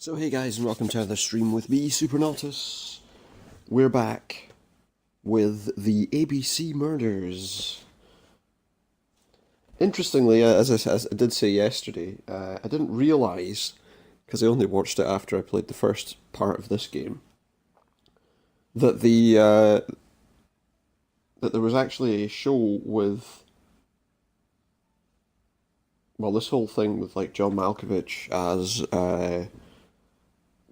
So hey guys, and welcome to another stream with me, Supernautus. We're back with the ABC Murders. Interestingly, as I did say yesterday, I didn't realise, because I only watched it after I played the first part of this game, that that there was actually a show with, well, this whole thing with like John Malkovich as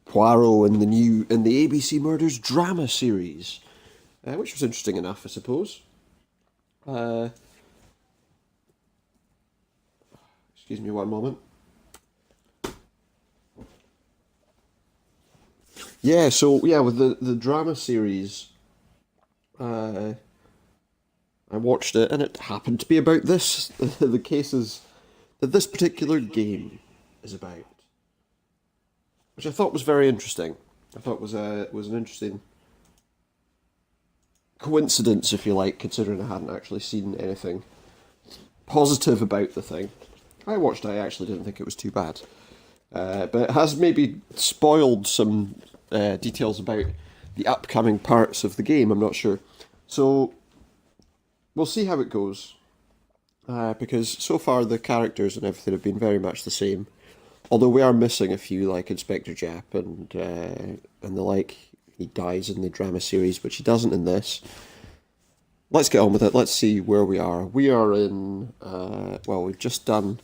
Poirot in the ABC Murders drama series, which was interesting enough, I suppose. Excuse me one moment. Yeah, with the drama series, I watched it, and it happened to be about this, the cases that this particular game is about, which I thought was very interesting. I thought was an interesting coincidence, if you like, considering I hadn't actually seen anything positive about the thing. I actually didn't think it was too bad, but it has maybe spoiled some details about the upcoming parts of the game. I'm not sure, so we'll see how it goes. Because so far the characters and everything have been very much the same. Although we are missing a few, like Inspector Japp and the like. He dies in the drama series, but he doesn't in this. Let's get on with it. Let's see where we are. We are in, well, we've just done,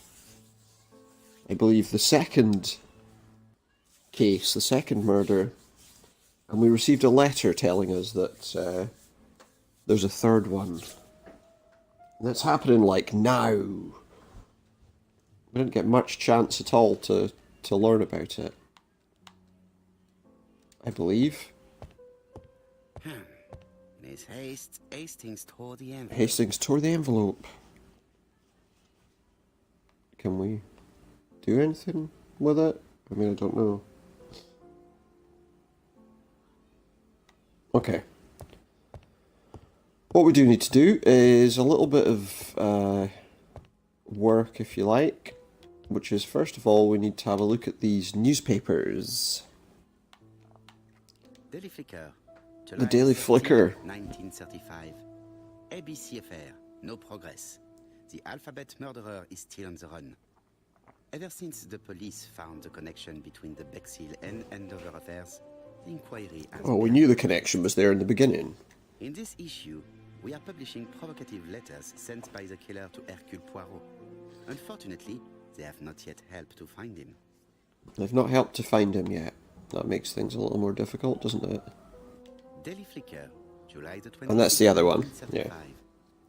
I believe, the second case, the second murder, and we received a letter telling us that there's a third one. That's happening, like, now. We didn't get much chance at all to learn about it, I believe. Miss Hastings tore the envelope. Hastings tore the envelope. Can we do anything with it? I mean, I don't know. Okay. What we do need to do is a little bit of work, if you like, which is, first of all, we need to have a look at these newspapers. Daily Flicker. The Daily Flicker. 1935. ABC affair. No progress. The alphabet murderer is still on the run. Ever since the police found the connection between the Bexhill and Andover affairs, the inquiry has Oh, we knew the connection was there in the beginning. In this issue, we are publishing provocative letters sent by the killer to Hercule Poirot. Unfortunately, they have not yet helped to find him. They've not helped to find him yet. That makes things a little more difficult, doesn't it? Daily Flicker, July the 20th. And that's the other one, yeah.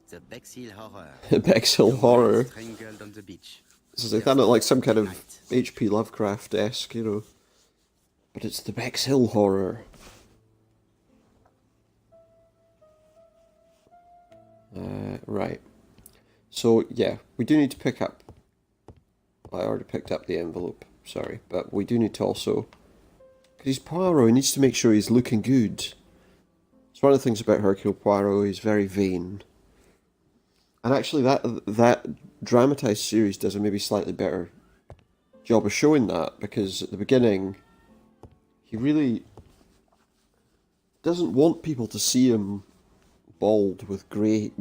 The Bexhill Horror. The Bexhill Horror. Strangled on the beach. This is kind of like some kind of H.P. Lovecraft-esque, you know. But it's the Bexhill Horror. Right. So, yeah, we do need to pick up... I already picked up the envelope, sorry. But we do need to also... Because he's Poirot, he needs to make sure he's looking good. It's one of the things about Hercule Poirot, he's very vain. And actually that dramatised series does a maybe slightly better job of showing that, because at the beginning, he really doesn't want people to see him bald with grey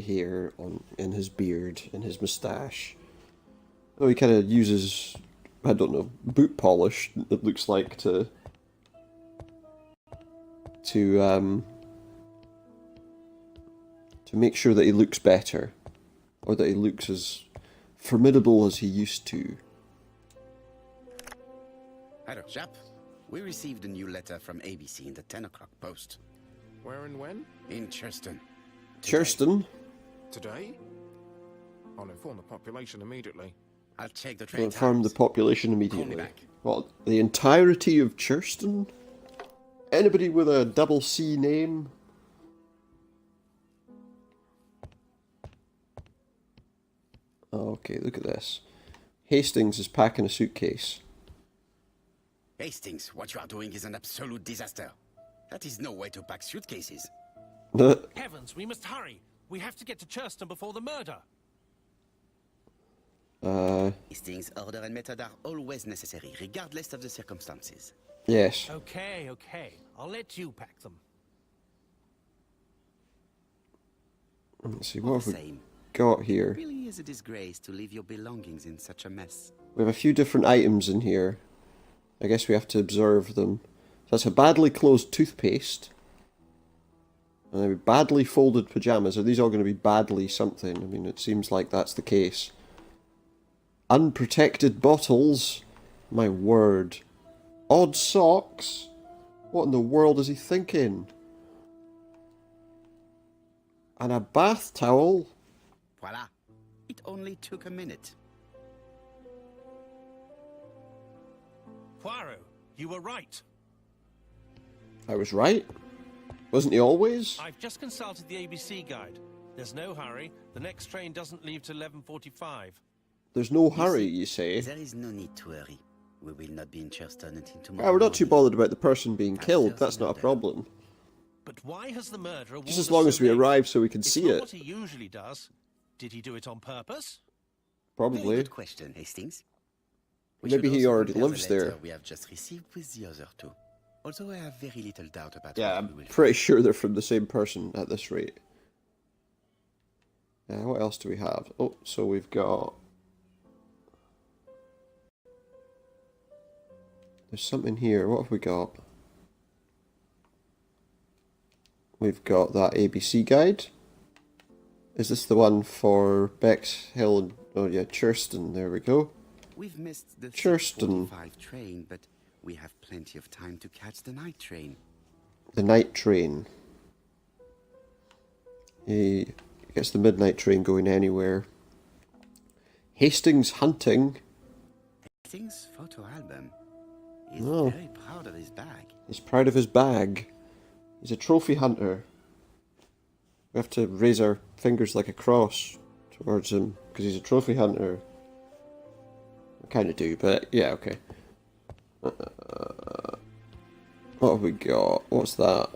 hair in his beard and his moustache. Oh, he kind of uses, I don't know, boot polish, it looks like, to make sure that he looks better, or that he looks as formidable as he used to. Hello, chap. We received a new letter from ABC in the 10 o'clock post. Where and when? In Churston. Churston? Today? I'll inform the population immediately. I'll check the To train inform the times. population Call me immediately. back. What, the entirety of Churston? Anybody with a double C name? Oh, okay, look at this. Hastings is packing a suitcase. Hastings, what you are doing is an absolute disaster. That is no way to pack suitcases. Heavens, we must hurry. We have to get to Churston before the murder. Hastings' order and method are always necessary, regardless of the circumstances. Yes. Okay, okay. I'll let you pack them. Let's see, All what the have we same, got it here? really is a disgrace to leave your belongings in such a mess. We have a few different items in here. I guess we have to observe them. So that's a badly closed toothpaste. And then badly folded pajamas. Are these all going to be badly something? I mean, it seems like that's the case. Unprotected bottles. My word. Odd socks. What in the world is he thinking? And a bath towel. Voila. It only took a minute. Poirot, you were right. I was right. Wasn't he always? I've just consulted the ABC guide. There's no hurry. The next train doesn't leave till 11:45. There's no hurry, you say. There is no need to hurry. We will not be in Churston until tomorrow. Ah, we're not too morning. bothered about the person being killed. After That's the not a murder. problem. But why has the murderer Just worn as the long as we so big? arrive so we can It's see not it. what he usually does. Did he do it on purpose? Very Probably. good question, Hastings. We Maybe should he also already compare the lives letter there. we have just received with the other two. Although I have very little doubt about Yeah, what we I'm will pretty sure they're from the same person at this rate. What else do we have? Oh, so we've got... There's something here. What have we got? We've got that ABC guide. Is this the one for Bexhill and... Oh yeah, Churston. There we go. We've missed the Churston. 6:45 train, but we have plenty of time to catch the night train. The night train. He gets the midnight train going anywhere. Hastings hunting. Hastings' photo album. He's Oh. very proud of his bag. He's proud of his bag. He's a trophy hunter. We have to raise our fingers like a cross towards him because he's a trophy hunter. I kind of do, but yeah, okay. What have we got? What's that?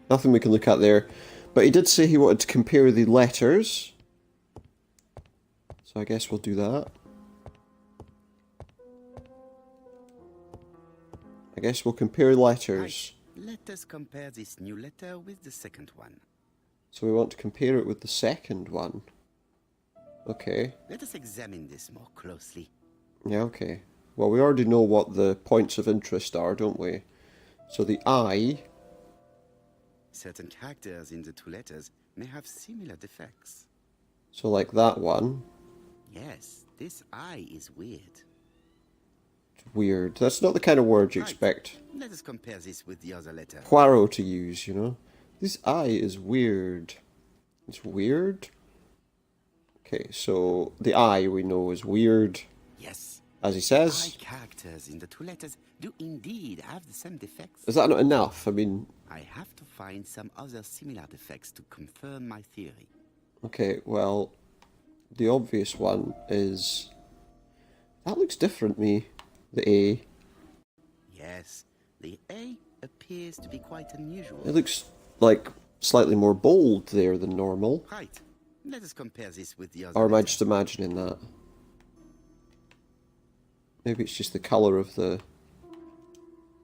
Nothing we can look at there. But he did say he wanted to compare the letters. So I guess we'll do that. I guess we'll compare letters. Right. Let us compare this new letter with the second one. So we want to compare it with the second one. Okay. Let us examine this more closely. Yeah, okay. Well, we already know what the points of interest are, don't we? So the I... Certain characters in the two letters may have similar defects. So like that one. Yes, this I is weird. Weird. That's not the kind of word you Right. expect Let us compare this with the other letter. Poirot to use, you know? This I is weird. It's weird? Okay, so the I we know is weird, Yes, as he I says. characters in the two letters do indeed have the same defects. Is that not enough? I mean, I have to find some other similar defects to confirm my theory. okay, well, the obvious one is... That looks different, me. The A. Yes, the A appears to be quite unusual. It looks like slightly more bold there than normal. Right. Let us compare this with the other Or am I letter. just imagining that? Maybe it's just the colour of the...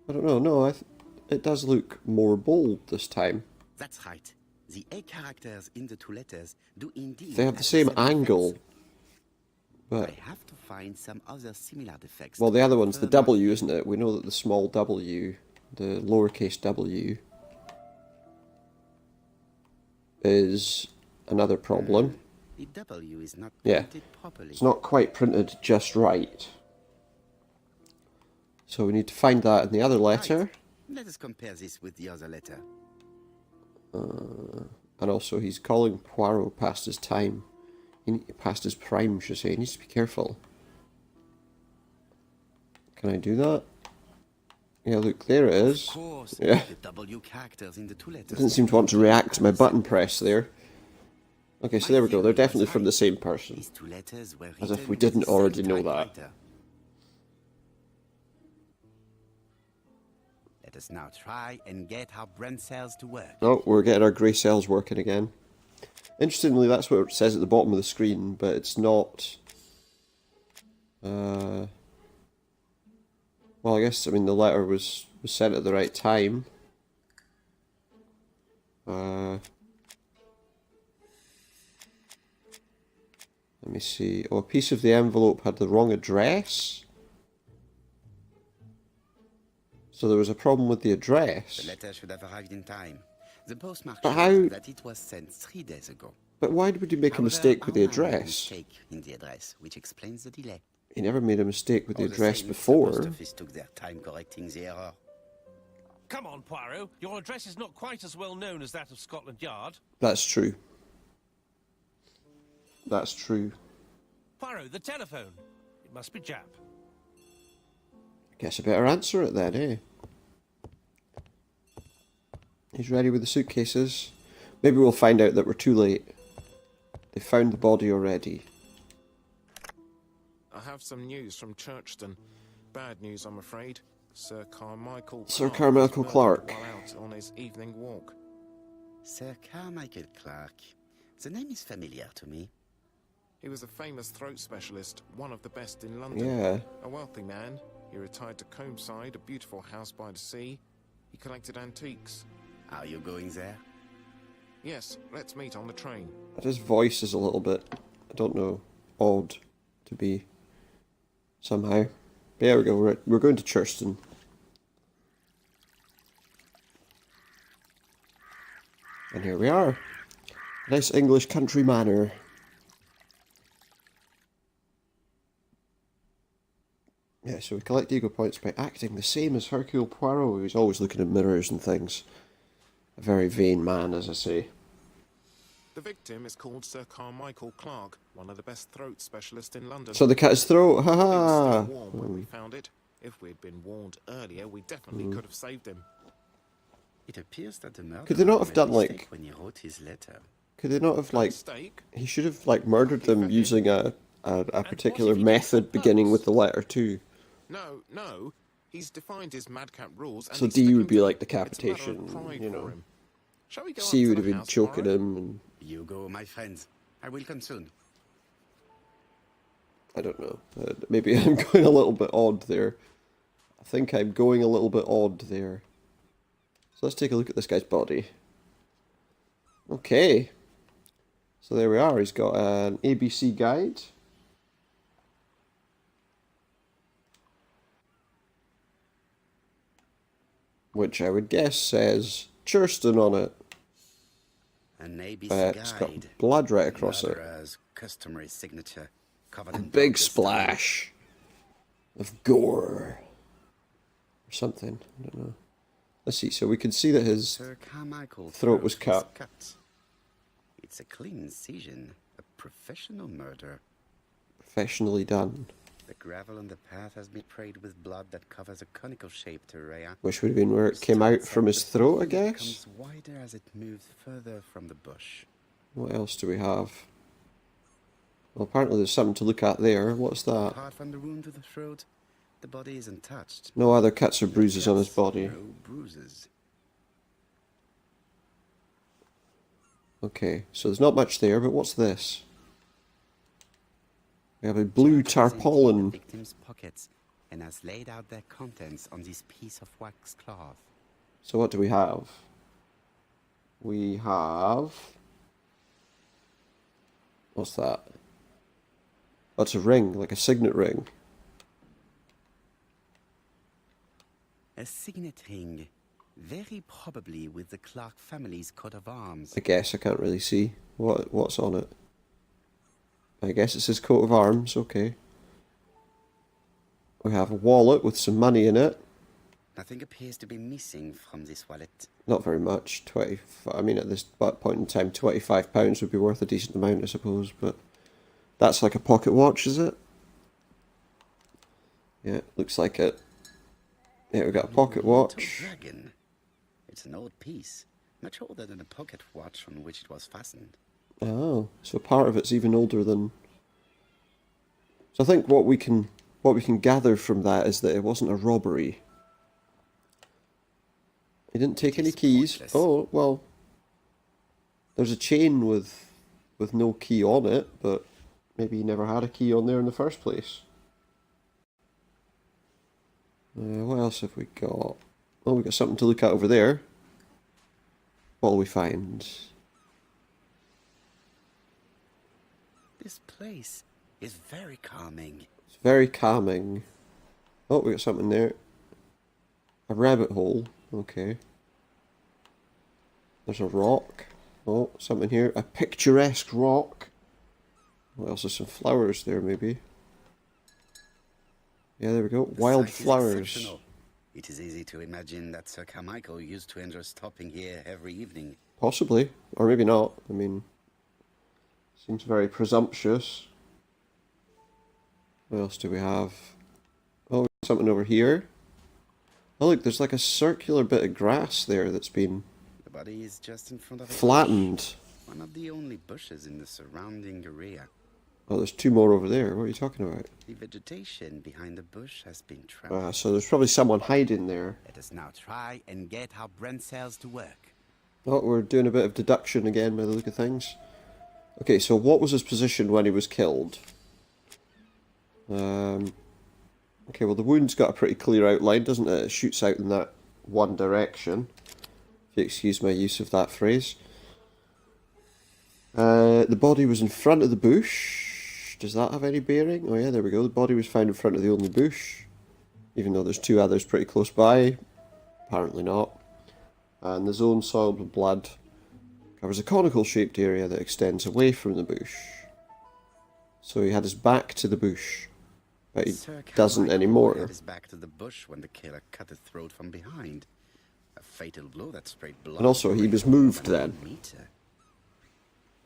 I don't know, no, it does look more bold this time. That's right. The A characters in the two letters do indeed They have the same angle. defects. But, I have to find some other similar defects. well, to the other one's the confirm my W, theory. isn't it? We know that the small W, the lowercase w, is another problem. The W is not Yeah. printed properly. It's not quite printed just right. So we need to find that in the other letter. Right. Let us compare this with the other letter. And also, he's calling Poirot past his time. Past his prime, should I say. He needs to be careful. Can I do that? Yeah, look, there it is. Of course, Yeah. the W characters in the two letters. Doesn't seem to want to react to my button press there. Okay, so there we go. They're definitely from the same person. These two letters were As if written we with didn't the same already know that. typewriter. Let us now try and get our brain cells to work. Oh, we're getting our grey cells working again. Interestingly, that's what it says at the bottom of the screen, but it's not Well, I guess, I mean, the letter was sent at the right time. Let me see. Oh, a piece of the envelope had the wrong address. So there was a problem with the The address. letter should have arrived in time. The postmark But shows how- that it was sent 3 days ago. But why would you make a However, mistake with the our man made a address? mistake in the address, which explains the delay. He never made a mistake with the All address same, before. The post office took their time correcting the error. Come on, Poirot. Your address is not quite as well known as that of Scotland Yard. That's true. That's true. Poirot, the telephone. It must be Jap. Guess I better answer it then, eh? He's ready with the suitcases. Maybe we'll find out that we're too late. They found the body already. I have some news from Churchton. Bad news, I'm afraid. Sir Carmichael Sir Clark Carmichael was Clark. murdered while out on his evening walk. Sir Carmichael Clark. The name is familiar to me. He was a famous throat specialist, one of the best in London. Yeah. A wealthy man. He retired to Combside, a beautiful house by the sea. He collected antiques. Are you going there? Yes, let's meet on the train. His voice is a little bit, I don't know, odd to be somehow. But there we go, we're going to Churston. And here we are. Nice English country manor. Yeah, so we collect ego points by acting the same as Hercule Poirot, who's always looking at mirrors and things. A very vain man, as I say. The victim is called Sir Carmichael Clark, one of the best throat specialists in London. So the cat's throat, He was haha! still warm when we found it. If we'd been warned earlier, we definitely could have saved him. It appears that the murderer Could they not have made a done, like- mistake when he wrote his letter. Could they not have, like, Mistake? he should have, like, murdered them using a particular method beginning with the letter too. No. He's defined his madcap rules. And So he's D sticking would be to like them. the It's a matter of capitation, pride you for know. him. Shall we go C up would to have the been house choking tomorrow? him, and You go, my friends. I will come soon. I don't know. Maybe I'm going a little bit odd there. I think I'm going a little bit odd there. So let's take a look at this guy's body. Okay. So there we are. He's got an ABC guide. Which I would guess says Churston on it. An ABC It's guide. got blood right across it. Murderer's customary signature. Covered A in big blood this time. splash of gore. Or something. I don't know. Let's see. So we can see that his Sir Carmichael throat was Clark cut. It's a clean incision. A professional murder. professionally done. The gravel on the path has been sprayed with blood that covers a conical shaped area. Which would have been where it came out from his throat, I guess. Becomes wider as it moves further from the bush. What else do we have? Well, apparently there's something to look at there. What's that? Apart from the wound to the throat, the body isn't touched. No other cuts or bruises on his body. No bruises. Okay, so there's not much there, but what's this? We have a blue Jack has emptied tarpaulin. the victim's pockets and has laid out their contents on this piece of wax cloth. So what do we have? We have... What's that? Oh, it's a ring, like a signet ring. A signet ring, very probably with the Clark family's coat of arms. I guess I can't really see what's on it. I guess it's his coat of arms, okay. We have a wallet with some money in it. Nothing appears to be missing from this wallet. Not very much. I mean, at this point in time, £25 would be worth a decent amount, I suppose. But that's like a pocket watch, is it? Yeah, looks like it. Yeah, we got a pocket watch. Dragon. It's an old piece, much older than the pocket watch on which it was fastened. Oh, so part of it's even older than. So I think what we can gather from that is that it wasn't a robbery. He didn't take any It's keys. pointless. Oh well. There's a chain with no key on it, but maybe he never had a key on there in the first place. What else have we got? Oh, we got something to look at over there. What'll we find? This place is very calming. It's very calming. Oh, we got something there. A rabbit hole. Okay. There's a rock. Oh, something here. A picturesque rock. What else? There's some flowers there, maybe. Yeah, there we go. The Wild site is flowers. exceptional. It is easy to imagine that Sir Carmichael used to enjoy stopping here every evening. Possibly. Or maybe not. I mean, seems very presumptuous. What else do we have? Oh, something over here. Oh, look, there's like a circular bit of grass there that's been The body is just in front of a flattened. one of the only bushes in the surrounding area. Oh, there's two more over there. What are you talking about? The vegetation behind the bush has been trampled. So there's probably someone hiding there. Let us now try and get our brain cells to work. Oh, we're doing a bit of deduction again by the look of things. Okay, so what was his position when he was killed? Okay, well the wound's got a pretty clear outline, doesn't it? It shoots out in that one direction. If you excuse my use of that phrase. The body was in front of the bush. Does that have any bearing? Oh yeah, there we go. The body was found in front of the only bush. Even though there's two others pretty close by. Apparently not. And the zone soiled with blood covers a conical shaped area that extends away from the bush. So he had his back to the bush. But he Sir doesn't Carmichael anymore. had his back to the bush when the killer cut his throat from behind. A fatal blow that sprayed blood. And also, he was for more moved than then. 1 meter.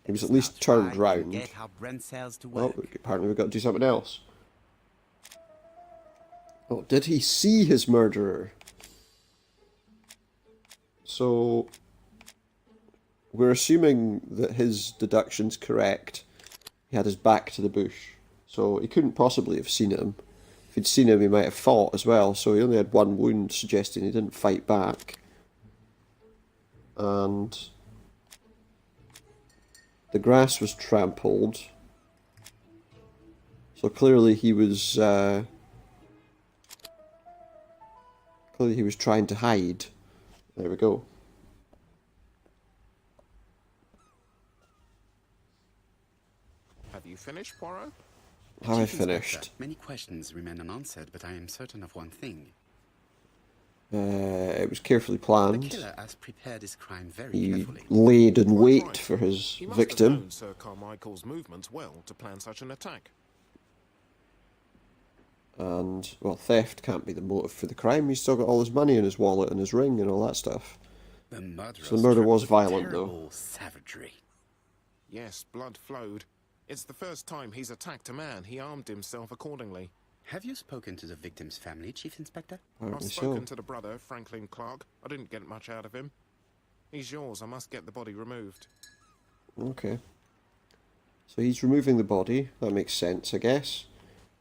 He was at Let's least now turned try and round. Get our brain cells to Oh, work. apparently we've got to do something else. Oh, did he see his murderer? So, we're assuming that his deduction's correct. He had his back to the bush. So, he couldn't possibly have seen him. If he'd seen him, he might have fought as well. So, he only had one wound, suggesting he didn't fight back. And the grass was trampled. So clearly he was trying to hide. There we go. Have you finished, Poirot? Have I Chief Inspector, finished? Many questions remain unanswered, but I am certain of one thing. It was carefully The planned. killer has prepared his crime very He carefully. laid in Quite wait right. for his He must have victim. known Sir Carmichael's movements well to plan such an attack. And, well, theft can't be the motive for the crime. He's still got all his money in his wallet and his ring and all that stuff. The murderer So the murder struck was with violent, though. terrible savagery. Yes, blood flowed. It's the first time he's attacked a man. He armed himself accordingly. Have you spoken to the victim's family, Chief Inspector? I've Apparently spoken so. to the brother, Franklin Clark. I didn't get much out of him. He's yours. I must get the body removed. Okay. So he's removing the body. That makes sense, I guess.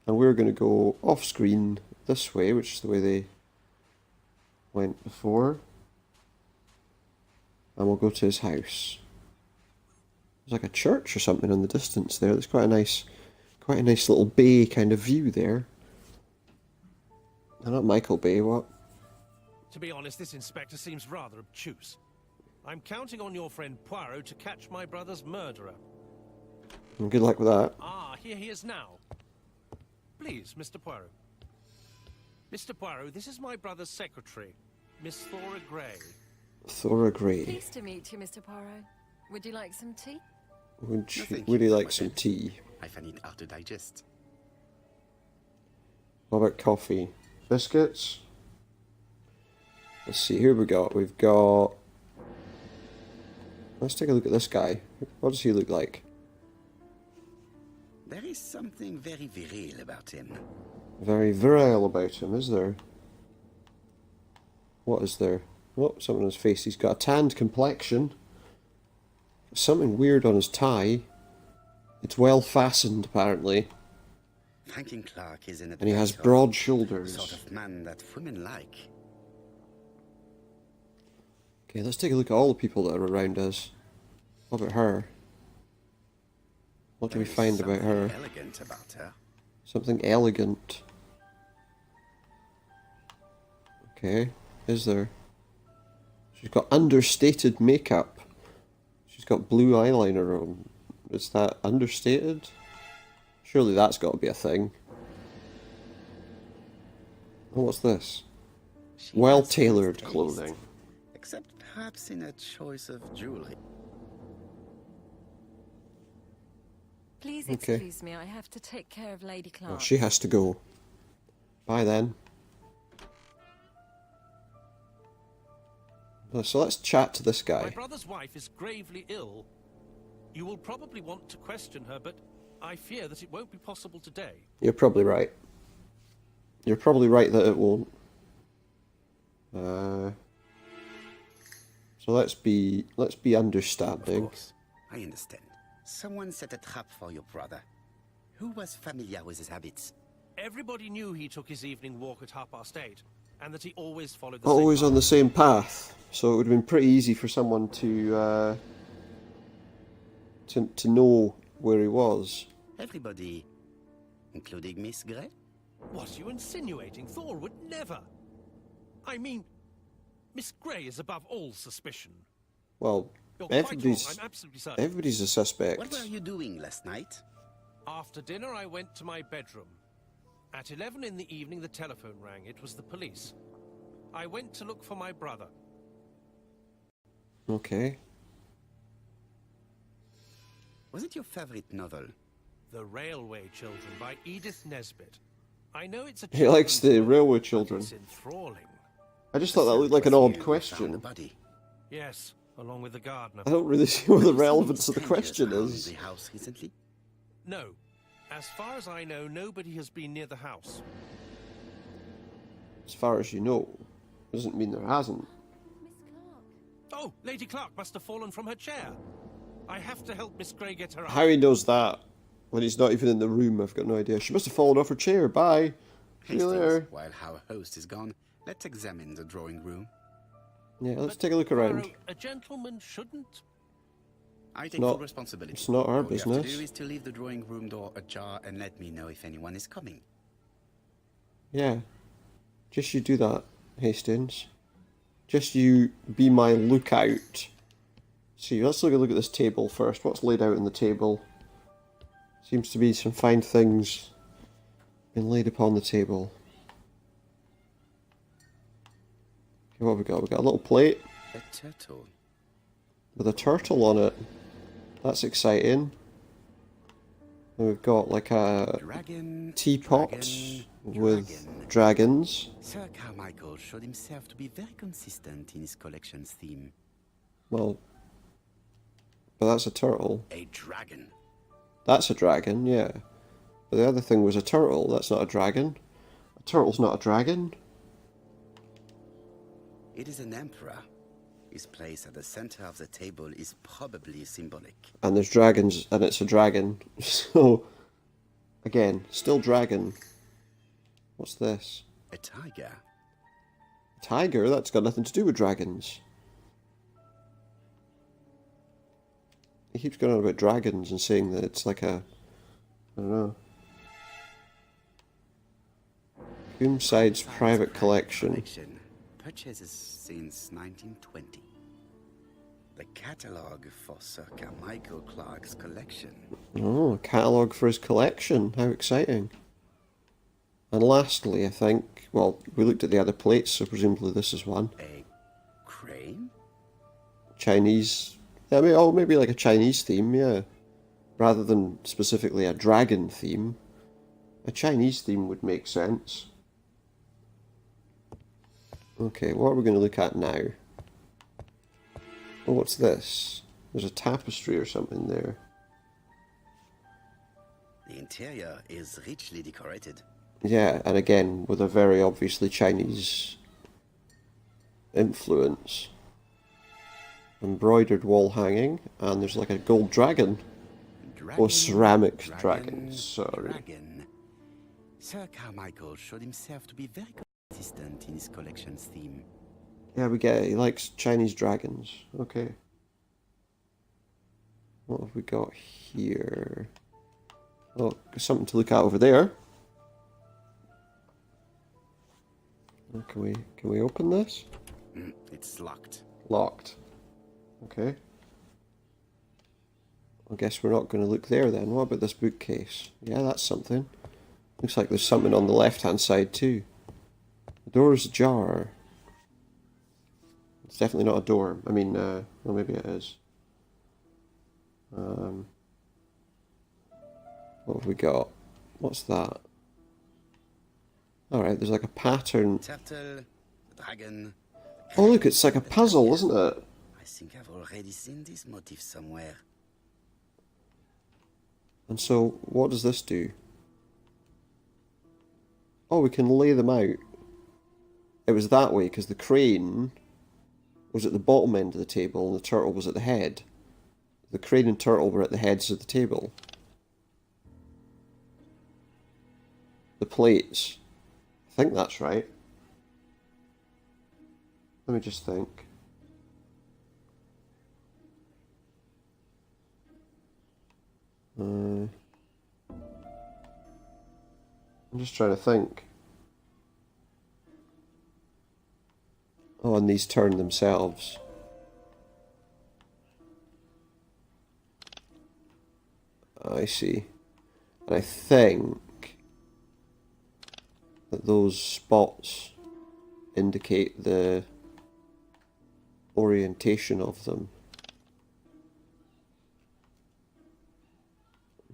And we're going to go off screen this way, which is the way they went before. And we'll go to his house. There's like a church or something in the distance there. There's quite a nice little bay kind of view there. No, not Michael Bay, what? To be honest, this inspector seems rather obtuse. I'm counting on your friend Poirot to catch my brother's murderer. And good luck with that. Ah, here he is now. Please, Mr. Poirot. Mr. Poirot, this is my brother's secretary, Miss Thora Gray. Thora Gray. Pleased to meet you, Mr. Poirot. Would you like some tea? Would No, thank you you, like some Madame. tea? I find it hard to digest. What about coffee? Biscuits? Let's see, here we go. We've got... Let's take a look at this guy. What does he look like? There is something very viril about him. Very virile about him, is there? What is there? Oh, something on his face. He's got a tanned complexion. Something weird on his tie. It's well fastened, apparently. Franklin Clark is in a And he has place of broad the shoulders. sort of man that women like. Okay, let's take a look at all the people that are around us. What about her? What do we There is find about something her? elegant about her. Something elegant. Okay, is there? She's got understated makeup. She's got blue eyeliner on. Is that understated? Surely that's got to be a thing. Oh, what's this? She Well-tailored has taste, clothing. except perhaps in her choice of jewelry. Please Okay. excuse me, I have to take care of Lady Clark. Oh, she has to go. Bye then. So let's chat to this My guy. brother's wife is gravely ill. You will probably want to question her, but I fear that it won't be possible today. You're probably right. You're probably right that it won't. So let's be Of understanding. course, I understand. Someone set a trap for your brother. Who was familiar with his habits? Everybody knew he took his evening walk at 8:30, and that he always followed the same Always on path. the same path, so it would have been pretty easy for someone to know where he was. Everybody, including Miss Grey? What are you insinuating? Thor would never. I mean, Miss Grey is above all suspicion. Well, You're quite wrong. everybody's I'm absolutely certain. everybody's a suspect. What were you doing last night? After dinner, I went to my bedroom. At 11 in the evening, the telephone rang. It was the police. I went to look for my brother. Okay. Was it your favorite novel? The Railway Children by Edith Nesbit. I know it's a He likes children's the book, Railway but Children. It's enthralling. I just thought that looked like an Was odd you who found the question. body? Yes, along with the gardener. I don't really see what the Have you seen relevance of the strangers question around is. the house recently? No. As far as I know, nobody has been near the house. As far as you know, doesn't mean there hasn't. Oh, Lady Clark must have fallen from her chair. I have to help Miss Grey get her up. How he knows that when he's not even in the room, I've got no idea. She must have fallen off her chair. Bye. See you Hastings, later. while our host is gone, let's examine the drawing room. Yeah, let's But, take a look around. Poirot, a gentleman shouldn't. I take not- full responsibility. it's not our All you have to business. do is to leave the drawing room door ajar and let me know if anyone is coming. Yeah. Just you do that, Hastings. Just you be my lookout. See, let's look at this table first. What's laid out on the table? Seems to be some fine things been laid upon the table. Okay, what have we got? We got a little plate A turtle. with a turtle on it. That's exciting. And we've got like a Dragon. teapot dragon, with dragon. dragons. Sir Carmichael showed himself to be very consistent in his collection's theme. Well, but that's a turtle. A dragon. That's a dragon, yeah. But the other thing was a turtle. That's not a dragon. A turtle's not a dragon. It is an emperor. His place at the center of the table is probably symbolic. And there's dragons, and it's a dragon. So, again, still dragon. What's this? A tiger. Tiger? That's got nothing to do with dragons. He keeps going on about dragons and saying that it's like a... I don't know. Coomside's private collection. Purchases since 1920. The catalogue for Sir Carmichael Clark's collection. Oh, a catalogue for his collection. How exciting. And lastly, I think, well, we looked at the other plates, so presumably this is one. A crane? Chinese. I mean, oh, maybe like a Chinese theme, yeah. Rather than specifically a dragon theme. A Chinese theme would make sense. Okay, what are we going to look at now? Oh, what's this? There's a tapestry or something there. The interior is richly decorated. Yeah, and again, with a very obviously Chinese influence. Embroidered wall hanging, and there's like a gold dragon. Dragon, ceramic dragon, sorry. Dragon. Sir Carmichael showed himself to be very consistent in his collection's theme. Yeah, we get it. He likes Chinese dragons. Okay. What have we got here? Oh, something to look at over there. Oh, can we open this? It's locked. Locked. Okay. I guess we're not going to look there then. What about this bookcase? Yeah, that's something. Looks like there's something on the left-hand side too. The door's ajar. It's definitely not a door. I mean, well, maybe it is. What have we got? What's that? Alright, there's like a pattern. Turtle, dragon. Oh look, it's like a puzzle, isn't it? I think I've already seen this motif somewhere. And so, what does this do? Oh, we can lay them out. It was that way, because the crane was at the bottom end of the table and the turtle was at the head. The crane and turtle were at the heads of the table. The plates. I think that's right. Let me just think. I'm just trying to think. Oh, and these turn themselves. I see. And I think that those spots indicate the orientation of them.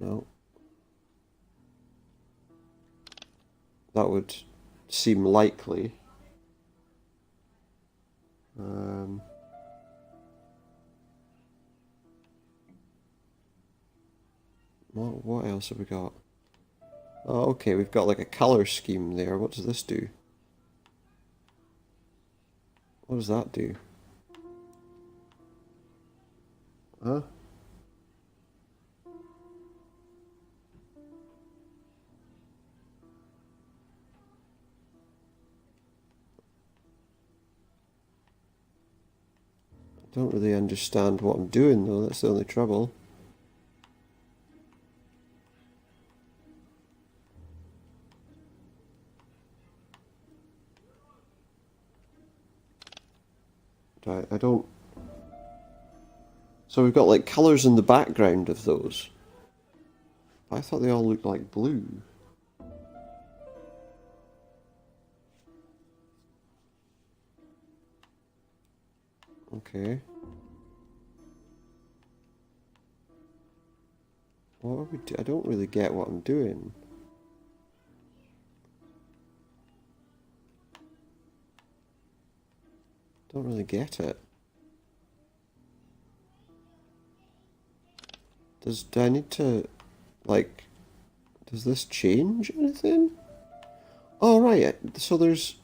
No. That would seem likely. What else have we got? Oh, okay, we've got like a colour scheme there. What does this do? What does that do? Huh? I don't really understand what I'm doing though, that's the only trouble. I don't... So we've got like colours in the background of those. I thought they all looked like blue. Okay. What are we I don't really get what I'm doing. Don't really get it. Do I need to, like, does this change anything? Oh, right, so there's...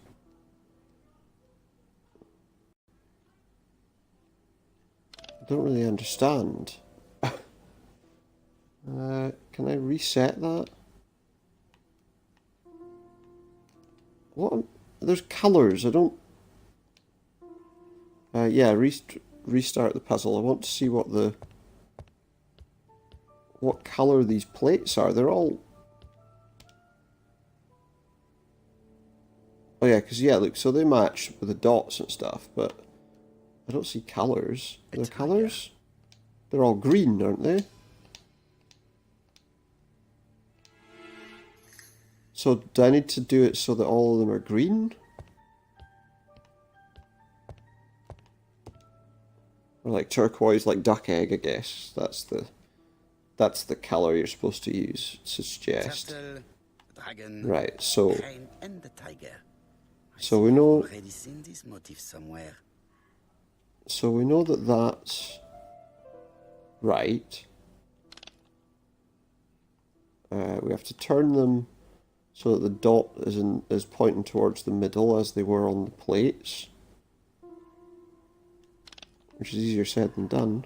I don't really understand. Can I reset that? What? There's colours, I don't... yeah, restart the puzzle. I want to see what colour these plates are. They're all... Oh yeah, because yeah, look, so they match with the dots and stuff, but I don't see colours. Are there colours? They're all green, aren't they? So do I need to do it so that all of them are green? Or like turquoise, like duck egg, I guess. That's the colour you're supposed to use, suggest. Turtle, dragon, Right, so... crane, and the tiger. So we know... I've already seen this motif somewhere. So we know that that's... right. We have to turn them so that the dot is pointing towards the middle as they were on the plates. Which is easier said than done.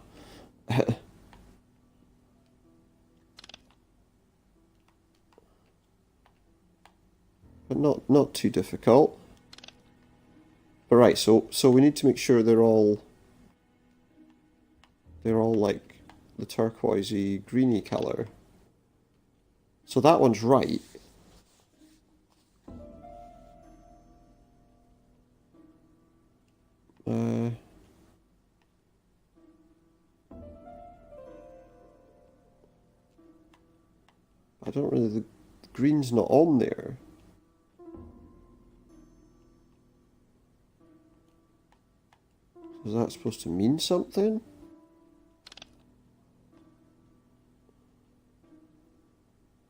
But not too difficult. But right, so we need to make sure they're all like the turquoisey greeny colour. So that one's right. I don't really... The green's not on there. Is that supposed to mean something?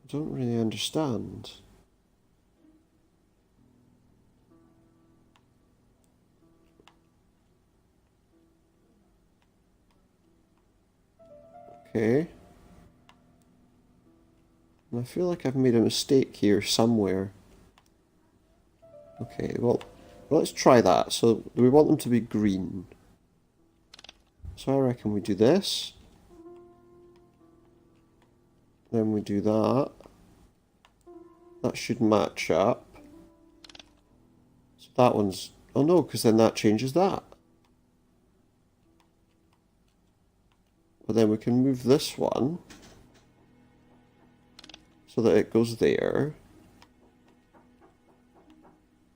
I don't really understand. Okay. And I feel like I've made a mistake here somewhere. Okay, well, let's try that. So, we want them to be green. So I reckon we do this. Then we do that. That should match up. So that one's... Oh no, because then that changes that. But then we can move this one so that it goes there.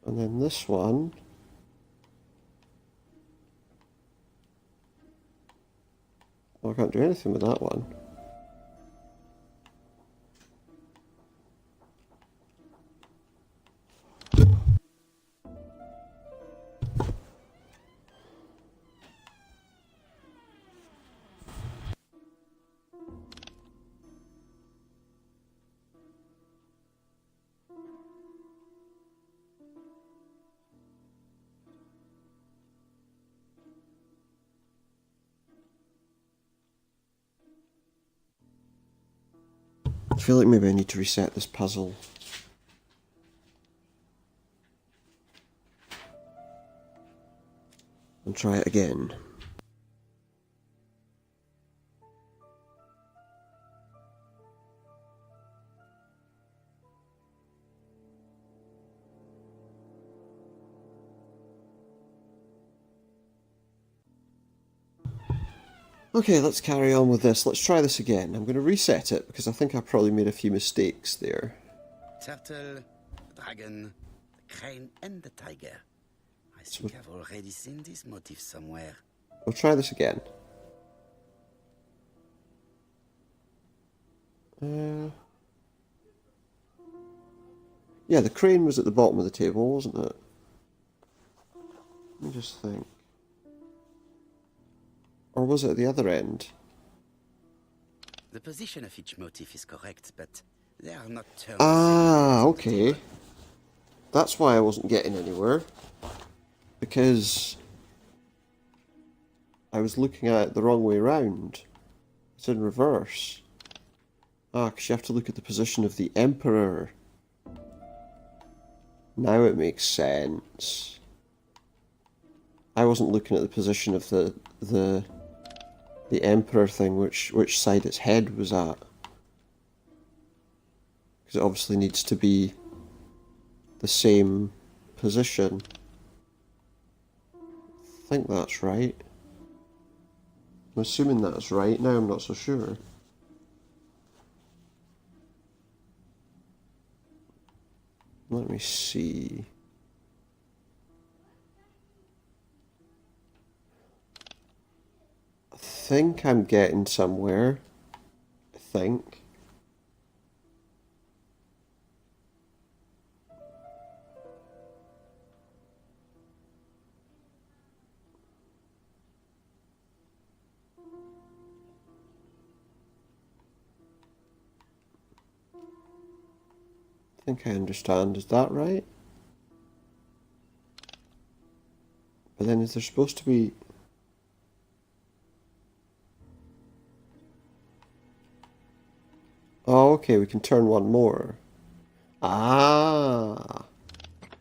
And then this one. Well, I can't do anything with that one. I feel like maybe I need to reset this puzzle. And try it again. Okay, let's carry on with this. Let's try this again. I'm going to reset it because I think I probably made a few mistakes there. Turtle, dragon, the crane, and the tiger. I think I've already seen this motif somewhere. We'll try this again. Yeah, the crane was at the bottom of the table, wasn't it? Let me just think. Or was it at the other end? The position of each motif is correct, but they are not terms. Ah, okay. That's why I wasn't getting anywhere. Because I was looking at it the wrong way round. It's in reverse. Ah, because you have to look at the position of the Emperor. Now it makes sense. I wasn't looking at the position of the Emperor thing, which side its head was at. Because it obviously needs to be the same position. I think that's right. I'm assuming that's right. Now I'm not so sure. Let me see. I think I'm getting somewhere. I think. I think I understand. Is that right? But then is there supposed to be... Oh, okay, we can turn one more. Ah!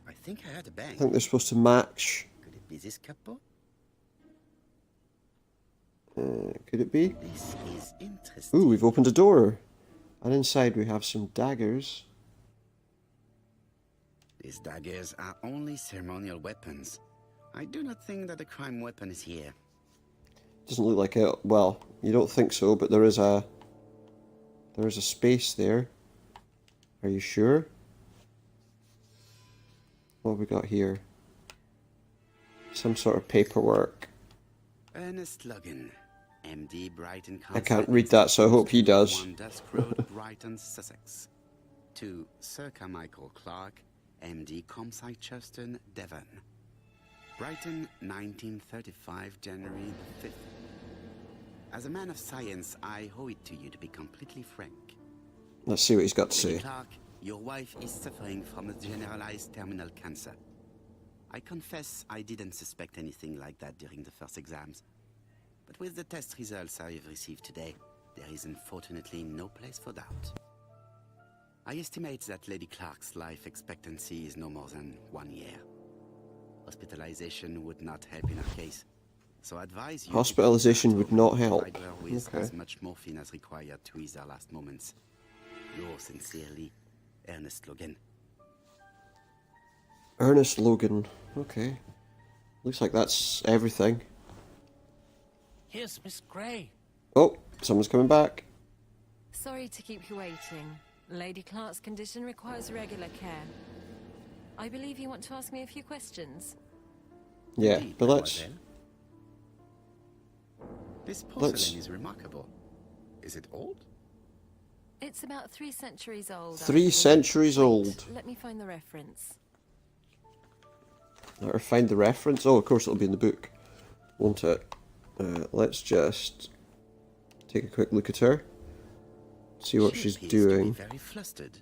I think I heard a bang. I think they're supposed to match. Could it be this couple? Could it be? This is interesting. Ooh, we've opened a door. And inside we have some daggers. These daggers are only ceremonial weapons. I do not think that the crime weapon is here. Doesn't look like it. Well, you don't think so, but there is a space there. Are you sure? What have we got here? Some sort of paperwork. Ernest Logan, MD, Brighton. I can't read that, so I hope he does. Dusk Road, Brighton, Sussex. to Sir Carmichael Clark, MD, Comside Churchton, Devon. Brighton, 1935, January the 5th. As a man of science, I owe it to you to be completely frank. Let's see what he's got to Lady say. Clark, your wife is suffering from a generalized terminal cancer. I confess I didn't suspect anything like that during the first exams. But with the test results I have received today, there is unfortunately no place for doubt. I estimate that Lady Clark's life expectancy is no more than 1 year. Hospitalization would not help in her case, so I advise you... Hospitalization would not help. Provide her with Okay. as much morphine as required to ease her last moments. Yours sincerely, Ernest Logan. Ernest Logan. Okay. Looks like that's everything. Here's Miss Gray. Oh, someone's coming back. Sorry to keep you waiting. Lady Clark's condition requires regular care. I believe you want to ask me a few questions. Yeah, Indeed, but let's... mademoiselle. This porcelain let's- is remarkable. Is it old? It's about 3 centuries old. I 3 believe. centuries Wait, old. Let me find the reference. Or find the reference. Oh, of course it'll be in the book, won't it? Let's just take a quick look at her. See what She she's appears to be doing. very flustered.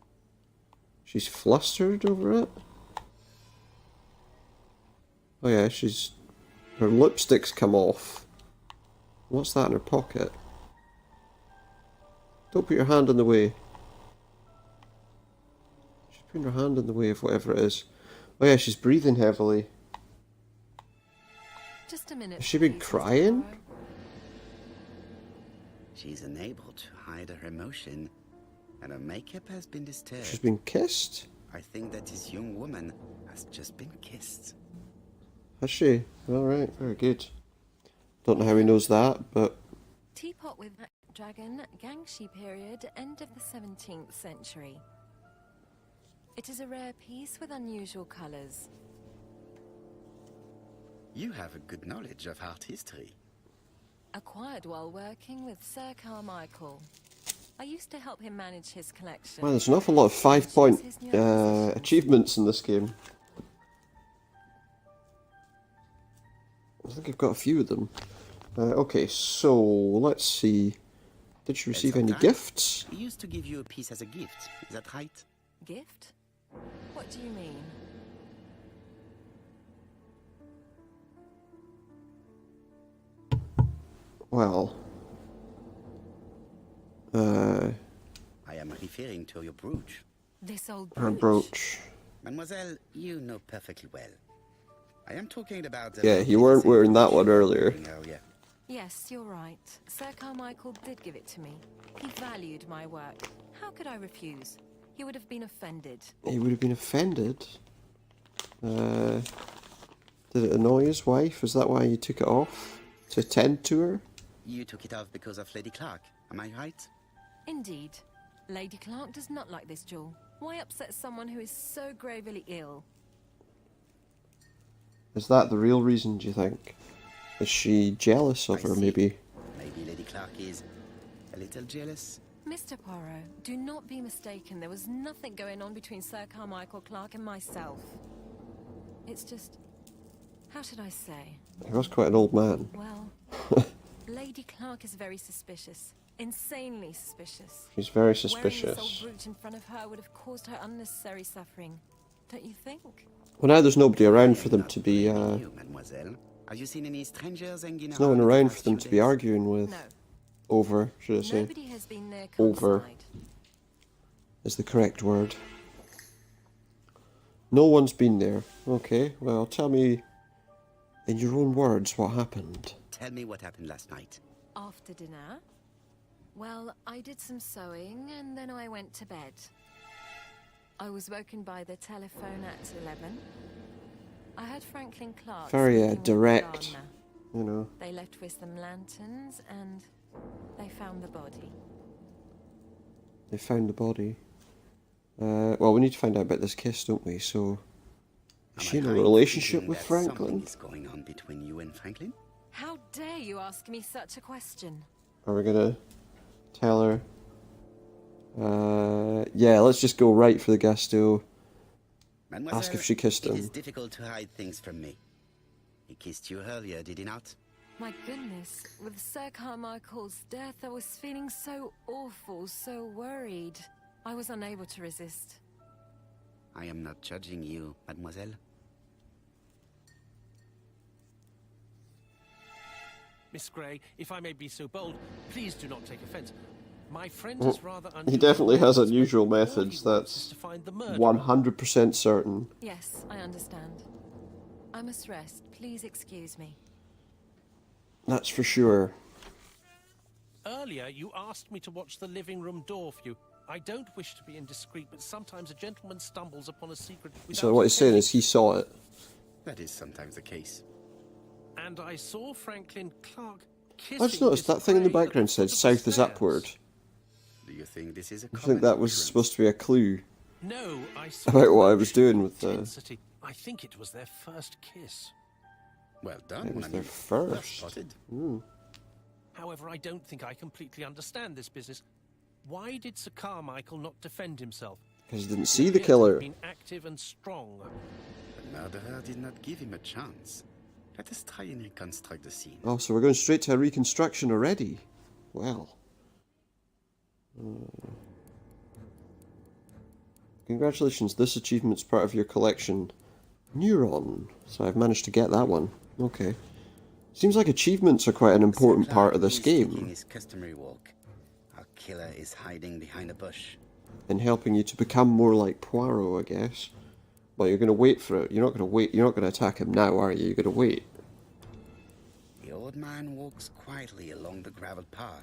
She's flustered over it. Oh yeah, she's... her lipstick's come off. What's that in her pocket? Don't put your hand in the way. She's putting her hand in the way of whatever it is. Oh yeah, she's breathing heavily. Just a minute. Has she been please, Mr. crying? Poirot. She's unable to hide her emotion, and her makeup has been disturbed. She's been kissed? I think that this young woman has just been kissed. Has she? Alright, very good. Don't know how he knows that, but... Teapot with dragon, Gangshi period, end of the 17th century. It is a rare piece with unusual colours. You have a good knowledge of art history. Acquired while working with Sir Carmichael. I used to help him manage his collection. Well, there's an awful lot of 5-point achievements in this game. I think I've got a few of them. Okay, so let's see. Did she receive any Sometimes gifts? He used to give you a piece as a gift. Is that right? Gift? What do you mean? Well, I am referring to your brooch. This old her brooch. brooch. Mademoiselle, you know perfectly well. I am talking about the... Yeah, you weren't wearing that one earlier. Earlier. Yes, you're right. Sir Carmichael did give it to me. He valued my work. How could I refuse? He would have been offended. He would have been offended. Did it annoy his wife? Is that why you took it off? To attend to her? You took it off because of Lady Clark. Am I right? Indeed. Lady Clark does not like this jewel. Why upset someone who is so gravely ill? Is that the real reason, do you think? Is she jealous of I her, see. maybe? Maybe Lady Clark is a little jealous. Mr. Poirot, do not be mistaken. There was nothing going on between Sir Carmichael Clark and myself. It's just... how should I say? He was quite an old man. Well, Lady Clark is very suspicious. Insanely suspicious. He's very Wearing this suspicious. old brooch in front of her would have caused her unnecessary suffering. Don't you think? Well, now there's nobody around for I am them not to be, blaming you, mademoiselle. Have you seen any strangers hanging there's no one the around past for them few to be days? arguing with. No. Over, should I say. Nobody has been near Over. Comside. Is the correct word. No one's been there. Okay, well, tell me in your own words what happened. Tell me what happened last night. After dinner? Well, I did some sewing and then I went to bed. I was woken by the telephone at 11. I heard Franklin Clark Very, speaking with the direct. gardener. You know. They left with some lanterns and they found the body. They found the body. Well, we need to find out about this kiss, don't we? So, is Am she I in a right relationship thinking with that Franklin? Something is going on between you and Franklin? How dare you ask me such a question? Are we gonna tell her? Yeah, let's just go right for the Gasto. Mademoiselle, Ask if she kissed it is him. difficult to hide things from me. He kissed you earlier, did he not? My goodness, with Sir Carmichael's death, I was feeling so awful, so worried. I was unable to resist. I am not judging you, mademoiselle. Miss Grey, if I may be so bold, please do not take offense. My friend Well, is rather unusual. He definitely has methods, unusual but all he methods, wants is that's to find the murderer. 100% certain. Yes, I understand. I must rest. Please excuse me. That's for sure. Earlier, you asked me to watch the living room door for you. I don't wish to be indiscreet, but sometimes a gentleman stumbles upon a secret without So what he's saying is he saw it. That is sometimes the case. And I saw Franklin Clark kissing I just noticed Miss that thing in the Grey at background foot said of the south is stairs. upward. Do you think this is a I think common that was occurrence? supposed to be a clue. No, I saw About what I much was doing with the- intensity. I think it was their first kiss. Well done, It was mon their ami. first. Well spotted. However, I don't think I completely understand this business. Why did Sir Carmichael not defend himself? Because he didn't He see the appeared to have killer. been active and strong. The murderer did not give him a chance. Let us try and reconstruct the scene. Oh, so we're going straight to a reconstruction already. Well. Congratulations, this achievement's part of your collection. Neuron. So I've managed to get that one. Okay. Seems like achievements are quite an important Sir part Clark of this is taking game. his customary walk. Our killer is hiding behind a bush. In helping you to become more like Poirot, I guess. Well, you're going to wait for it. You're not going to wait. You're not going to attack him now, are you? You're going to wait. The old man walks quietly along the gravel path.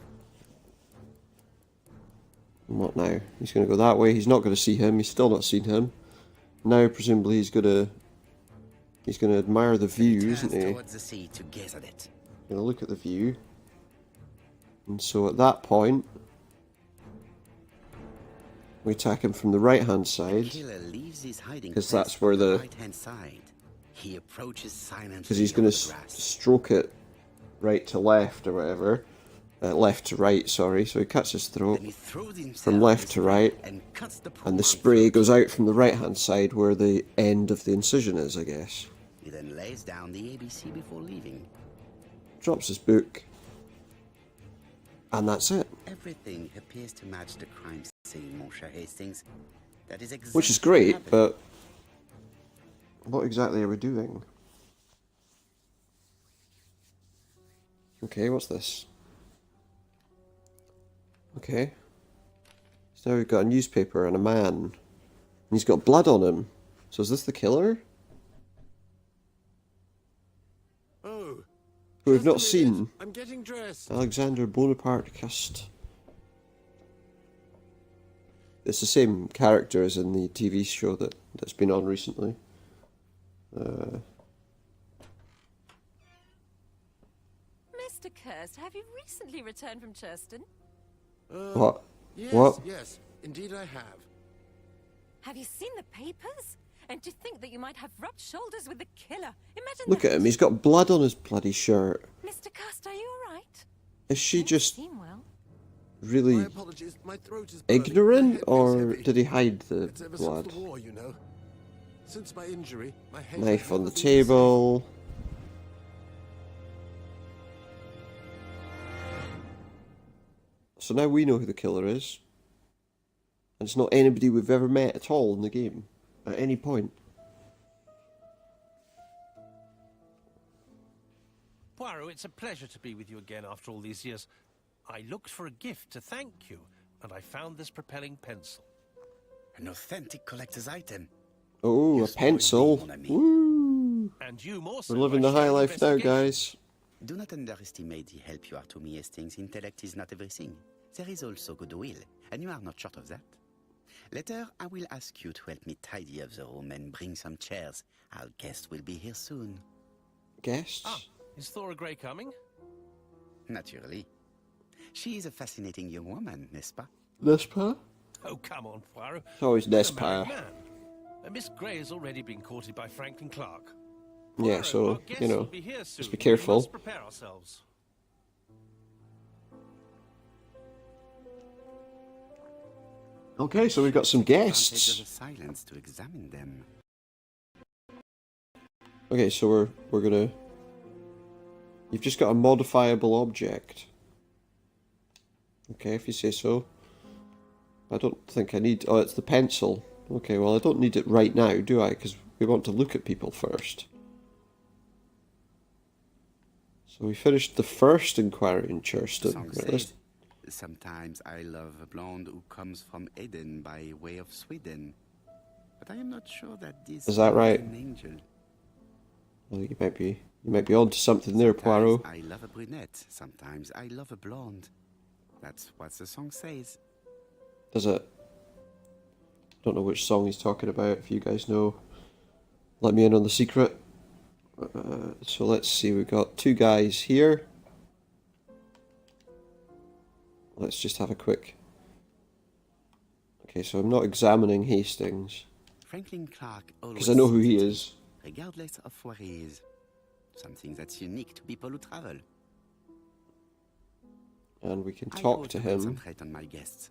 And what now? He's going to go that way. He's not going to see him. He's still not seen him. Now, presumably, he's going to admire the view, He isn't turns he? towards the sea to gaze at it. Going to look at the view. And so at that point, we attack him from the right-hand The side. killer leaves his hiding 'Cause place that's where on the- right-hand side. He approaches silently Because he's going over to the grass. stroke it right to left or whatever. Left to right, sorry. So he cuts his throat. Then he throws himself from on left his to back right, and cuts the poor And the man's spray throat. goes out from the right-hand side where the end of the incision is, I guess. He then lays down the ABC before leaving. Drops his book. And that's it. Everything appears to match the crime scene, mon cher Hastings. That is exactly Which is what great, happened. but what exactly are we doing? Okay, what's this? Okay. So now we've got a newspaper and a man. And he's got blood on him. So is this the killer? Oh, Who we've just not a seen. minute. I'm getting dressed. Alexander Bonaparte Cust. It's the same character as in the TV show that's been on recently. Mr. Kirst, have you recently returned from Churston? What? Yes, What? yes, indeed I have. Have you seen the papers? And to think that you might have rubbed shoulders with the killer. Imagine Look that. at him, he's got blood on his bloody shirt. Mr. Kirst, are you alright? Is she Don't just seem well. really My apologies, my throat is burning. My ignorant, head feels or heavy. did he hide the It's ever blood? since the war, you know. Since my injury, my head Knife has on the never been same. table. So now we know who the killer is. And it's not anybody we've ever met at all in the game. At any point. Poirot, it's a pleasure to be with you again after all these years. I looked for a gift to thank you, and I found this propelling pencil. An authentic collector's item. Oh, You a spoiled me, pencil. mon ami. Woo! And you more so We're living by the high sharing life now, investigation. guys. Do not underestimate the help you are to me, Hastings. Intellect is not everything. There is also goodwill, and you are not short of that. Later, I will ask you to help me tidy up the room and bring some chairs. Our guest will be here soon. Guests? Ah, is Thora Grey coming? Naturally. She is a fascinating young woman, n'est-ce pas? Nespa? Oh, come on, Poirot. It's always You're a married Nespa. man. Miss Grey has already been courted by Franklin Clark. Yeah, Poirot, so, our guest you know, will be here soon. be careful. We must prepare ourselves. Okay, so we've got some Advantage of guests. the silence to examine them. Okay, so we're gonna... You've just got a modifiable object. Okay, if you say so. I don't think I need... Oh, it's the pencil. Okay, well, I don't need it right now, do I? Because we want to look at people first. So we finished the first inquiry in The Churston. song Right, let's- says, sometimes I love a blonde who comes from Eden by way of Sweden. But I am not sure that this Is that girl right? is an angel. Well, you might be onto something there, Poirot. Sometimes I love a brunette, sometimes I love a blonde. That's what the song says. Does it? Don't know which song he's talking about. If you guys know, let me in on the secret. So let's see, we've got two guys here. Let's just have a quick... Okay, so I'm not examining Hastings, Franklin Clark always because I know who he says it, is. regardless of where he is. Something that's unique to people who travel. And we can I talk ought to him. concentrate on my guests.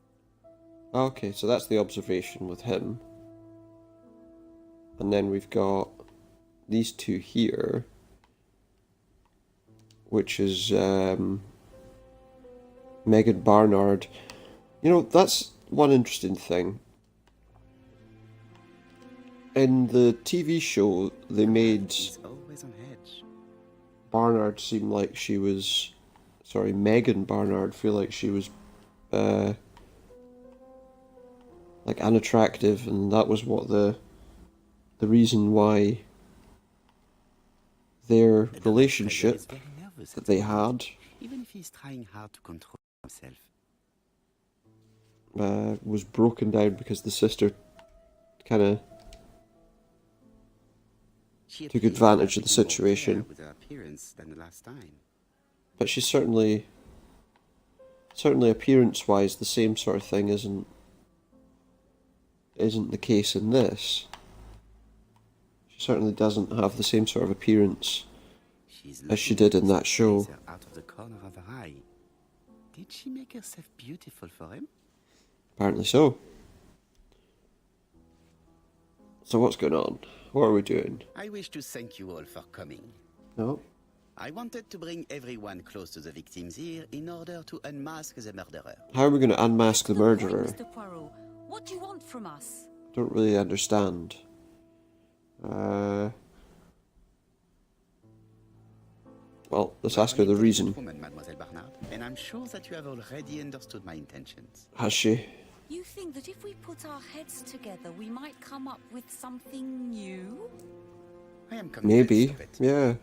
Okay, so that's the observation with him. And then we've got these two here, which is Megan Barnard. You know, that's one interesting thing. In the TV show, they made He's always on edge. Barnard seem like she was... Sorry, Megan Barnard feel like she was like unattractive, and that was what the reason why their The relationship is very nervous that at they times, had even if he's trying hard to control himself. was broken down because the sister kind of She took appears advantage to of the have been more situation. fair with her appearance than the last time. But she's certainly appearance-wise, the same sort of thing isn't the case in this. She certainly doesn't have the same sort of appearance She's as she looking did in at that his show. laser out of the corner of her eye. Did she make herself beautiful for him? Apparently so. So what's going on? What are we doing? I wish to thank you all for coming. No? I wanted to bring everyone close to the victims here in order to unmask the murderer. How are we going to unmask the What's murderer? point, Mr. Poirot? What do you want from us? Don't really understand. Well, let's ask her the reason. Woman, Mademoiselle Barnard, and I'm sure that you have already understood my intentions. Has she? You think that if we put our heads together, we might come up with something new? I am convinced Maybe. of it. Yeah.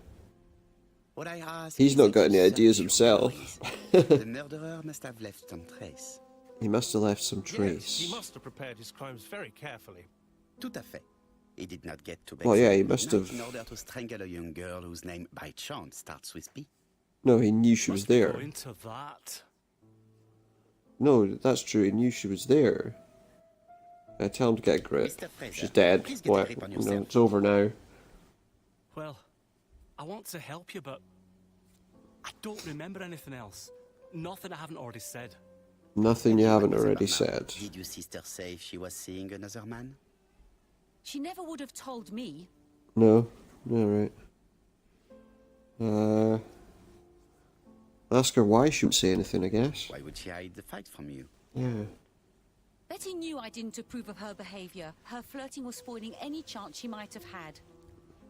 What I ask He's is not that got you any ideas search himself. your memories. The murderer must have left some trace. He must have left some Yes, trace. he must have prepared his crimes very carefully. Tout à fait. He did not get to Well, yeah, he Bexley must midnight have- in order to strangle a young girl whose name by chance starts with P. No, he knew she was Must we there. go into that? No, that's true. He knew she was there. Tell him to get a grip. Mr. Fraser, She's dead. please get a What? grip on No, yourself. it's over now. Well, I want to help you, but I don't remember anything else. Nothing I haven't already said. Nothing you haven't Mademoiselle already Barnard, said. Did your sister say she was seeing another man? She never would have told me. No? No, right. Ask her why she wouldn't say anything, I guess. Why would she hide the fact from you? Yeah. Betty knew I didn't approve of her behavior. Her flirting was spoiling any chance she might have had.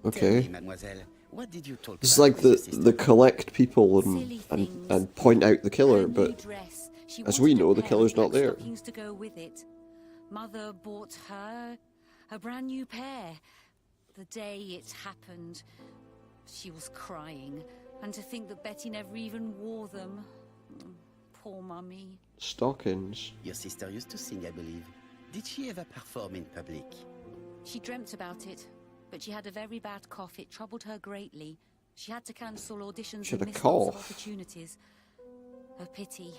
Tell me, Okay. mademoiselle, what did you talk It's about like with your the sister? collect people Silly and things. point out the killer, Her new but dress. She as wanted we a know, the pair of killer's not black there. stockings to go with it. Mother bought her a brand new pair. The day it happened, she was crying. And to think that Betty never even wore them. Poor mummy. stockings. Your sister used to sing, I believe. Did she ever perform in public? She dreamt about it, but she had a very bad cough. It troubled her greatly. She had to cancel auditions She had and a miss lots of cough? opportunities. A pity.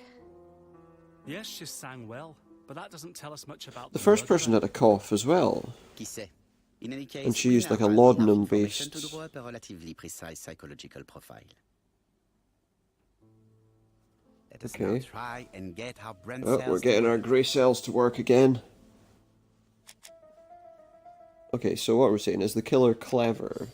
Yes, she sang well, but that doesn't tell us much about The first person had a cough as well. Qui sait? In any case, And she we used now like a have enough laudanum-based- information to draw up a relatively precise psychological profile. Let us Okay. now try and get our brain Oh, cells we're to getting our work. grey cells to work again. Okay, so what we're saying is the killer clever.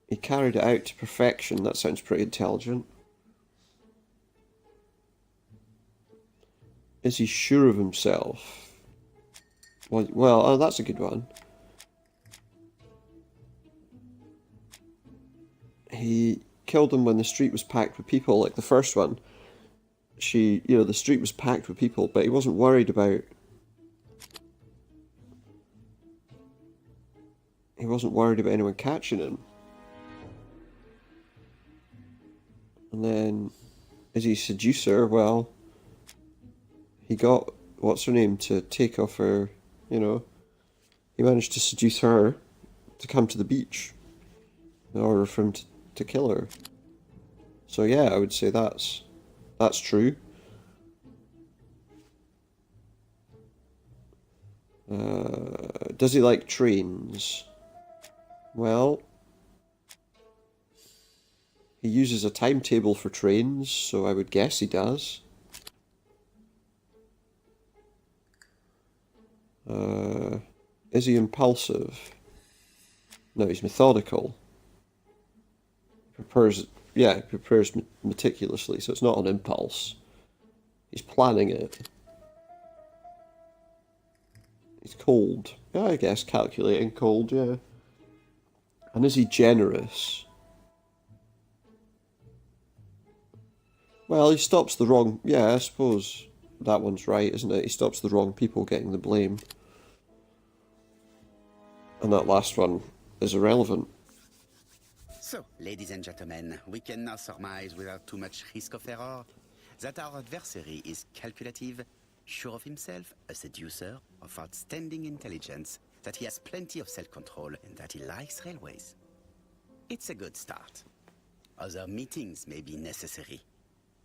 He carried it out to perfection. That sounds pretty intelligent. Is he sure of himself? Well, oh, that's a good one. He killed him when the street was packed with people, like the first one. The street was packed with people, but he wasn't worried about... He wasn't worried about anyone catching him. And then, is he seducer? Well, he got, what's her name, to take off her, he managed to seduce her to come to the beach in order for him to kill her. So yeah, I would say that's true. Does he like trains? Well, he uses a timetable for trains, so I would guess he does. Is he impulsive? No, he's methodical. He prepares meticulously, so it's not an impulse. He's planning it. He's cold. Yeah, I guess calculating, cold, yeah. And is he generous? Well, he stops the wrong... Yeah, I suppose that one's right, isn't it? He stops the wrong people getting the blame. And that last one is irrelevant. So, ladies and gentlemen, we can now surmise without too much risk of error that our adversary is calculative, sure of himself, a seducer, of outstanding intelligence, that he has plenty of self-control, and that he likes railways. It's a good start. Other meetings may be necessary.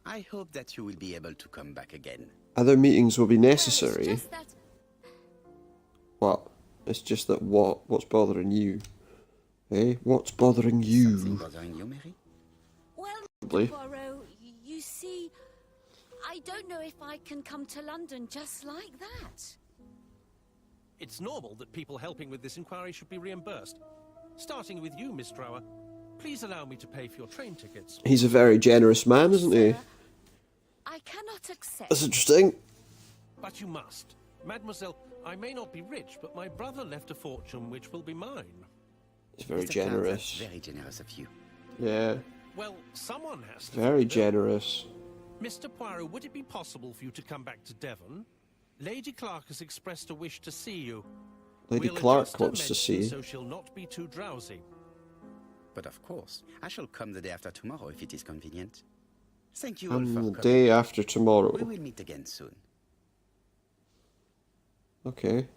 I hope that you will be able to come back again. Other meetings will be Well, necessary. it's just that... What? It's just that what? What's bothering you? Eh? What's bothering Something you? bothering you, Mary? Well, Probably. Mr. Poirot, you see, I don't know if I can come to London just like that. It's normal that people helping with this inquiry should be reimbursed. Starting with you, Miss Drower. Please allow me to pay for your train tickets. He's a very generous man, isn't he? Sir, I cannot accept. That's interesting. But you must. Mademoiselle, I may not be rich, but my brother left a fortune which will be mine. He's very Mr. Clark, generous. that's very generous of you. Yeah, Well, someone has to. very foot the bill. generous. Mr. Poirot, would it be possible for you to come back to Devon? Lady Clark has expressed a wish to see you. Lady We'll Clark adjust her wants to medicine see. so she'll not be too drowsy. But of course, I shall come the day after tomorrow if it is convenient. Thank you all On for the coming. day after We tomorrow. will meet again soon. Okay.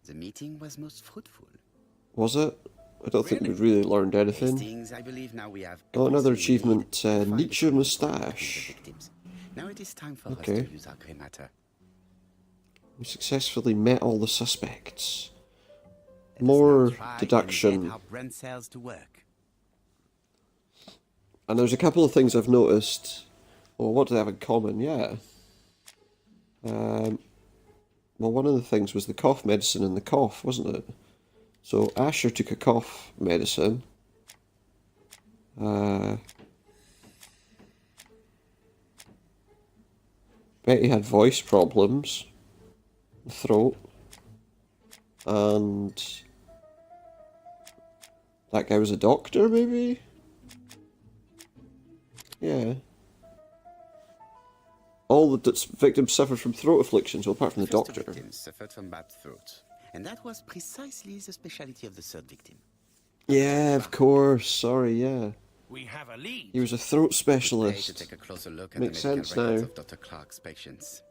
The meeting was most fruitful. Was it? I don't think we've really learned anything. Hastings, I believe now we have Oh, another everything we achievement, need to find Nietzsche the common moustache. between the victims. Now it is time for Okay. us to use our grey matter. We successfully met all the suspects. Let us More now try and deduction. get our brain cells to work. And there's a couple of things I've noticed. Well, what do they have in common? Yeah. Well, one of the things was the cough medicine and the cough, wasn't it? So Asher took a cough medicine. Betty had voice problems, throat, and that guy was a doctor, maybe? Yeah. All the victims suffered from throat afflictions, well, apart from the First doctor. victim suffered from bad throat, and that was precisely the speciality of the third victim. Yeah, of course. Sorry, yeah. We have a lead. He was a throat Pay to specialist. take a closer look at Makes the medical sense records now. of Dr. Clark's patients.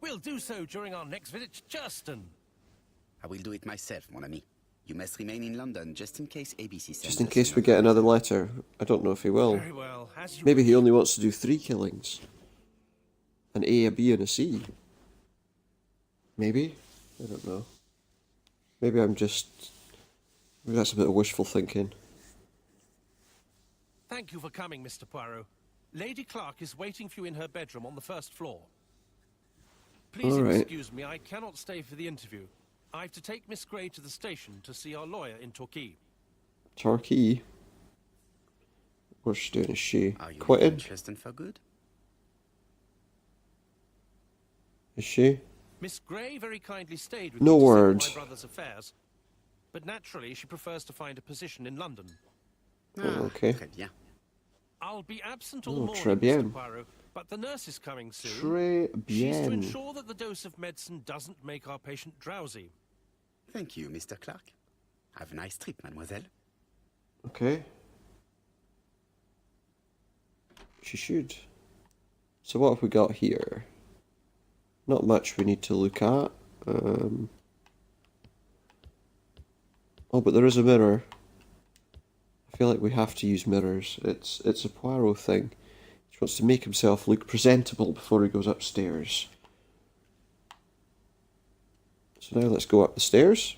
We'll do so during our next visit to Churston. I will do it myself, mon ami. You must remain in London just in case ABC sends Just in us case we get another letter. I don't know if he will. Very well, as you Maybe wish. he only wants to do 3 killings. An A, a B, and a C. Maybe? I don't know. Maybe I'm just... Maybe that's a bit of wishful thinking. Thank you for coming, Mr. Poirot. Lady Clark is waiting for you in her bedroom on the first floor. Please All right. excuse me, I cannot stay for the interview. I have to take Miss Grey to the station to see our lawyer in Torquay. Torquay? What's she doing? Is she Are you quitting? interested for good? Is she? Miss Grey very kindly stayed with No me to settle word. my brother's affairs, but naturally she prefers to find a position in London. okay. Très bien. I'll be absent all Oh, morning, très bien. Mr. Poirot, but the nurse is coming soon. Très She's to bien. ensure that the dose of medicine doesn't make our patient drowsy. Thank you, Mr. Clark. Have a nice trip, mademoiselle. Okay. She should. So what have we got here? Not much we need to look at. Oh, but there is a mirror. I feel like we have to use mirrors. It's a Poirot thing. He wants to make himself look presentable before he goes upstairs. So now let's go up the stairs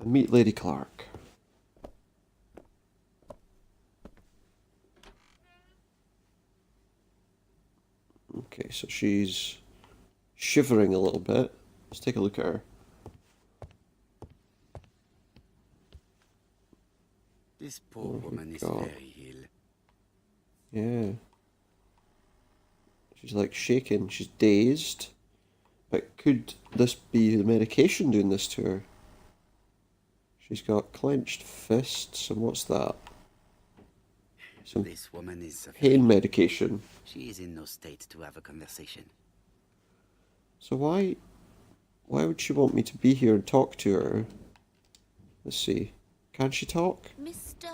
and meet Lady Clark. Okay, so she's shivering a little bit. Let's take a look at her. This poor woman is God. very ill. Yeah. She's like shaking. She's dazed. But could this be the medication doing this to her? She's got clenched fists, and what's that? Some This woman is suffering. pain medication. She is in no state to have a conversation. So why would she want me to be here and talk to her? Let's see. Can she talk? Mr.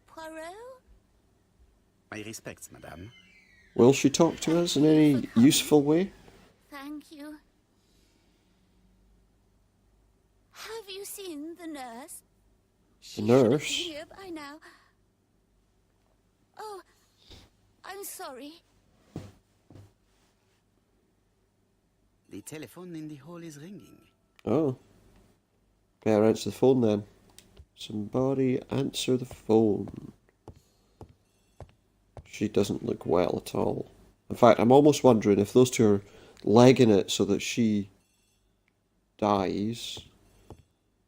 Poirot? My respects, madame. Will she talk to us in any useful way? Thank you. Have you seen the nurse? She should have nurse? been here by now. Oh, I'm sorry. The telephone in the hall is ringing. Oh. Better answer the phone then. Somebody answer the phone. She doesn't look well at all. In fact, I'm almost wondering if those two are legging it so that she dies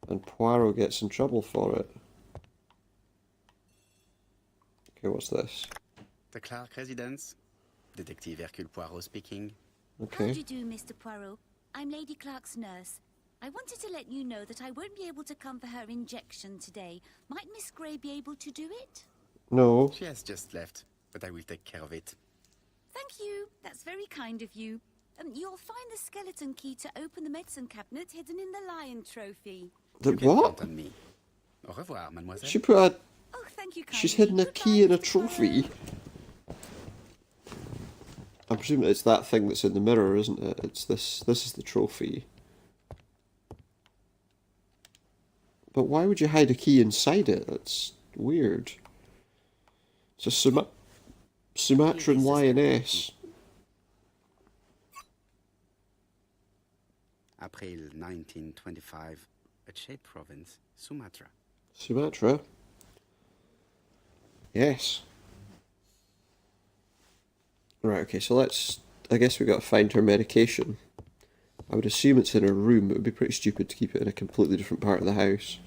and Poirot gets in trouble for it. Okay, what's this? The Clark residence. Detective Hercule Poirot speaking. How Okay. do you do, Mr. Poirot? I'm Lady Clark's nurse. I wanted to let you know that I won't be able to come for her injection today. Might Miss Grey be able to do it? No. She has just left, but I will take care of it. Thank you. That's very kind of you. You'll find the skeleton key to open the medicine cabinet hidden in the lion trophy. The You can what? count on me. Au revoir, mademoiselle. She put a... Oh, thank you kindly. She's hidden a key in a trophy. I'm presuming it's that thing that's in the mirror, isn't it? It's this. This is the trophy. But why would you hide a key inside it? That's weird. It's a Sumatran lioness. April 1925, Aceh province, Sumatra. Sumatra? Yes. Right, okay, so let's... I guess we got to find her medication. I would assume it's in her room, but it would be pretty stupid to keep it in a completely different part of the house.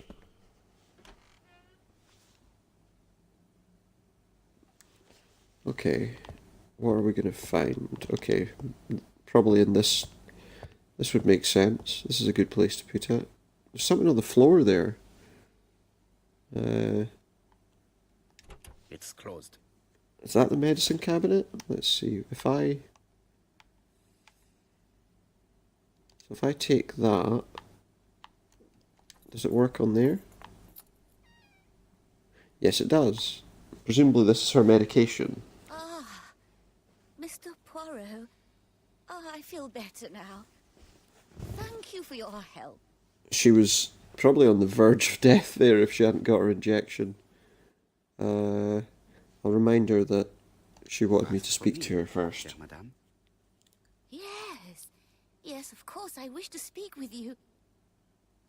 Okay, what are we going to find? Okay, probably in this... This would make sense. This is a good place to put it. There's something on the floor there. It's closed. Is that the medicine cabinet? Let's see. If I take that, does it work on there? Yes, it does. Presumably this is her medication. Ah, Mr. Poirot. Oh, I feel better now. Thank you for your help. She was probably on the verge of death there if she hadn't got her injection. I'll remind her that she wanted me to speak to her first. Chère madame. Yes, Yes, of course, I wish to speak with you.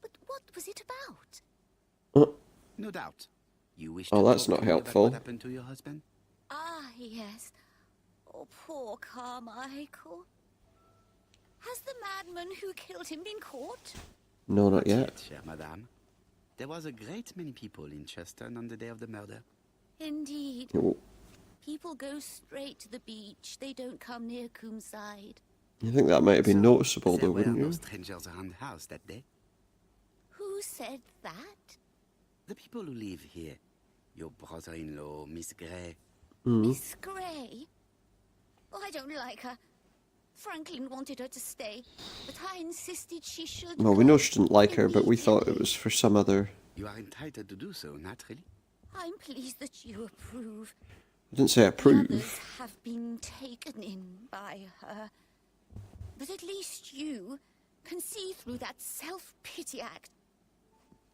But what was it about? No doubt. You wish Oh, to that's talk not to me about helpful. what happened to your husband? Ah, yes. Oh, poor Carmichael. Has the madman who killed him been caught? No, not yet. Chère madame. There was a great many people in Cheston on the day of the murder. Indeed. Oh, People go straight to the beach. They don't come near Coomside. you think that might have been So, noticeable, there though, were wouldn't no you? strangers around the house that day. Who said that? The people who live here. Your brother-in-law, Miss Gray. Miss Gray? Oh, I don't like her. Franklin wanted her to stay, but I insisted she should Well, we go know she didn't like her, but we thought it immediately. was for some other... You are entitled to do so, naturally. I'm pleased that you approve. I didn't say The approve. others have been taken in by her. But at least you can see through that self-pity act.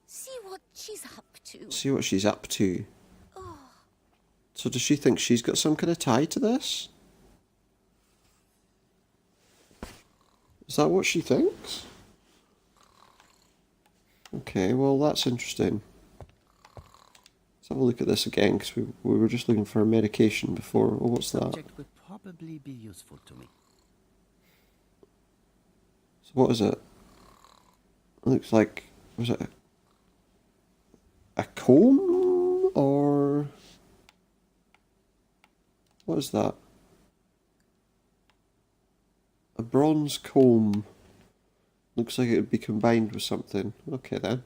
See what she's up to. See what she's up to. Oh, So does she think she's got some kind of tie to this? Is that what she thinks? Okay, well that's interesting. Let's have a look at this again, because we were just looking for a medication before. Oh, what's that? Subject would probably be useful to me. So what is it? It looks like... Was it a comb? Or... What is that? A bronze comb. Looks like it would be combined with something. Okay then.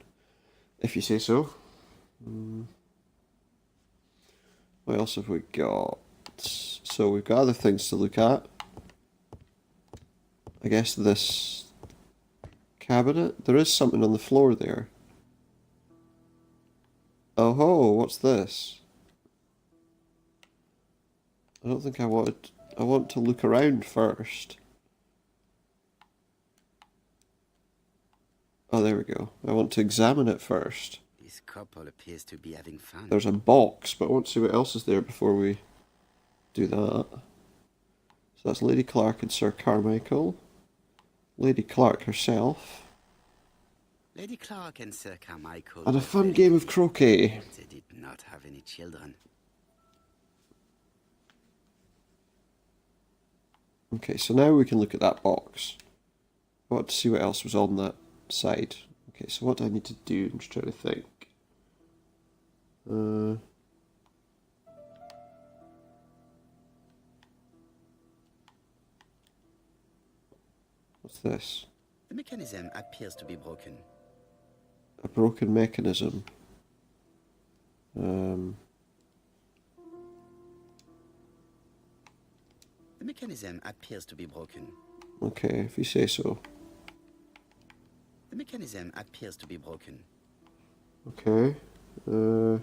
If you say so. What else have we got? So we've got other things to look at. I guess this cabinet. There is something on the floor there. Oh ho, what's this? I don't think I wanted... I want to look around first. Oh, there we go. I want to examine it first. This couple appears to be having fun. There's a box, but I want to see what else is there before we do that. So that's Lady Clark and Sir Carmichael. Lady Clark herself. Lady Clark and Sir Carmichael. And a were fun very game of happy. croquet. They did not have any children. Okay, so now we can look at that box. I want to see what else was on that side. Okay, so what do I need to do? I'm just trying to think. What's this? The mechanism appears to be broken. A broken mechanism. The mechanism appears to be broken. Okay, if you say so. The mechanism appears to be broken. Okay. I'm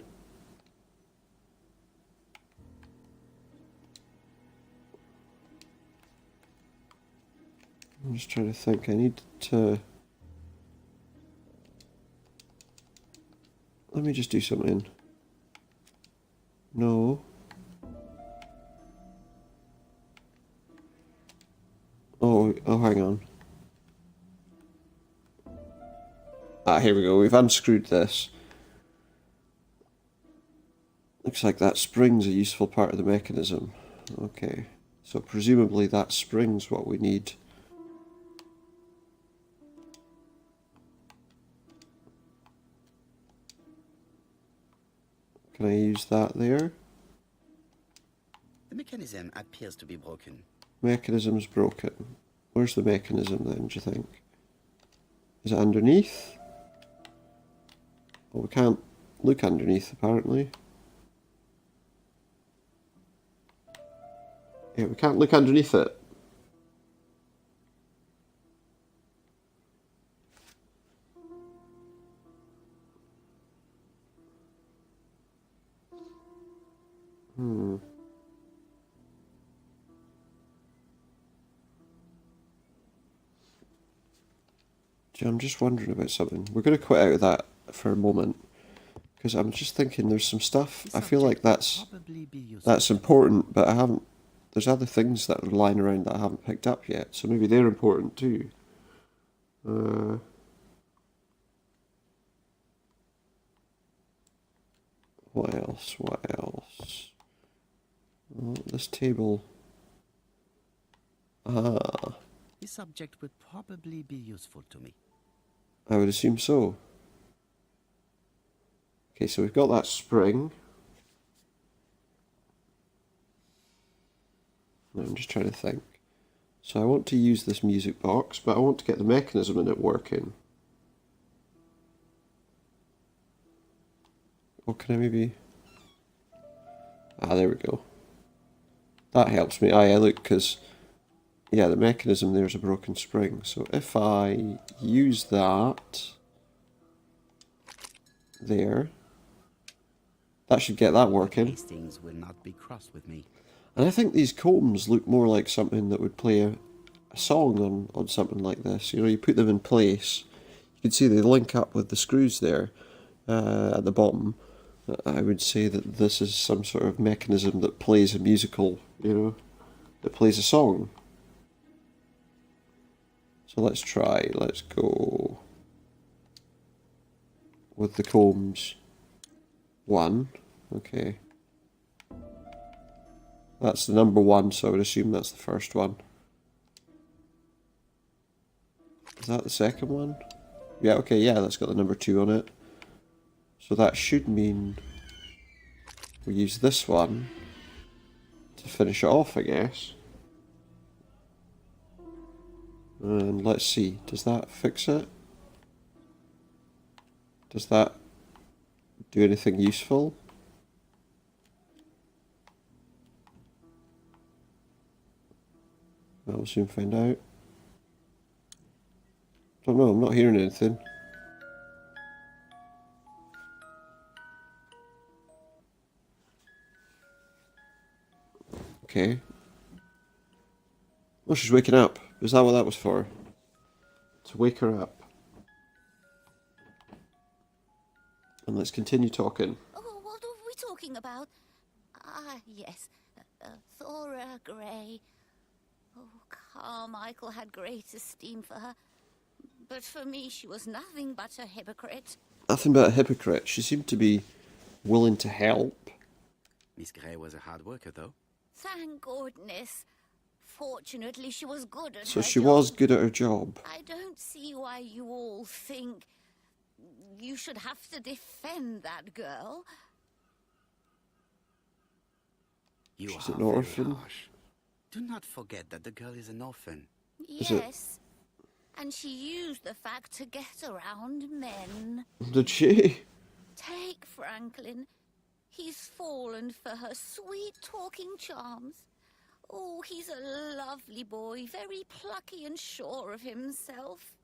just trying to think. I need to... Let me just do something. No. Oh, hang on. Ah, here we go. We've unscrewed this. Looks like that spring's a useful part of the mechanism. Okay. So presumably that spring's what we need. Can I use that there? The mechanism appears to be broken. Mechanism's broken. Where's the mechanism then, do you think? Is it underneath? Well, we can't look underneath, apparently. Yeah, we can't look underneath it. I'm just wondering about something. We're going to quit out of that for a moment. Because I'm just thinking there's some stuff... I feel like that's Probably be useful. important, but I haven't... There's other things that are lying around that I haven't picked up yet. So maybe they're important too. What else? What else? Oh, this table. Ah, This object would probably be useful to me. I would assume so. Okay, so we've got that spring. I'm just trying to think. So I want to use this music box, but I want to get the mechanism in it working. Or can I maybe... Ah, there we go. That helps me. Aye, look, because... Yeah, the mechanism there's a broken spring. So if I use that... There... That should get that working. Hastings will not be cross with me. And I think these combs look more like something that would play a song on something like this. You know, you put them in place. You can see they link up with the screws there at the bottom. I would say that this is some sort of mechanism that plays a musical, you know, that plays a song. So let's try. Let's go with the combs. 1. Okay. That's the number 1, so I would assume that's the first one. Is that the second one? Yeah, okay, yeah, that's got the number 2 on it. So that should mean we use this one to finish it off, I guess. And let's see, does that fix it? Does that do anything useful? We'll soon find out. Don't know, I'm not hearing anything. Okay. Oh, she's waking up. Is that what that was for? To wake her up. And let's continue talking. Oh, what are we talking about? Ah, yes. Thora Grey. Oh, Carmichael had great esteem for her. But for me, she was nothing but a hypocrite. Nothing but a hypocrite. She seemed to be willing to help. Miss Grey was a hard worker, though. Thank goodness. Fortunately, she was good at her So she job. was good at her job. I don't see why you all think you should have to defend that girl. You She's are an very orphan. harsh. Do not forget that the girl is an orphan. Is it? Yes. And she used the fact to get around men. Did she? Take Franklin. He's fallen for her sweet talking charms. Oh, he's a lovely boy, very plucky and sure of himself.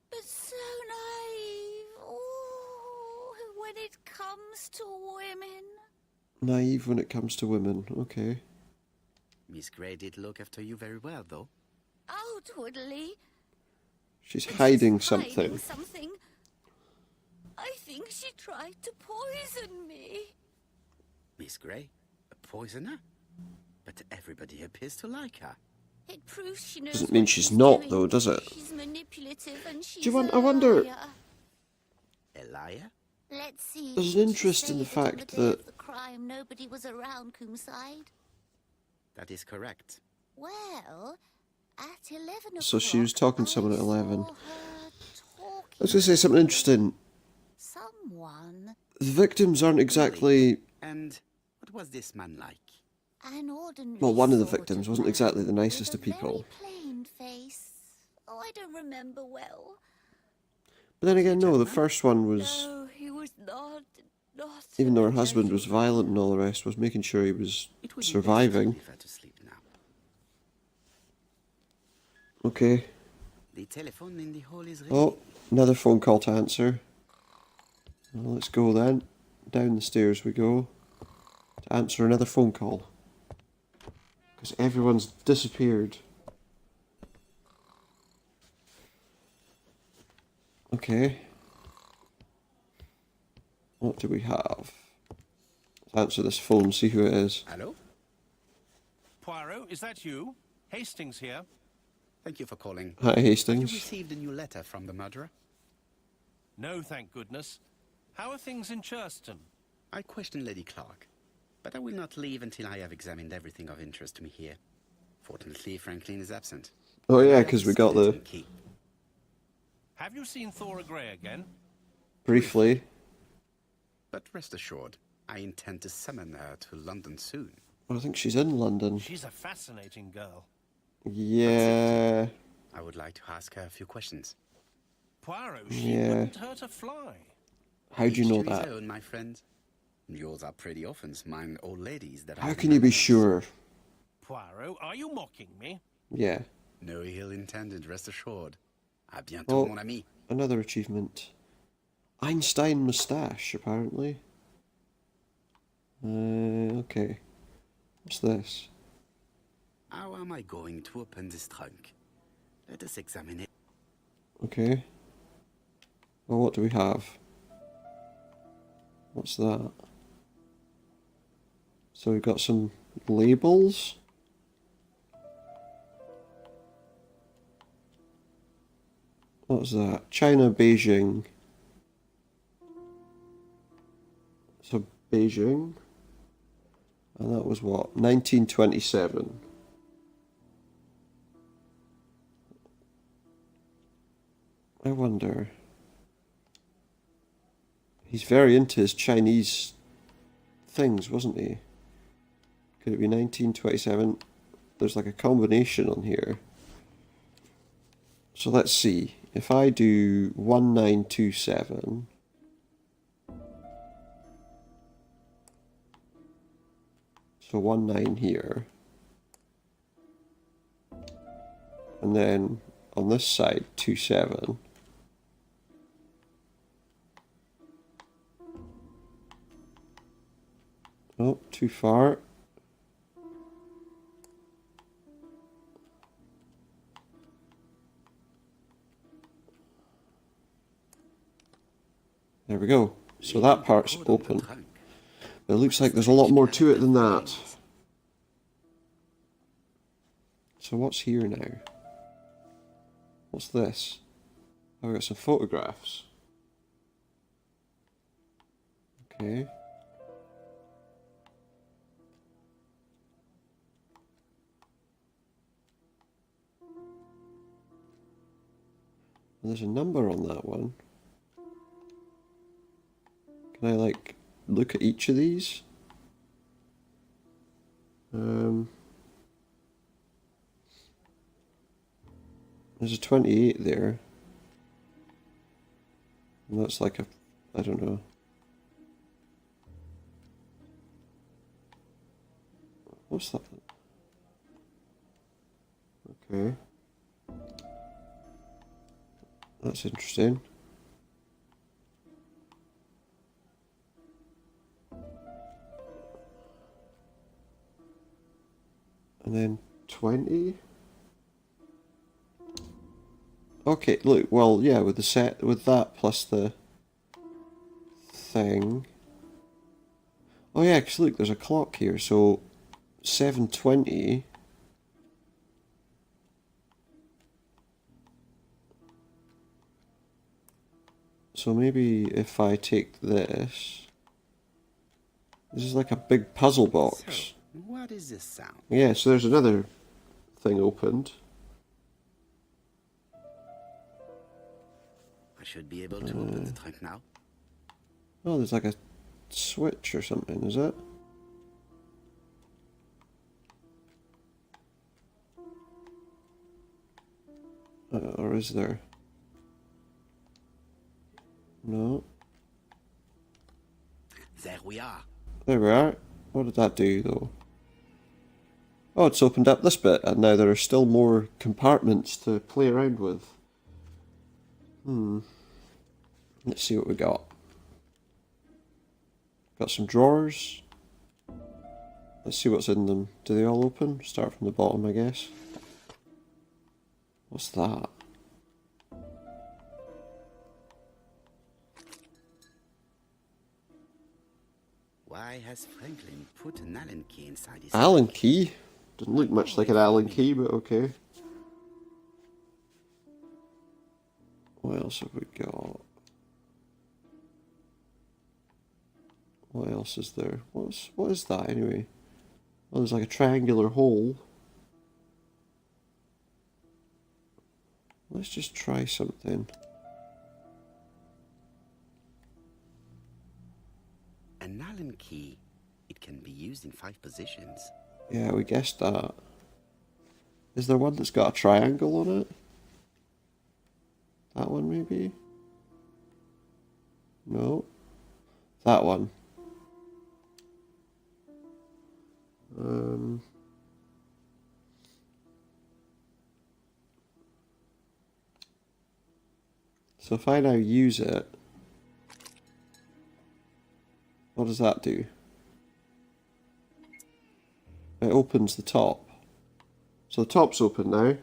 But so naive. Oh, when it comes to women. Naive when it comes to women. Okay. Miss Grey did look after you very well, though. Outwardly. She's But hiding she's something. hiding something. I think she tried to poison me. Miss Grey? A poisoner? But everybody appears to like her. It proves she knows Doesn't mean what she's she's not, doing. though, does it? She's manipulative and she's Do you want- a I wonder- liar. A liar? Let's see. There's an did she interest in say the that on fact the day that- of the crime nobody was around Coomside? That is correct. Well, at 11 So she was o'clock, talking to someone at I 11. saw her talking I was going to say something interesting. Someone, The victims aren't exactly... And what was this man like? an ordinary Well, one of the sort victims wasn't man exactly the nicest with of a people. Very plain face. Oh, I don't remember well. But then again, no, the first one was... No, he was not. Not Even though her a husband was gentleman. violent and all the rest, was making sure he was It would be best to surviving. leave her to sleep now. Okay. The telephone in the hall is ready. Oh, another phone call to answer. Well, let's go then. Down the stairs we go. To answer another phone call. Because everyone's disappeared. Okay. What do we have? Let's answer this phone, see who it is. Hello? Poirot, is that you? Hastings here. Thank you for calling. Hi, Have you Hastings. received a new letter from the murderer? No, thank goodness. How are things in Churston? I question Lady Clark, but I will not leave until I have examined everything of interest to me here. Fortunately, Franklin is absent. Oh And I yeah, have because the we got the skeleton key. Have you seen Thora Grey again? briefly. But rest assured, I intend to summon her to London soon. I think she's in London. She's a fascinating girl. Yeah. I would like to ask her a few questions. Poirot, she Yeah. wouldn't hurt a fly. How do you Each know to his that? own, my friend. Yours are pretty often mine old ladies that How are can you be monogamous. sure? Poirot, are you mocking me? Yeah. No ill intended, rest assured. À bientôt, Oh. mon ami. Another achievement. Einstein moustache, apparently. Okay. What's this? How am I going to open this trunk? Let us examine it. Okay. Well, what do we have? What's that? So we've got some labels. What's that? China, Beijing. So Beijing. And that was what? 1927. I wonder. He's very into his Chinese things, wasn't he? Could it be 1927? There's like a combination on here. So let's see. If I do 1927. So 19 here. And then on this side, 27. Oh, too far. There we go. So that part's Code on the open. trunk. But it looks like there's a lot more to it than that. So what's here now? What's this? Oh, we got some photographs. Okay. And there's a number on that one. Can I, like, look at each of these? There's a 28 there. And that's like a, I don't know. What's that? Okay. That's interesting. And then 20. Okay, look, well, yeah, with the set, with that plus the thing. Oh yeah, 'cause look, there's a clock here, so 7:20. So maybe if I take this is like a big puzzle box. So, what is this sound? Yeah, so there's another thing opened. I should be able to open the trunk now. Oh, there's like a switch or something, is it? Or is there? No. There we are. There we are. What did that do, though? Oh, it's opened up this bit, and now there are still more compartments to play around with. Let's see what we got. Got some drawers. Let's see what's in them. Do they all open? Start from the bottom, I guess. What's that? Why has Franklin put an Allen key inside his Allen key? Doesn't look much like an Allen key, but okay. What else have we got? What else is there? What is that anyway? Oh, there's like a triangular hole. Let's just try something. An Allen key. It can be used in 5 positions. Yeah, we guessed that. Is there one that's got a triangle on it? That one maybe? No. That one. So if I now use it, what does that do? It opens the top. So the top's open now.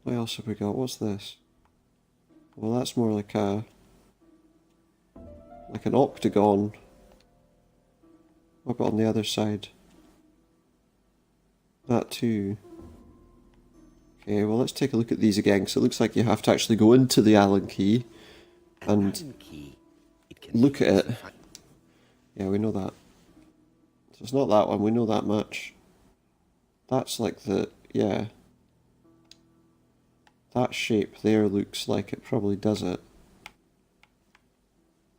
What else have we got? What's this? Well, that's more like an octagon. What about on the other side? That too. Okay, well let's take a look at these again, because it looks like you have to actually go into the Allen key and Allen key. It can look be at used it. in 5 Yeah, we know that. So it's not that one, we know that much. That's like the, yeah. That shape there looks like it probably does it.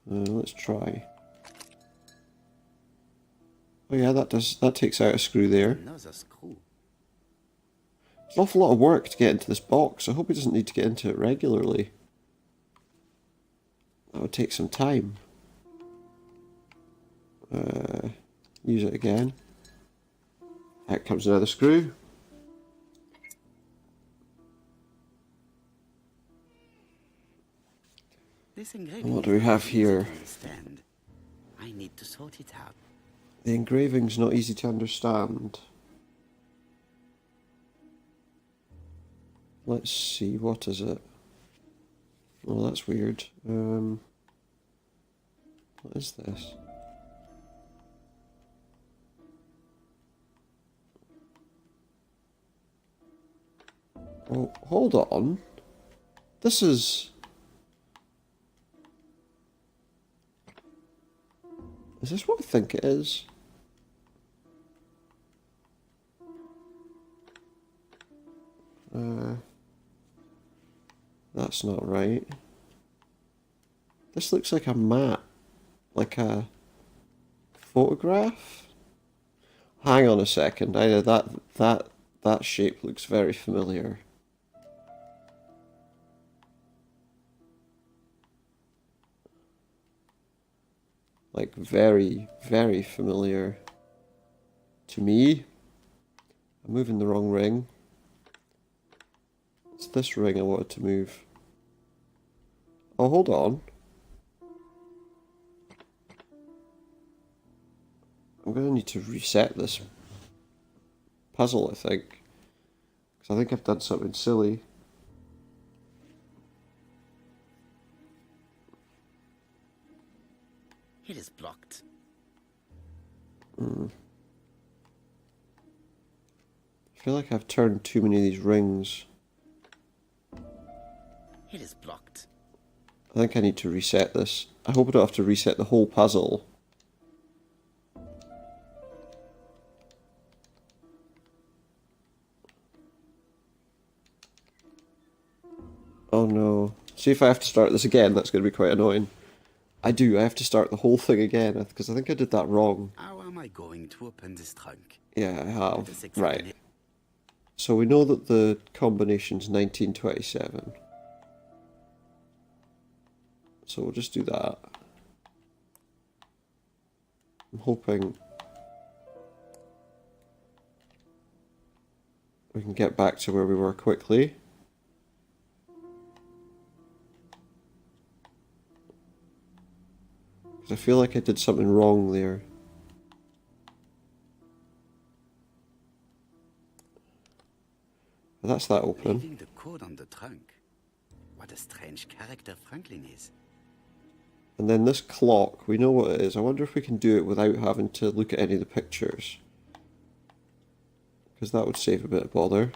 Let's try. Oh yeah, that takes out a screw there. Another screw. It's an awful lot of work to get into this box. I hope he doesn't need to get into it regularly. That would take some time. Use it again. Out comes another screw. This engraving What do we have is not easy to here? understand. I need to sort it out. The engraving's not easy to understand. Let's see, what is it? Oh, that's weird. What is this? Oh, hold on. This is... Is this what I think it is? That's not right. This looks like a map. Like a photograph? Hang on a second. I know that shape looks very familiar. Like very, very familiar to me. I'm moving the wrong ring. It's this ring I wanted to move. Oh, hold on. I'm going to need to reset this puzzle, I think. Because I think I've done something silly. It is blocked. I feel like I've turned too many of these rings. It is blocked. I think I need to reset this. I hope I don't have to reset the whole puzzle. Oh no. See, if I have to start this again, that's going to be quite annoying. I have to start the whole thing again, because I think I did that wrong. How am I going to open this trunk? Yeah, I Let have. us examine Right. it. So we know that the combination's 1927. So we'll just do that. I'm hoping we can get back to where we were quickly. Because I feel like I did something wrong there. But that's that open. Leaving the code on the trunk. What a strange character Franklin is. And then this clock, we know what it is. I wonder if we can do it without having to look at any of the pictures. because that would save a bit of bother.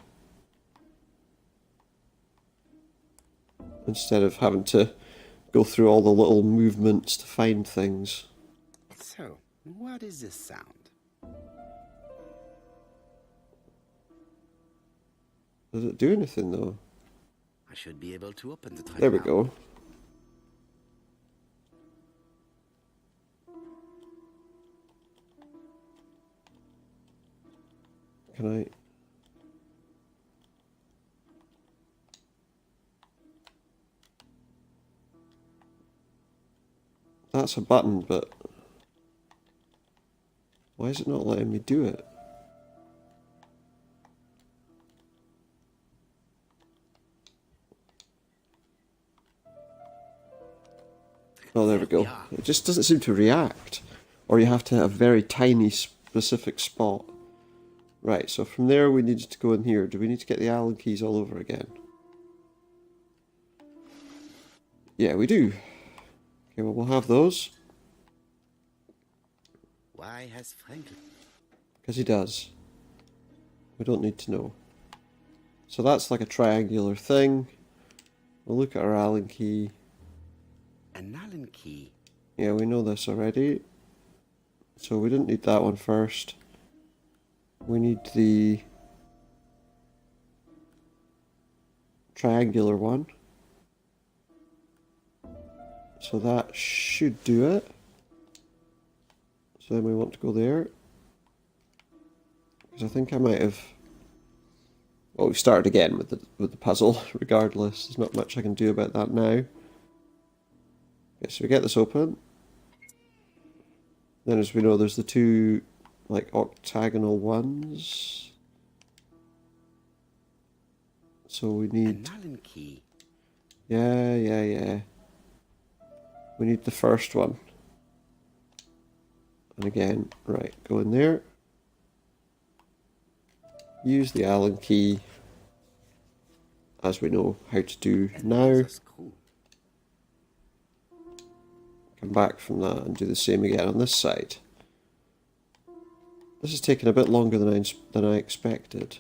Instead of having to go through all the little movements to find things. So, what is this sound? Does it do anything though? I should be able to open the trap. There we now. go. Can I? That's a button, but why is it not letting me do it? Oh, there we go. It just doesn't seem to react. Or you have to have a very tiny specific spot. Right, so from there we need to go in here. Do we need to get the Allen keys all over again? Yeah, we do. Okay, well, we'll have those. Why has Franklin? Because he does. We don't need to know. So that's like a triangular thing. We'll look at our Allen key. An Allen key. Yeah, we know this already. So we didn't need that one first. We need the triangular one. So that should do it. So then we want to go there. Because I think I might have... Well, we've started again with the puzzle, regardless. There's not much I can do about that now. Okay, so we get this open. Then as we know, there's the two, like, octagonal ones. So we need... An Allen key. Yeah. We need the first one. And again, right, go in there. Use the Allen key, as we know how to do now. There's a screw. Come back from that and do the same again on this side. This has taken a bit longer than I expected.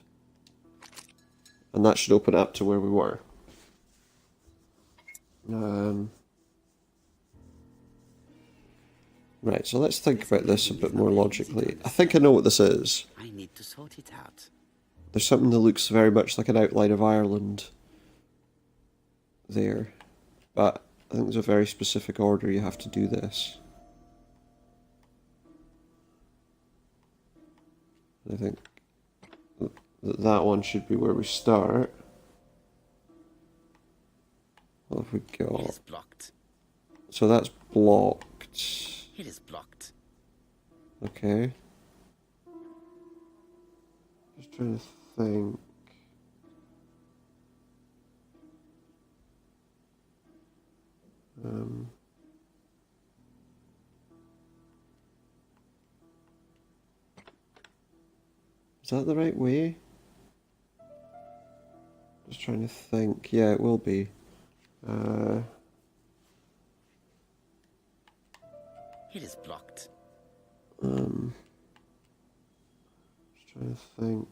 And that should open up to where we were. Right, so let's think about this a bit more logically. I think I know what this is. I need to sort it out. There's something that looks very much like an outline of Ireland there. But I think there's a very specific order you have to do this. I think that one should be where we start. What have we It got? is blocked. So that's blocked. It is blocked. Okay. Just trying to think. Is that the right way? Just trying to think. Yeah, it will be. It is blocked. Just trying to think.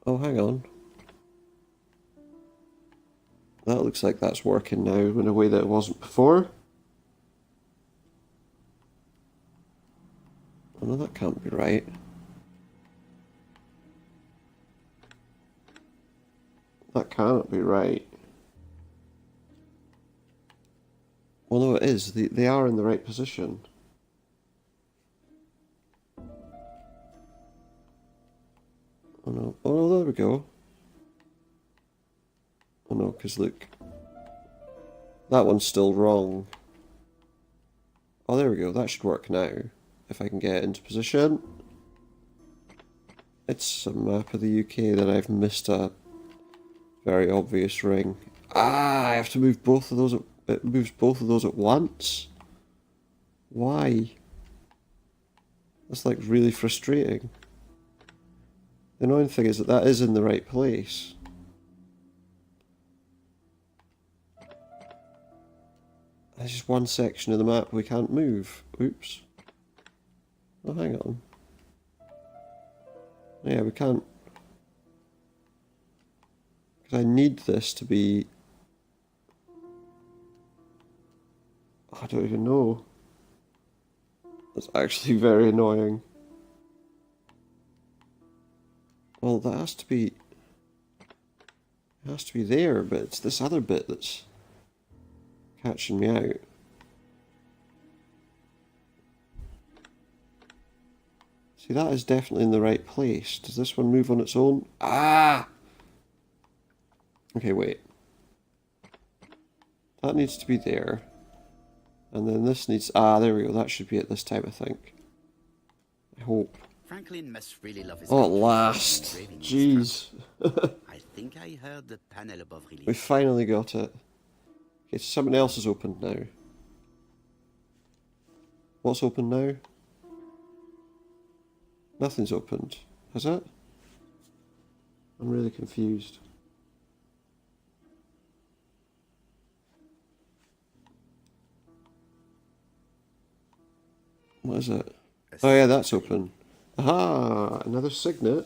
Oh, hang on. That looks like that's working now in a way that it wasn't before. Oh no, that can't be right. That cannot be right. Well, no, it is. They are in the right position. Oh no, there we go. Oh no, because look. That one's still wrong. Oh, there we go. That should work now. If I can get it into position. It's a map of the UK that I've missed a very obvious ring. Ah, I have to move both of those. It moves both of those at once. Why? That's like really frustrating. The annoying thing is that is in the right place. There's just one section of the map we can't move. Oops. Oh, hang on. Yeah, we can't. Because I need this to be... I don't even know. That's actually very annoying. Well, that has to be... It has to be there, but it's this other bit that's catching me out. See, that is definitely in the right place. Does this one move on its own? Ah! Okay, wait. That needs to be there. And then this needs... Ah, there we go. That should be it this time, I think. I hope. Franklin must really love his Oh, at country. last. Engraving his Jeez. front. I think I heard the panel above release. We finally got it. Okay, so something else is opened now. What's open now? Nothing's opened. Has it? I'm really confused. What is it? Oh yeah, that's open. Aha! Another signet.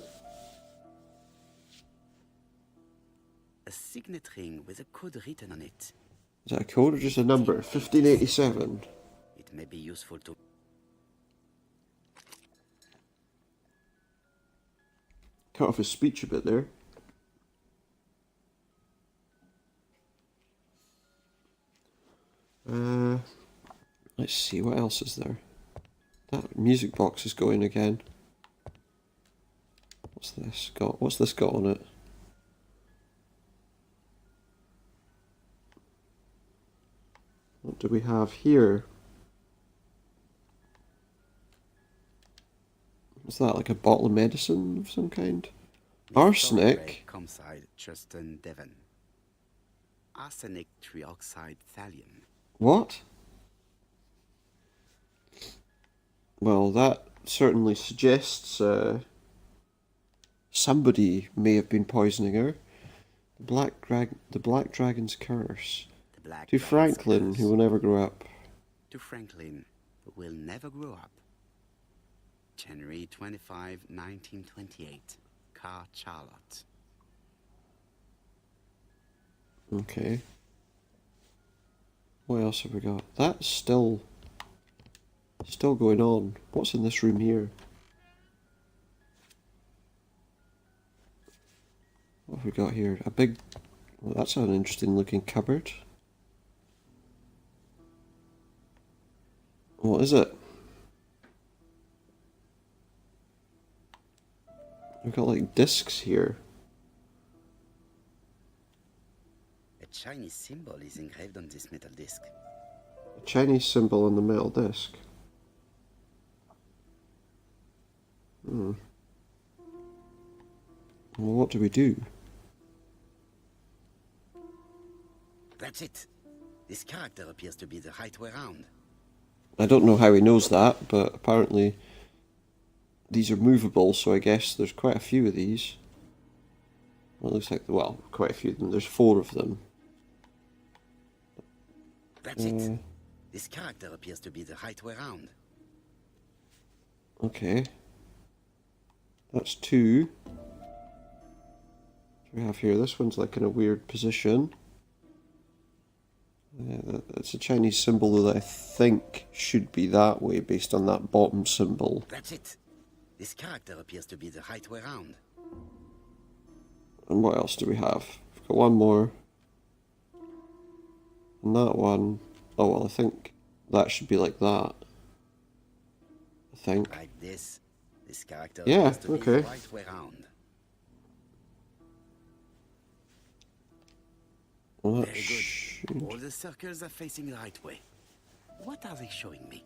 A signet ring with a code written on it. Is that a code or just a number? 1587. It may be useful to... Cut off his speech a bit there. Let's see, what else is there? That music box is going again. What's this got? What's this got on it? What do we have here? Is that like a bottle of medicine of some kind? Arsenic? Comside, Justin Devon. Arsenic trioxide thallium. What? Well, that certainly suggests somebody may have been poisoning her. The Black Dragon's Curse. The Black To Dragon's Franklin, curse. who will never grow up. To Franklin, who will never grow up. January 25, 1928. Car Charlotte. Okay. What else have we got? That's still going on. What's in this room here? What have we got here? A big... Well, that's an interesting looking cupboard. What is it? We've got like discs here. A Chinese symbol is engraved on this metal disc. A Chinese symbol on the metal disc. Well, what do we do? That's it. This character appears to be the right way round. I don't know how he knows that, but apparently these are movable, so I guess there's quite a few of these. Well, it looks like, well, quite a few of them. There's 4 of them. That's it. This character appears to be the right way round. Okay. That's 2. What do we have here? This one's like in a weird position. That's a Chinese symbol that I think should be that way based on that bottom symbol. That's it. This character appears to be the right way round. And what else do we have? We've got one more. And that one... Oh, well, I think that should be like that. I think. Like this. This character Yeah, appears to be okay. the right way round. Well, that Very should... good. All the circles are facing the right way. What are they showing me?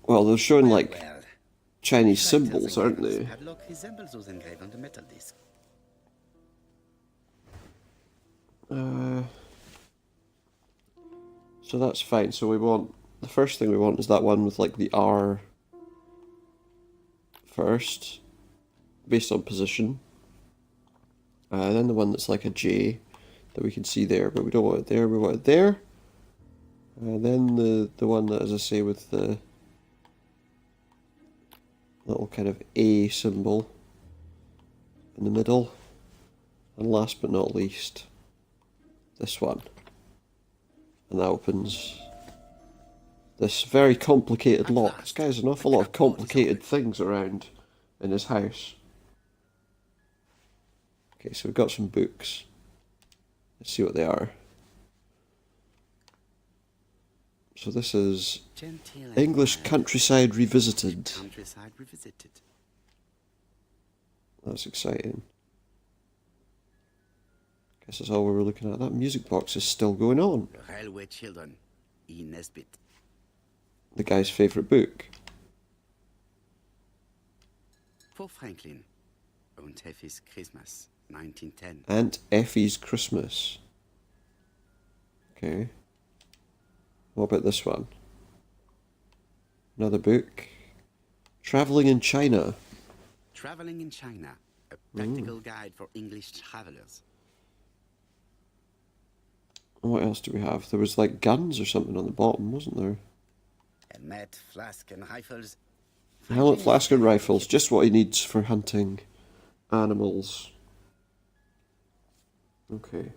Well, they're showing like Well, Chinese Schleiter's symbols, aren't engraved they? padlock resembles those engraved on the metal disc. So that's fine. So we want... The first thing we want is that one with like the R first, based on position. Then the one that's like a J, that we can see there, but we don't want it there, we want it there. And then the one that, as I say, with the little kind of A symbol in the middle. And last but not least, this one. And that opens this very complicated lock. This guy has an awful lot of complicated things around in his house. Okay, so we've got some books. Let's see what they are. So this is English Countryside Revisited. Countryside Revisited. That's exciting. Guess that's all we were looking at. That music box is still going on. The Railway Children, E. Nesbit. The guy's favourite book. For Franklin, Aunt Effie's Christmas, 1910. Aunt Effie's Christmas. Okay. What about this one? Another book. Travelling in China. Traveling in China, a practical guide for English travelers. What else do we have? There was like guns or something on the bottom, wasn't there? Helmet, flask, and rifles. Helmet, flask, and rifles. Just what he needs for hunting animals. Okay.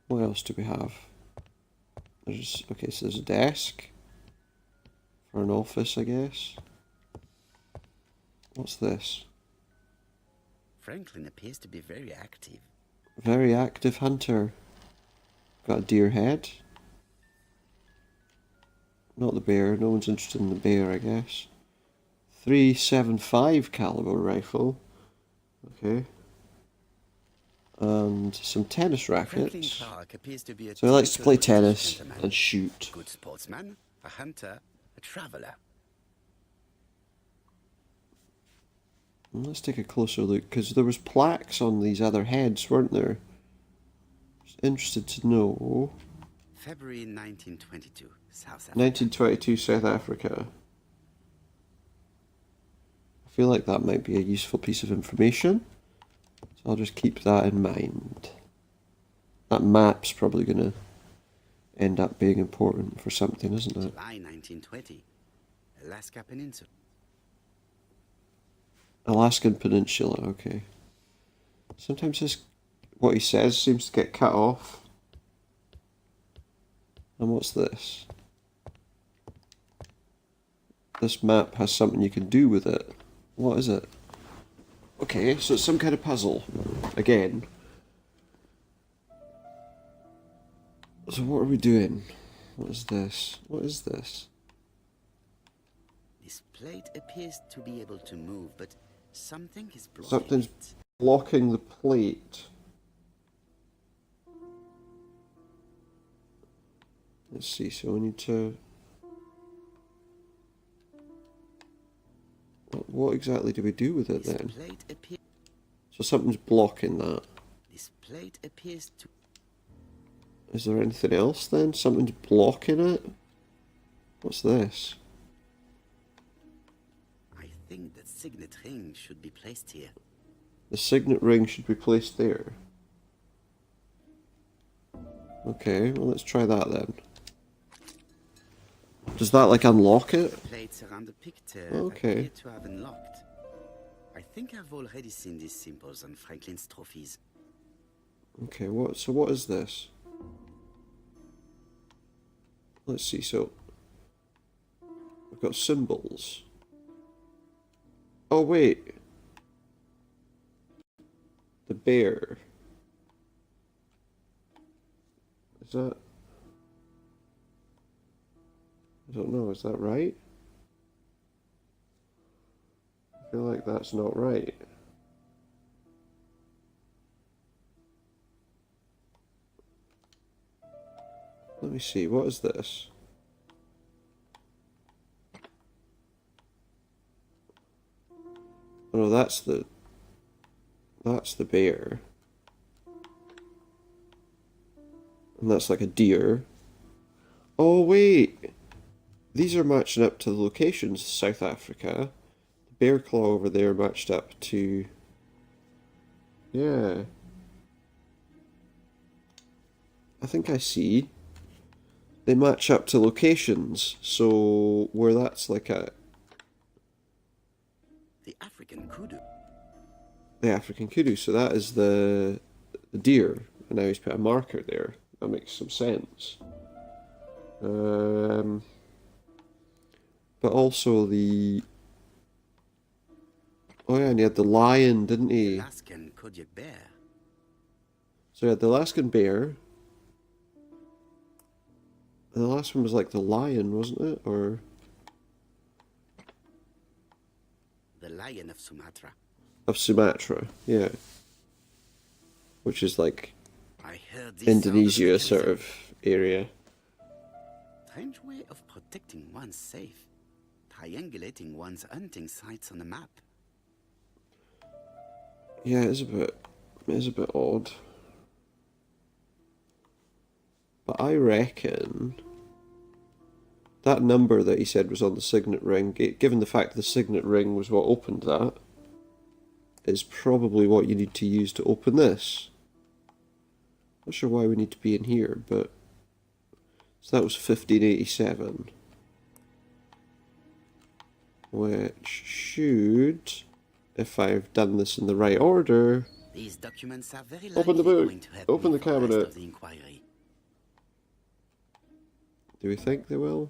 What else do we have? Okay, so there's a desk. For an office, I guess. What's this? Franklin appears to be very active. Very active hunter. Got a deer head. Not the bear. No one's interested in the bear, I guess. 375 caliber rifle. Okay. And some tennis Franklin rackets. Clark appears to be a So he likes to play typical tennis gentleman. and shoot. Good sportsman, a hunter, a traveler. Let's take a closer look, because there was plaques on these other heads, weren't there? Just interested to know. February 1922, South Africa. 1922 South Africa. I feel like that might be a useful piece of information. So I'll just keep that in mind. That map's probably going to end up being important for something, isn't it? July 1920, Alaska Peninsula. Alaskan Peninsula, okay. Sometimes what he says seems to get cut off. And what's this? This map has something you can do with it. What is it? Okay, so it's some kind of puzzle. Again. So what are we doing? What is this? What is this? This plate appears to be able to move, but something is blocking Something's it. blocking the plate. Let's see, so we need to... What exactly do we do with it This then? plate appears. So something's blocking that. This plate appears to. Is there anything else then? Something's blocking it? What's this? I think the signet ring should be placed here. The signet ring should be placed there. Okay, well let's try that then. Does that like unlock it? Plates around the picture Okay. appear to have unlocked. I think I've already seen these symbols on Franklin's trophies. Okay, what is this? Let's see, so we've got symbols. Oh wait. The bear. Is that... I don't know, is that right? I feel like that's not right. Let me see, what is this? Oh no, that's the bear. And that's like a deer. Oh wait! These are matching up to the locations. South Africa. The bear claw over there matched up to... Yeah. I think I see. They match up to locations, so where that's like a... The African kudu. The African kudu, so that is the deer, and now he's put a marker there. That makes some sense. But also the... Oh yeah, and he had the lion, didn't he? Alaskan Kodiak bear. So he had the Alaskan bear. And the last one was like the lion, wasn't it? Or... The lion of Sumatra. Of Sumatra, yeah. Which is like I heard this Indonesia sound sort of area. Strange way of protecting one's safe. Triangulating one's hunting sites on a map. Yeah, it is a bit odd. But I reckon that number that he said was on the signet ring, given the fact the signet ring was what opened that, is probably what you need to use to open this. Not sure why we need to be in here, but... So that was 1587. Which should, if I've done this in the right order... These documents are very Open the likely book. going to help Open me the for rest cabinet. of the inquiry. Do we think they will?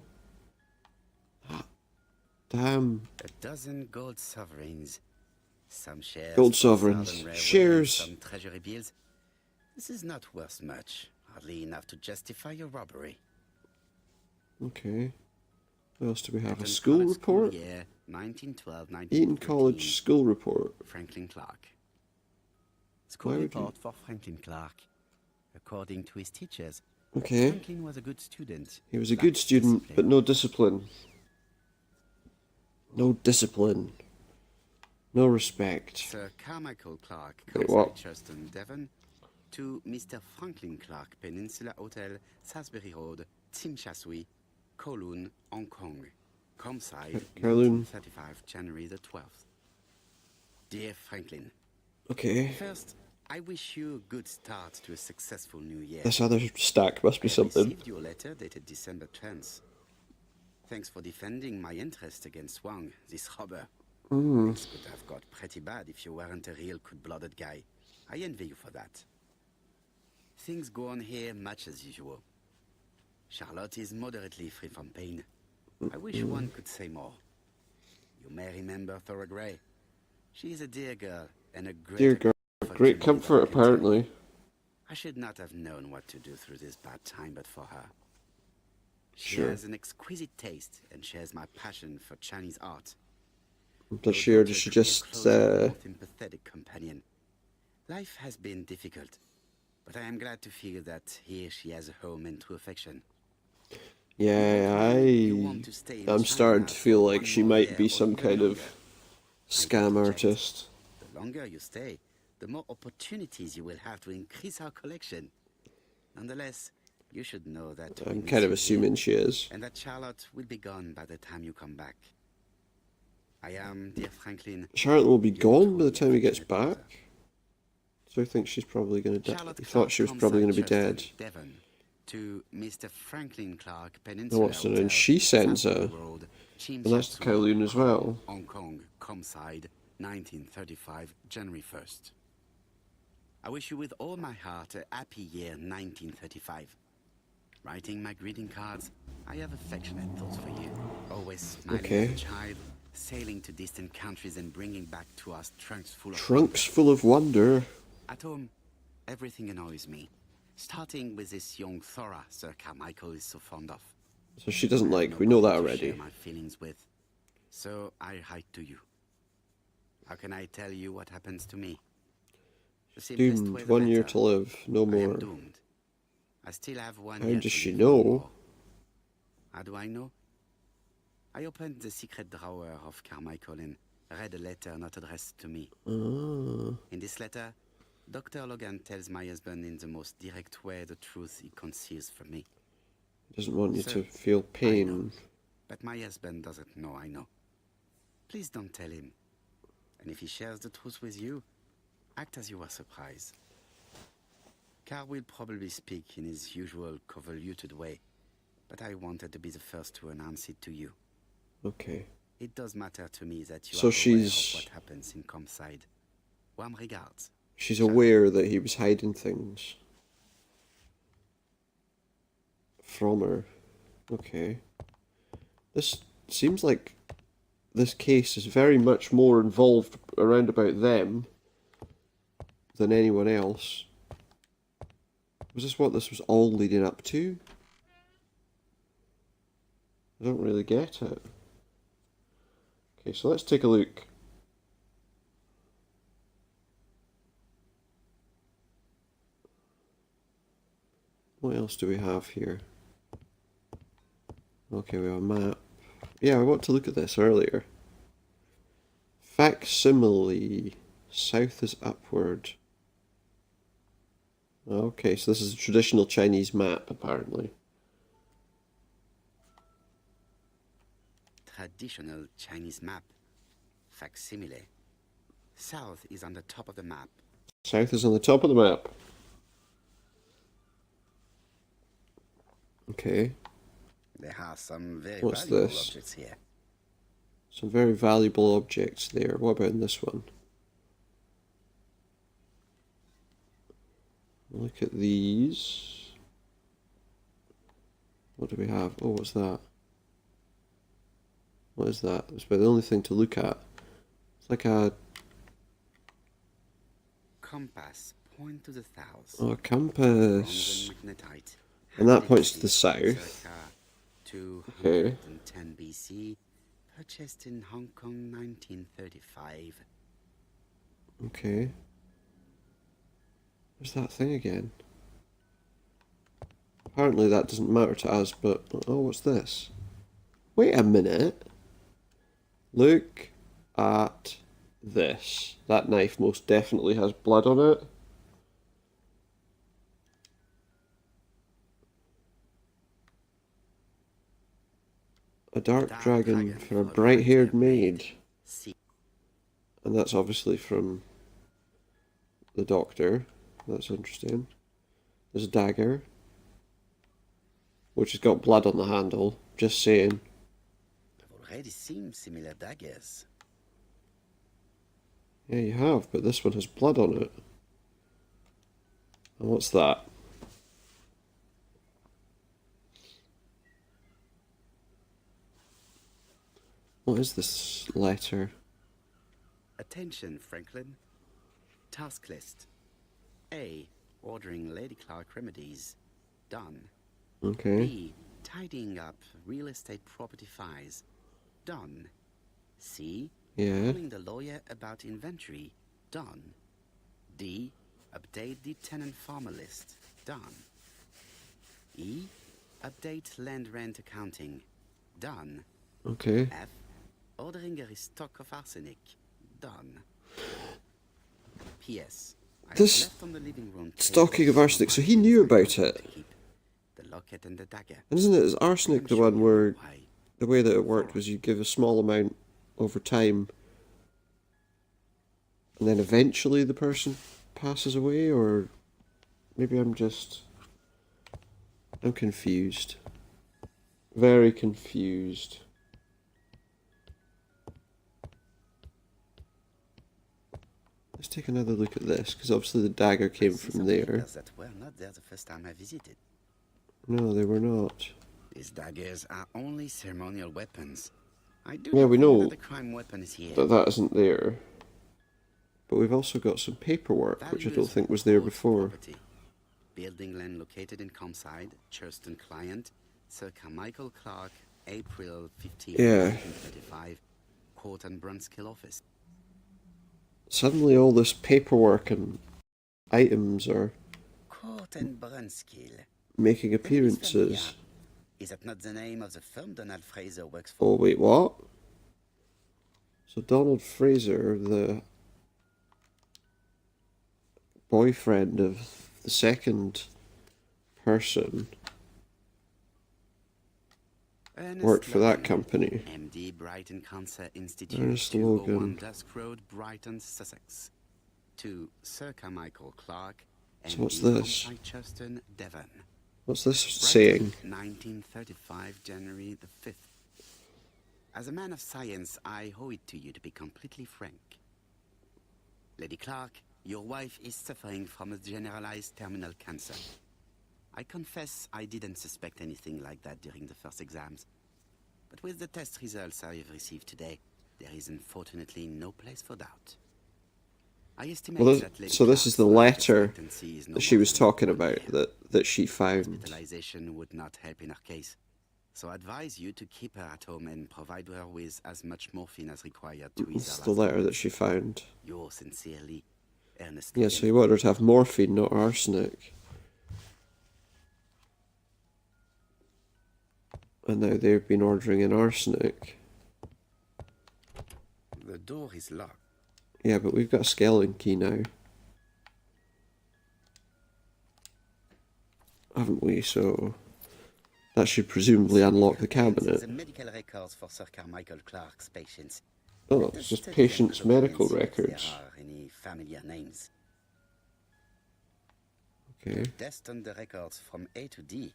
Damn. A dozen gold sovereigns. Some shares. Gold for the sovereigns. Southern Railway, Shares. Some treasury bills. This is not worth much. Hardly enough to justify your robbery. Okay. What else do we have? A Eton school College report? Year 1912, Eton College school report. Franklin Clark. School Why would report for Franklin Clark. According to his teachers, Okay. Franklin was a good student. He was a lacked good student, discipline. but no discipline. No discipline. No respect. Sir Carmichael Clark, Wait, Council what? Churston, Devon, to Mr. Franklin Clark, Peninsula Hotel, Salisbury Road, Tsim Sha Tsui, Kowloon, Hong Kong. Comside, Kowloon. 1935, January the 12th. Dear Franklin, Okay. first, I wish you a good start to a successful new year. This other stack must be I something. received your letter dated December 10th. Thanks for defending my interest against Wang, this robber. Things could have got pretty bad if you weren't a real cold-blooded guy. I envy you for that. Things go on here much as usual. Charlotte is moderately free from pain. I wish one could say more. You may remember Thora Gray. She is a dear girl and a great Dear girl, great to me comfort that I can tell. apparently. I should not have known what to do through this bad time but for her. She Sure. has an exquisite taste and shares my passion for Chinese art. Does she, or does she just, More sympathetic companion. Life has been difficult, but I am glad to feel that here she has a home and true affection. yeah, You want to stay in I'm China starting to feel for like one she more might year be or some even kind of longer. scam artist. The longer you stay, the more opportunities you will have to increase our collection. Nonetheless, you should know that we I'm miss kind of you assuming here, she is. and that Charlotte will be gone by the time you come back. I am, dear Franklin. Charlotte will be your gone by the truly time he gets affectionate back. daughter. So I think she's probably going to die. Charlotte He Clark, thought she was probably going to be Comside, dead. Churston, Devon, to Mr. Franklin Clark, And Peninsula what's her name? Hotel, She sends Salisbury her. Road, Tsim And that's Sha the Tsui, Kowloon as well. Hong Kong, Comside, 1935, January 1st. I wish you with all my heart a happy year 1935. Writing my greeting cards, I have affectionate thoughts for you. Always smiling Okay. as a child, sailing to distant countries and bringing back to us trunks full of Trunks full of wonder. At home, everything annoys me. Starting with this young Thora Sir Carmichael is so fond of. So she doesn't I have like, we know that nobody to share already. my feelings with. So I write to you. How can I tell you what happens to me? The simplest way, Doomed, the 1 year better. to live, no I am more. doomed. I still have 1 How year does to she live, no know? more. How do I know? I opened the secret drawer of Carmichael and read a letter not addressed to me. Ah, In this letter, Dr. Logan tells my husband in the most direct way the truth he conceals from me. doesn't want you Sir, to feel I know. pain. But my husband doesn't know I know. Please don't tell him. And if he shares the truth with you, act as you are surprised. Carl will probably speak in his usual convoluted way, but I wanted to be the first to announce it to you. Okay. It does matter to me that you So are aware of she's- what happens in Compside. Warm regards. She's aware that he was hiding things from her. Okay. This seems like this case is very much more involved around about them than anyone else. Was this what this was all leading up to? I don't really get it. Okay, so let's take a look. What else do we have here? Okay, we have a map. Yeah, I want to look at this earlier. Facsimile. South is upward. Okay, so this is a traditional Chinese map, apparently. Traditional Chinese map. Facsimile. South is on the top of the map. South is on the top of the map. Okay. There are some very What's valuable this? objects here. Some very valuable objects there. What about in this one? Look at these. What do we have? Oh, what's that? What is that? It's about the only thing to look at. It's like a Compass. Point to the south. oh, a compass. Bronze and magnetite. And that points to the south. Circa 210 BC. Purchased in Hong Kong 1935. Okay. Where's that thing again? Apparently that doesn't matter to us, but... Oh, what's this? Wait a minute. Look at this. That knife most definitely has blood on it. A dark dragon for a bright-haired maid. See. And that's obviously from the Doctor. That's interesting. There's a dagger, which has got blood on the handle. Just saying. I've already seen similar daggers. Yeah, you have, but this one has blood on it. And what's that? What is this letter? Attention, Franklin. Task list. A. Ordering Lady Clark remedies. Done. Okay. B. Tidying up real estate property files. Done. C. Yeah. Calling the lawyer about inventory. Done. D. Update the tenant farmer list. Done. E. Update land rent accounting. Done. Okay. F. Ordering a restock of arsenic. Done. P.S. I This left on the living room stocking table of arsenic, so he knew about it. to keep the locket and the dagger. And isn't it, is arsenic I'm the sure one you know where why. the way that it worked was you give a small amount over time and then eventually the person passes away? Or maybe I'm confused. Very confused. Let's take another look at this, because obviously the dagger came I see from some there. papers that were not there the first time I visited. No, they were not. These daggers are only ceremonial weapons. I do Yeah, we not think know that the crime weapon is here. That isn't there. But we've also got some paperwork, which I don't Values think was there of before. property. Building land located in Compside, Churston Client, circa Michael Clark, April 15, Yeah. 1935, Court and Brunskill office. Suddenly all this paperwork and items are Court and Brunskill. making The name is appearances. familiar. Is that not the name of the firm Donald Fraser works Oh, for? wait, what? So Donald Fraser, the boyfriend of the second person, Ernest worked for that Logan, company. MD, Brighton Cancer Institute, Ernest 201 Logan. Dusk Road, Brighton, Sussex. To Circa Michael Clark, and So what's in this? Churchton, Devon. What's this saying? 1935, January the 5th. As a man of science, I owe it to you to be completely frank. Lady Clark, your wife is suffering from a generalized terminal cancer. I confess I didn't suspect anything like that during the first exams. But with the test results I have received today, there is unfortunately no place for doubt. I estimate Well, that Lady so this is Clark's the life letter expectancy is no that she more was than talking 1 about year. that she found. Hospitalization would not help in her case, so I advise you to keep her at home and provide her with as much morphine as required to ease It's her the last letter that moments. she found. Yours sincerely, Ernest. Yeah, so he wanted her to have morphine, not arsenic. And now they've been ordering an arsenic. The door is locked. Yeah, but we've got a skeleton key now. Haven't we? So that should presumably unlock the cabinet. The medical records for Sir Carmichael Clark's patients. Oh, it's just patients' medical records. If there are any familiar names. Okay. Test on the records from A to D.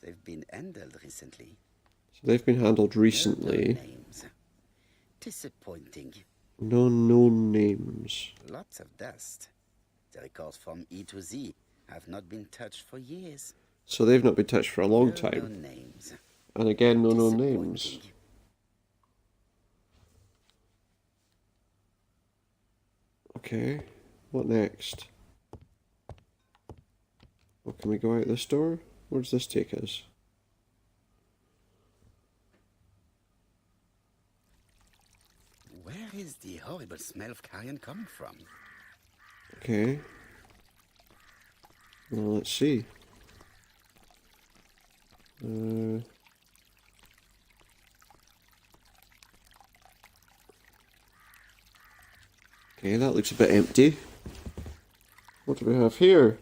They've been handled recently. So they've been handled No recently. names. Disappointing. No known names. Lots of dust. The records from E to Z have not been touched for years. So they've not been touched for a long No time. known names. And again, no known names. Disappointing. Okay. What next? Well, can we go out this door? Where does this take us? Where is the horrible smell of carrion coming from? Okay. Well, let's see. Okay, that looks a bit empty. What do we have here?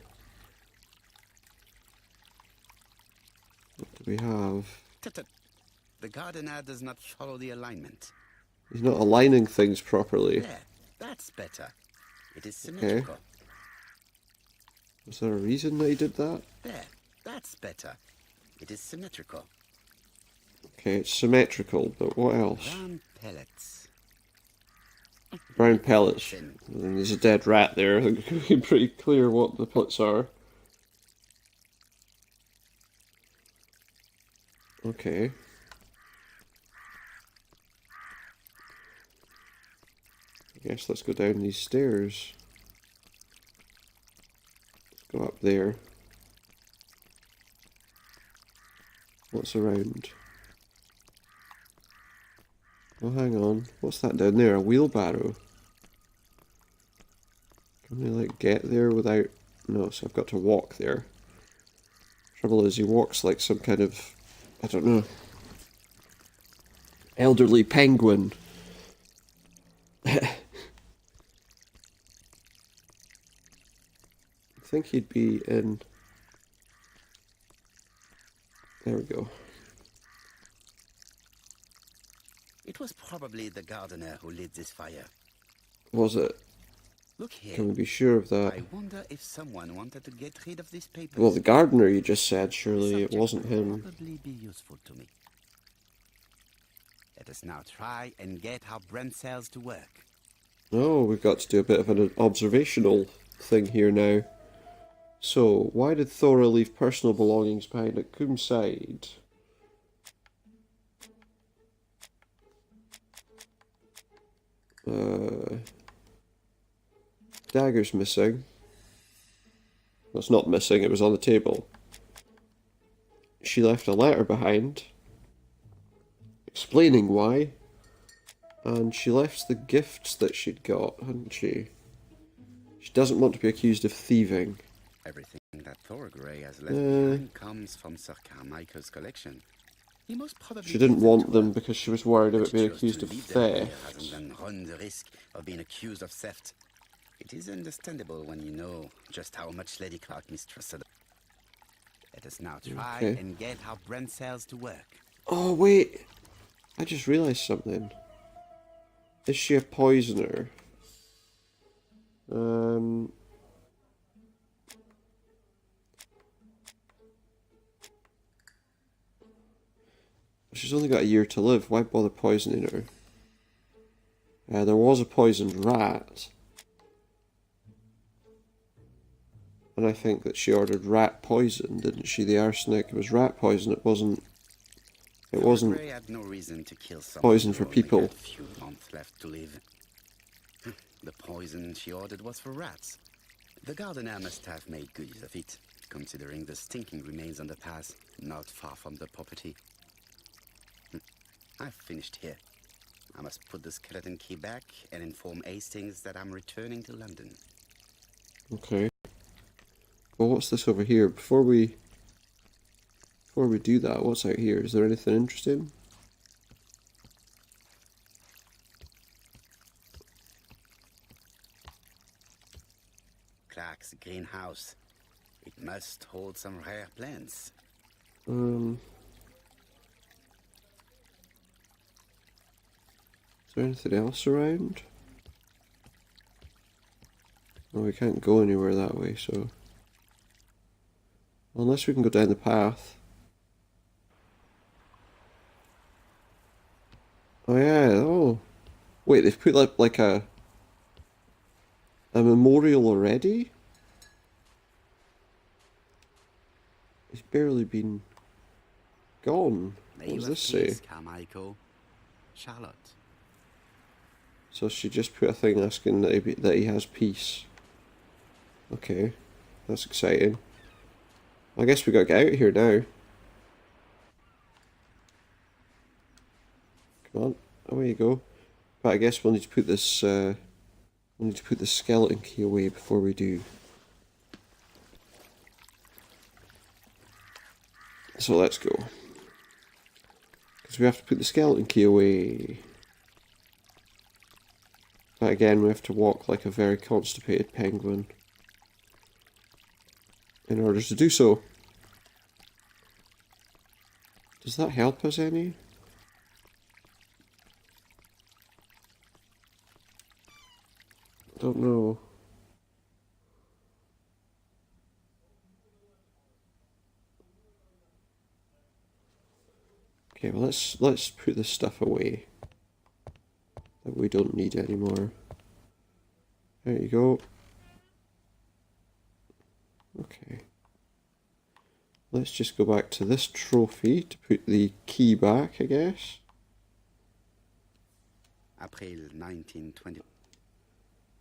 What do we have? Tut-tut. The gardener does not follow the alignment. He's not aligning things properly. There, that's better. It is symmetrical. Was there a reason that he did that? There, that's better. It is symmetrical. Okay, it's symmetrical, but what else? Brown pellets. Brown pellets. And there's a dead rat there. I think it's pretty clear what the pellets are. Okay. I guess let's go down these stairs. Let's go up there. What's around? Oh, hang on. What's that down there? A wheelbarrow? Can we, like, get there without... No, so I've got to walk there. Trouble is, he walks like some kind of... I don't know. Elderly penguin. I think he'd be in... There we go. It was probably the gardener who lit this fire. Was it? Look here. Can we be sure of that? I wonder if someone wanted to get rid of these papers. Well, the gardener you just said, surely it Subject wasn't would him. Probably be useful to me. Let us now try and get our brain cells to work. Oh, we've got to do a bit of an observational thing here now. So, why did Thora leave personal belongings behind at Coom's side? Dagger's missing. Well, it's not missing, it was on the table. She left a letter behind, explaining why. And she left the gifts that she'd got, hadn't she? She doesn't want to be accused of thieving. Everything that Thor Grey has left behind comes from Sir Carmichael's collection. He most probably She didn't gave want to them her, because she was worried of but it being chose accused to of leave them here theft. rather than run the risk of being accused of theft. It is understandable when you know just how much Lady Clark mistrusted her. Let us now try Okay. and get our brain cells to work. Oh, wait! I just realised something. Is she a poisoner? She's only got a year to live. Why bother poisoning her? There was a poisoned rat. And I think that she ordered rat poison, didn't she? The arsenic was rat poison. It wasn't. It wasn't Gray had no reason to kill someone poison for who only people. had a few months left to live. The poison she ordered was for rats. The gardener must have made good use of it, considering the stinking remains on the path, not far from the property. I've finished here. I must put the skeleton key back and inform Hastings that I'm returning to London. Okay. Well, what's this over here? Before we do that, what's out here? Is there anything interesting? Clark's greenhouse. It must hold some rare plants. Is there anything else around? Well, we can't go anywhere that way, so... Unless we can go down the path. Oh yeah, oh. Wait, they've put like a memorial already? He's barely been gone. May What you does have this say? peace, Carmichael. Charlotte. So she just put a thing asking that he has peace. Okay, that's exciting. I guess we gotta get out of here now. Come on, away you go. But I guess we'll need to put this. We'll need to put the skeleton key away before we do. So let's go. Because we have to put the skeleton key away. But again, we have to walk like a very constipated penguin in order to do so. Does that help us any? Don't know. Okay, well let's put this stuff away that we don't need anymore. There you go. Okay. Let's just go back to this trophy to put the key back, I guess. April 1920.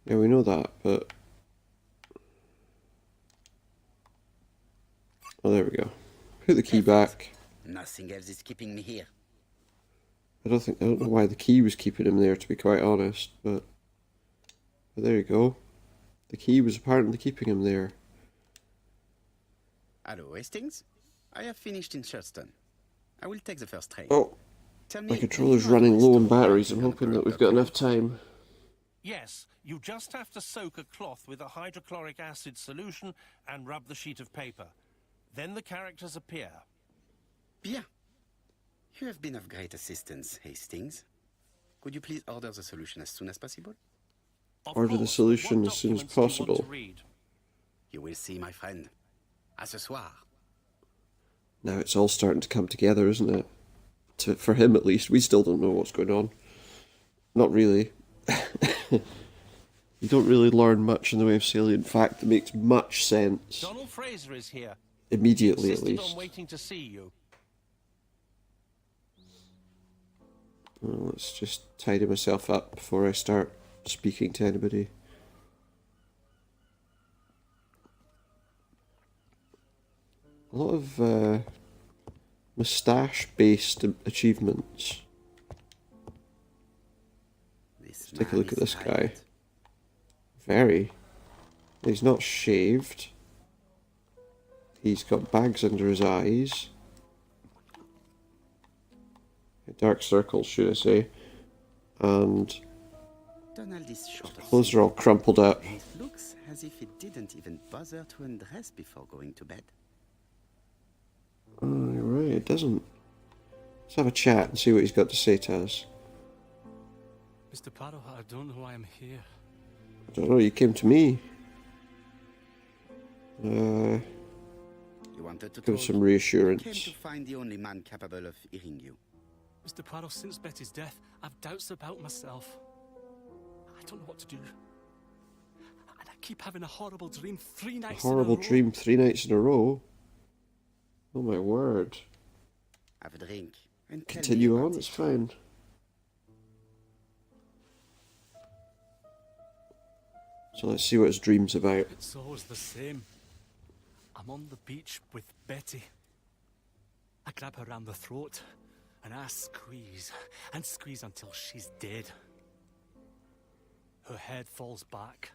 Yeah, we know that, but... Oh, there we go. Put the key back. Nothing else is keeping me here. I don't know why the key was keeping him there, to be quite honest, but there you go. The key was apparently keeping him there. Hello, Hastings. I have finished in Sherstone. I will take the first train. Oh, Tell me, my controller's running low on batteries. I'm hoping that we've got enough time. Yes, you just have to soak a cloth with a hydrochloric acid solution and rub the sheet of paper. Then the characters appear. Bien. You have been of great assistance, Hastings. Could you please order the solution as soon as possible? Of Order the course, solution what as soon as documents do you want possible. to read? You will see, my friend. À ce soir. Now it's all starting to come together, isn't it? For him at least. We still don't know what's going on. Not really. You don't really learn much in the way of salient fact that makes much sense. Donald Fraser is here. Immediately, He at insisted least. on waiting to see you. Well, let's just tidy myself up before I start speaking to anybody. A lot of moustache-based achievements. This Take a man look at is this guy. tired. Very. He's not shaved. He's got bags under his eyes. Dark circles, should I say. And Donald is short of clothes are all crumpled up. It looks as if he didn't even bother to undress before going to bed. Oh, you're right, it doesn't. Let's have a chat and see what he's got to say to us. Mr. Poirot, I don't know why I'm here. I don't know, you came to me. You wanted to Give talk. us some You came reassurance. to find the only man capable of hearing you. Mr. Poirot, since Betty's death, I've doubts about myself. I don't know what to do. And I keep having a horrible dream 3 nights Horrible in a row. dream 3 nights in a row. Oh my word. Have a drink. And tell me Continue about on, it. it's fine. So let's see what his dream's about. It's always the same. I'm on the beach with Betty. I grab her round the throat, and I squeeze, and squeeze until she's dead. Her head falls back,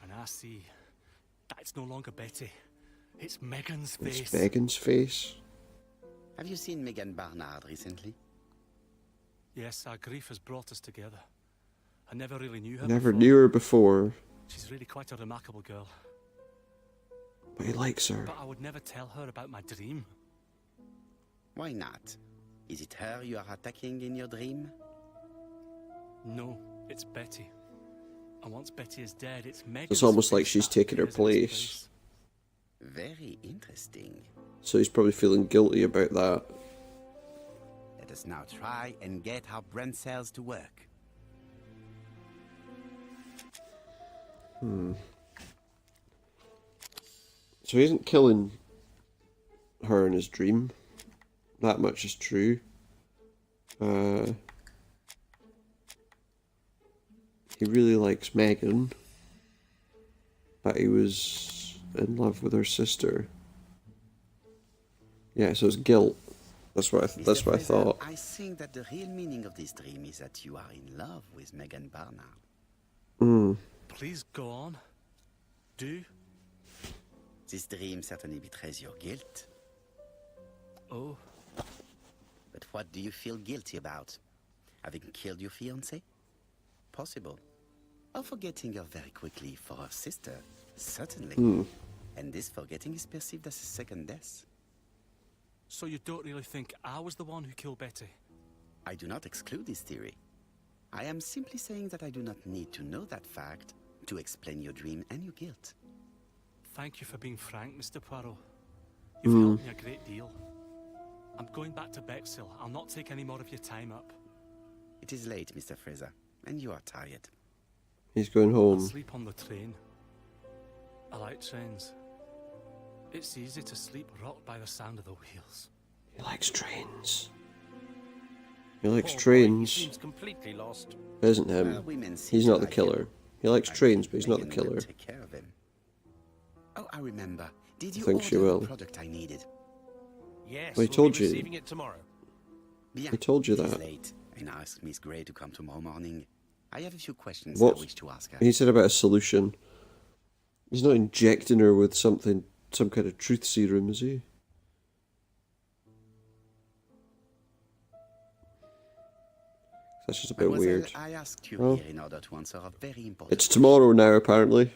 and I see that it's no longer Betty. It's Megan's face. It's Megan's face. Have you seen Megan Barnard recently? Yes, our grief has brought us together. I never really knew her Never before. knew her before, She's really quite a remarkable girl. but he likes her. But I would never tell her about my dream. Why not? Is it her you are attacking in your dream? No, it's Betty. And once Betty is dead, it's Megan. It's almost like she's taken her place. Very interesting. So he's probably feeling guilty about that. Let us now try and get our brain cells to work. So he isn't killing her in his dream. That much is true. He really likes Megan, but he was in love with her sister. Yeah, so it's guilt. That's what I Mr. that's what I Fraser, thought. I think that the real meaning of this dream is that you are in love with Megan Barnard. Please go on. Do. This dream certainly betrays your guilt. Oh, But what do you feel guilty about? Having killed your fiancée? Possible. Or forgetting her very quickly for her sister? Certainly. And this forgetting is perceived as a second death. so you don't really think I was the one who killed Betty? I do not exclude this theory. I am simply saying that I do not need to know that fact to explain your dream and your guilt. Thank you for being frank, Mr. Poirot. You've helped me a great deal. I'm going back to Bexhill. I'll not take any more of your time up. It is late, Mr. Fraser, and you are tired. He's going I'll home. sleep on the train. I like trains. It's easy to sleep rocked by the sound of the wheels. He likes trains. He likes Poor boy, he trains. seems completely lost. Isn't Well, him? women seem He's to not the like killer. him. He likes I trains, think but he's not the Megan will killer. Take care of him. Oh, I remember. Did you think she order will. the product I needed? Yes, Well, he we'll told be you. receiving it tomorrow. Bien. I told you It is that. late, and I asked Miss Gray to come tomorrow morning. I have a few questions What? I wish to ask her. He said about a solution. He's not injecting her with something, some kind of truth serum, is he? That's just a bit Mademoiselle, weird. I asked you Oh. here in order to answer a very important It's tomorrow now, apparently.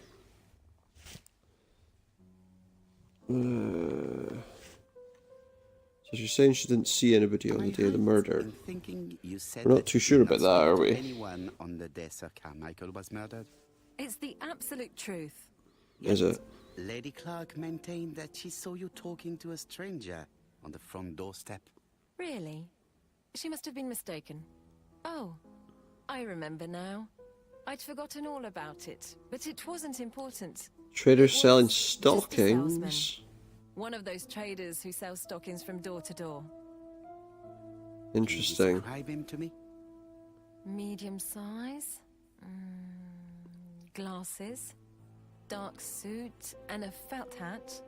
So she's saying she didn't see anybody on the day of the murder. In thinking you said We're not that too you sure did about not that, speak are to we? Anyone on the day Sir Carmichael was murdered? It's the absolute truth. Is it? Lady Clark maintained that she saw you talking to a stranger on the front doorstep. Really? She must have been mistaken. Oh, I remember now. I'd forgotten all about it, but it wasn't important. Trader It was selling just a stockings. salesman. One of those traders who sell stockings from door to door. Can Interesting. you describe him to me? Medium size. Glasses. Dark suit and a felt hat.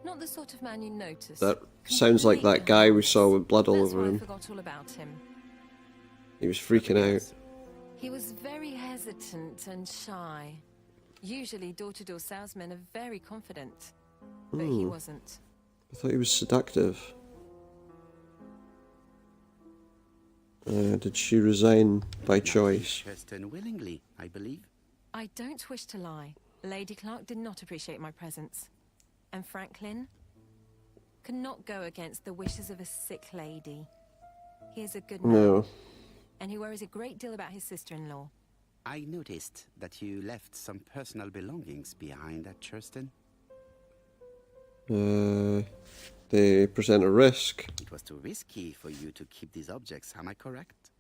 Not the sort of man you notice. That sounds like that guy we saw with blood all That's over why I him. forgot all about him. He was freaking out. He was very hesitant and shy. Usually door-to-door salesmen are very confident. But he wasn't. I thought he was seductive. Did she resign by choice? Churston willingly, I believe. I don't wish to lie. Lady Clark did not appreciate my presence. And Franklin could not go against the wishes of a sick lady. He is a good man, No. and he worries a great deal about his sister-in-law. I noticed that you left some personal belongings behind at Churston. They present a risk. It was too risky for you to keep these objects, am I correct?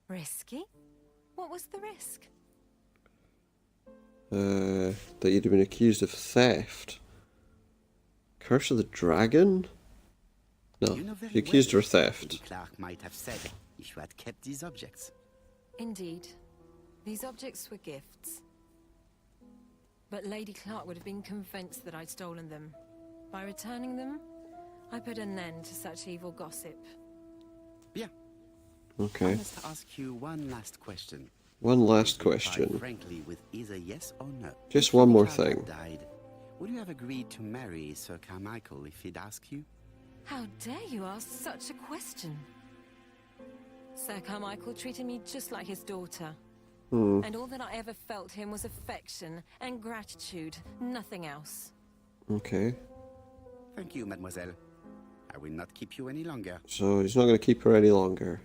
Risky? What was the risk? That you'd have been accused of theft. Curse of the Dragon? No, You know very she accused her well of what theft. Lady Clark might have said if you had kept these objects. Indeed. These objects were gifts. But Lady Clark would have been convinced that I'd stolen them. By returning them, I put an end to such evil gossip. Bien. I Okay. must ask you one last question. One last Reply question. frankly with either yes or no. Just If one Lady more Clark had thing. Died, would you have agreed to marry Sir Carmichael if he'd asked you? How dare you ask such a question? Sir Carmichael treated me just like his daughter. And all that I ever felt him was affection and gratitude, nothing else. Okay. Thank you, mademoiselle. I will not keep you any longer. So he's not going to keep her any longer.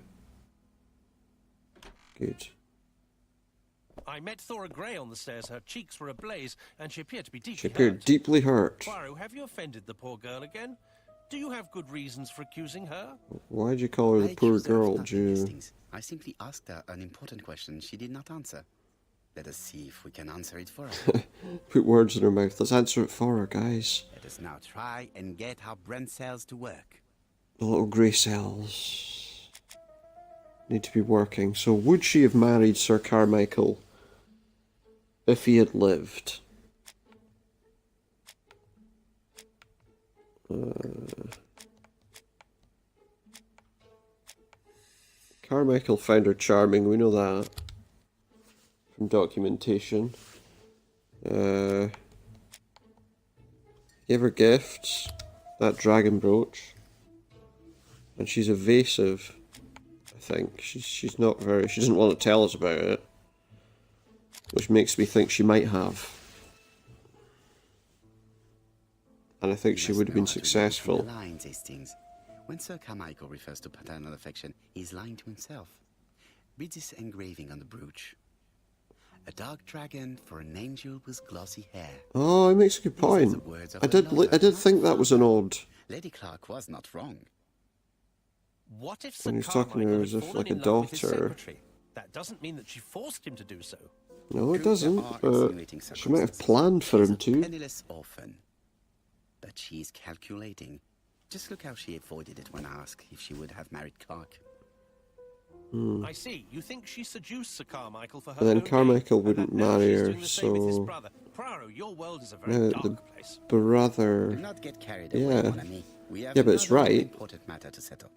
Good. I met Thora Grey on the stairs. Her cheeks were ablaze, and she appeared to be deeply She appeared hurt. deeply hurt. Poirot, have you offended the poor girl again? Do you have good reasons for accusing her? Why'd you call her I the poor accuse her of girl, nothing, Jew? Hastings. I simply asked her an important question she did not answer. Let us see if we can answer it for her. Put words in her mouth. Let's answer it for her, guys. Let us now try and get our brain cells to work. The little grey cells need to be working. So would she have married Sir Carmichael if he had lived? Carmichael found her charming, we know that from documentation. Gave her gifts, that dragon brooch, and she's evasive. I think she's not very. She doesn't want to tell us about it, which makes me think she might have. And I think she You would have been must know how to read between successful. the lines, Hastings. When Sir Carmichael refers to paternal affection, he's lying to himself. Read this engraving on the brooch. A dark dragon for an angel with glossy hair. Oh, it makes a good These are point. the words of I a did. lover, I did not think that was an father. odd. Lady Clark was not wrong. What if Sir When he's talking to her Carmichael as had if fallen like a in love with his daughter. secretary? That doesn't mean that she forced him to do so. No, it True, doesn't. there are But insinuating she might have circumstances. planned for She's him a to. penniless orphan. But she's calculating. Just look how she avoided it when asked if she would have married Clark. I see. You think she seduced Sir Carmichael for her And then own gain, Carmichael and wouldn't that now marry she's her, doing the same with his so- brother. Poirot, your world is a very No, dark the place. Do brother. not get carried away, Yeah. mon ami. We have Yeah, but it's another right. important matter to settle.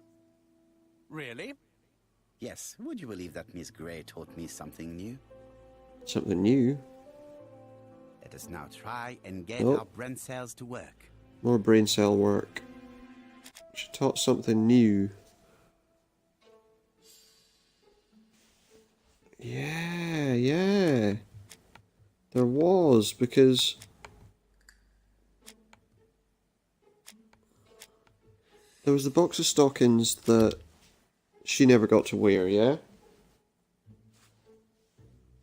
Really? Yes, would you believe that Miss Grey taught me something new? Something new. Let us now try and get Oh. our brain cells to work. More brain cell work. She taught something new. Yeah. There was, because there was the box of stockings that she never got to wear, yeah?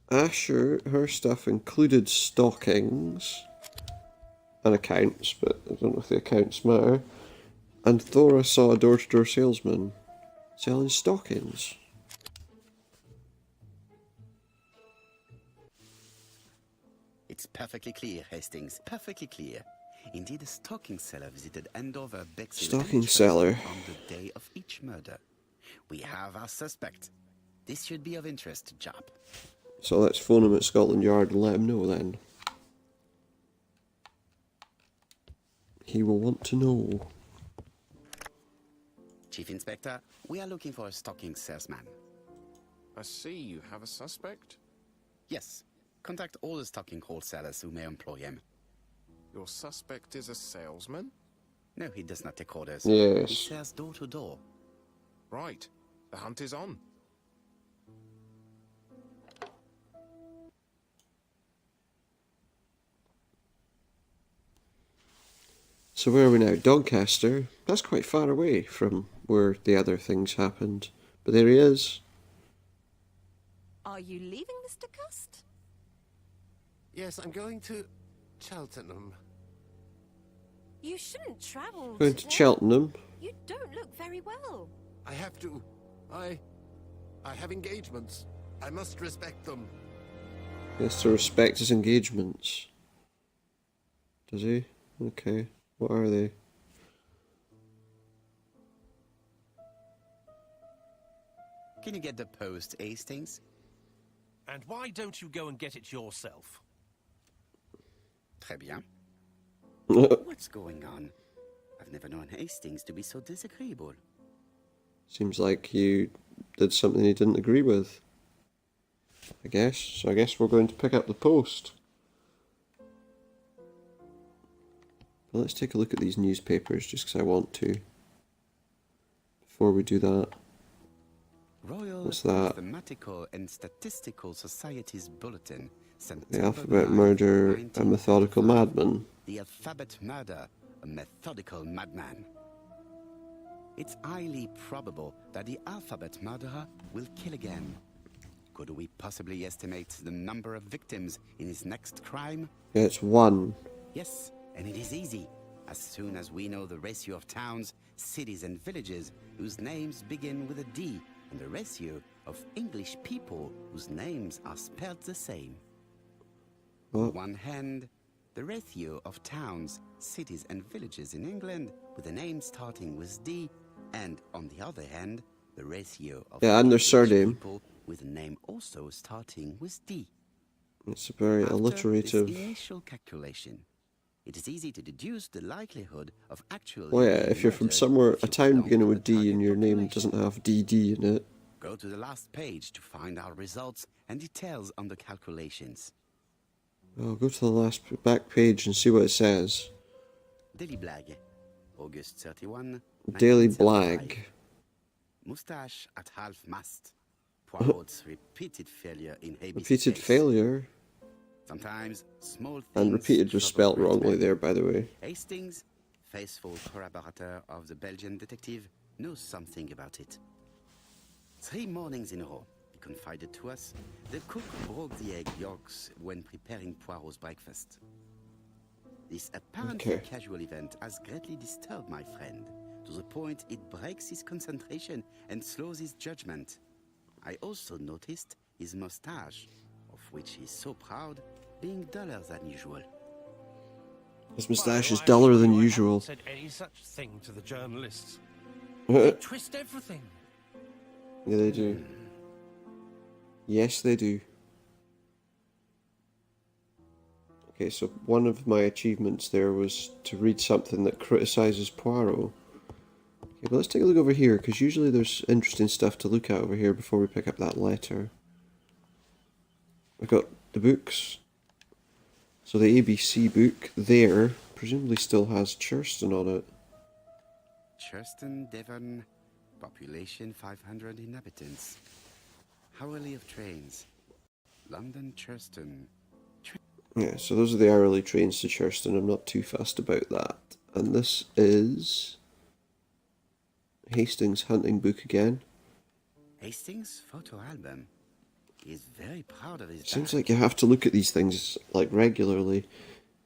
Asher, her stuff included stockings and accounts, but I don't know if the accounts matter. And Thora saw a door-to-door salesman selling stockings. It's perfectly clear, Hastings. Perfectly clear. Indeed, a stocking seller visited Andover Bexhill Stocking and seller. Chelsea on the day of each murder. We have our suspect. This should be of interest to Job. So let's phone him at Scotland Yard and let him know then. He will want to know. Chief Inspector, we are looking for a stocking salesman. I see you have a suspect. Yes. Contact all the stocking wholesalers who may employ him. Your suspect is a salesman? No, he does not take orders. Yes. He sells door to door. Right. The hunt is on. So where are we now? Doncaster. That's quite far away from where the other things happened. But there he is. Are you leaving, Mr. Cust? Yes, I'm going to Cheltenham. You shouldn't travel Going to today. Cheltenham. You don't look very well. I have to. I have engagements. I must respect them. He has to respect his engagements. Does he? Okay. What are they? Can you get the post, Hastings? And why don't you go and get it yourself? Très bien. What's going on? I've never known Hastings to be so disagreeable. Seems like you did something you didn't agree with. I guess. So I guess we're going to pick up the post. But let's take a look at these newspapers just because I want to. Before we do that. Royal What's that? Mathematical and Statistical Society's Bulletin. The Alphabet Murder, a Methodical Madman. The Alphabet Murder, a Methodical Madman. It's highly probable that the Alphabet Murderer will kill again. Could we possibly estimate the number of victims in his next crime? Yeah, it's 1. Yes, and it is easy. As soon as we know the ratio of towns, cities and villages whose names begin with a D, and the ratio of English people whose names are spelled the same. On one hand, the ratio of towns, cities and villages in England with a name starting with D, and on the other hand, the ratio of Yeah, and their English surname. people with a name also starting with D. It's a very After alliterative. this initial calculation, it is easy to deduce the likelihood of actually Well, yeah, being if you're from murdered somewhere, if a you town belong beginning to with the D and target your name population. doesn't have DD in it. Go to the last page to find our results and details on the calculations. I'll go to the last back page and see what it says. Daily Blag, August 31, Daily 1975. Blag. Moustache at half-mast. Poirot's repeated failure in ABC Repeated case. failure. Sometimes small things And repeated was trouble spelt great wrongly men. there, by the way. Hastings, faithful collaborator of the Belgian detective, knows something about it. 3 mornings in a row, he confided to us, the cook broke the egg yolks when preparing Poirot's breakfast. This apparently Okay. casual event has greatly disturbed my friend, to the point it breaks his concentration and slows his judgment. I also noticed his mustache, of which he is so proud, being duller than usual. His moustache is Well, I duller assure than you I usual. haven't said any such thing to the journalists. They twist everything. Yeah, they do. Yes, they do. Okay, so one of my achievements there was to read something that criticises Poirot. Okay, but let's take a look over here, because usually there's interesting stuff to look at over here before we pick up that letter. We've got the books. So the ABC book there presumably still has Churston on it. Churston, Devon, population 500 inhabitants. Hourly of trains. London, Churston. Yeah, so those are the hourly trains to Churston. I'm not too fussed about that. And this is Hastings' hunting book again. Hastings' photo album. He is very proud of his Seems badge. like you have to look at these things like regularly,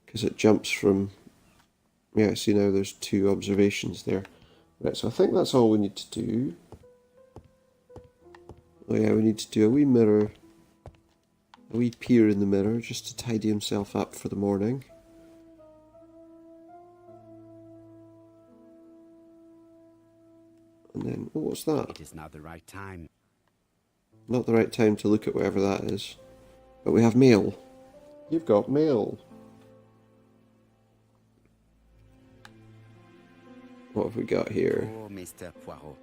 because it jumps from. Yeah, see now there's 2 observations there. Right, so I think that's all we need to do. Oh yeah, we need to do a wee mirror. A wee peer in the mirror just to tidy himself up for the morning. And then, oh, what's that? It is not the right time. Not the right time to look at whatever that is. But we have mail. You've got mail. What have we got here? Poor Mr. Poirot.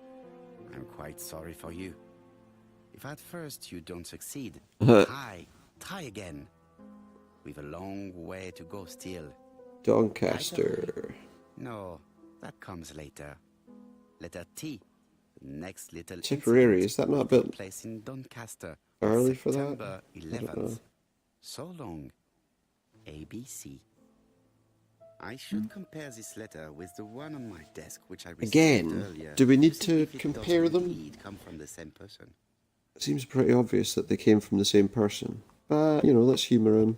I'm quite sorry for you. If at first you don't succeed, try again. We've a long way to go still. Doncaster. No, that comes later. Letter T. The next little Tipperary, incident is that not a took bit place in Doncaster on early for that? September I don't know. 11th. So long. ABC. I should compare this letter with the one on my desk, which I received Again? earlier. Do we need see to if it does compare them? indeed come from the same person. It seems pretty obvious that they came from the same person. But, you know, let's humour him.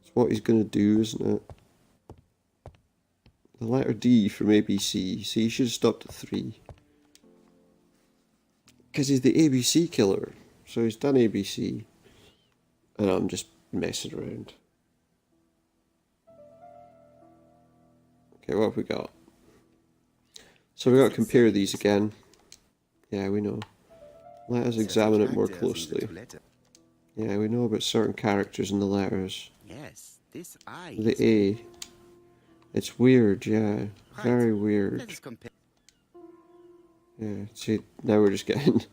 It's what he's going to do, isn't it? The letter D from ABC. So he should have stopped at 3. Because he's the ABC killer. So he's done ABC. And I'm just messing around. Okay, what have we got? So we got to compare these again. Yeah, we know. Let us examine it more closely. Yeah, we know about certain characters in the letters. Yes, this I. The A. It's weird, yeah. Very Let weird. us compare. Yeah, see, now we're just getting to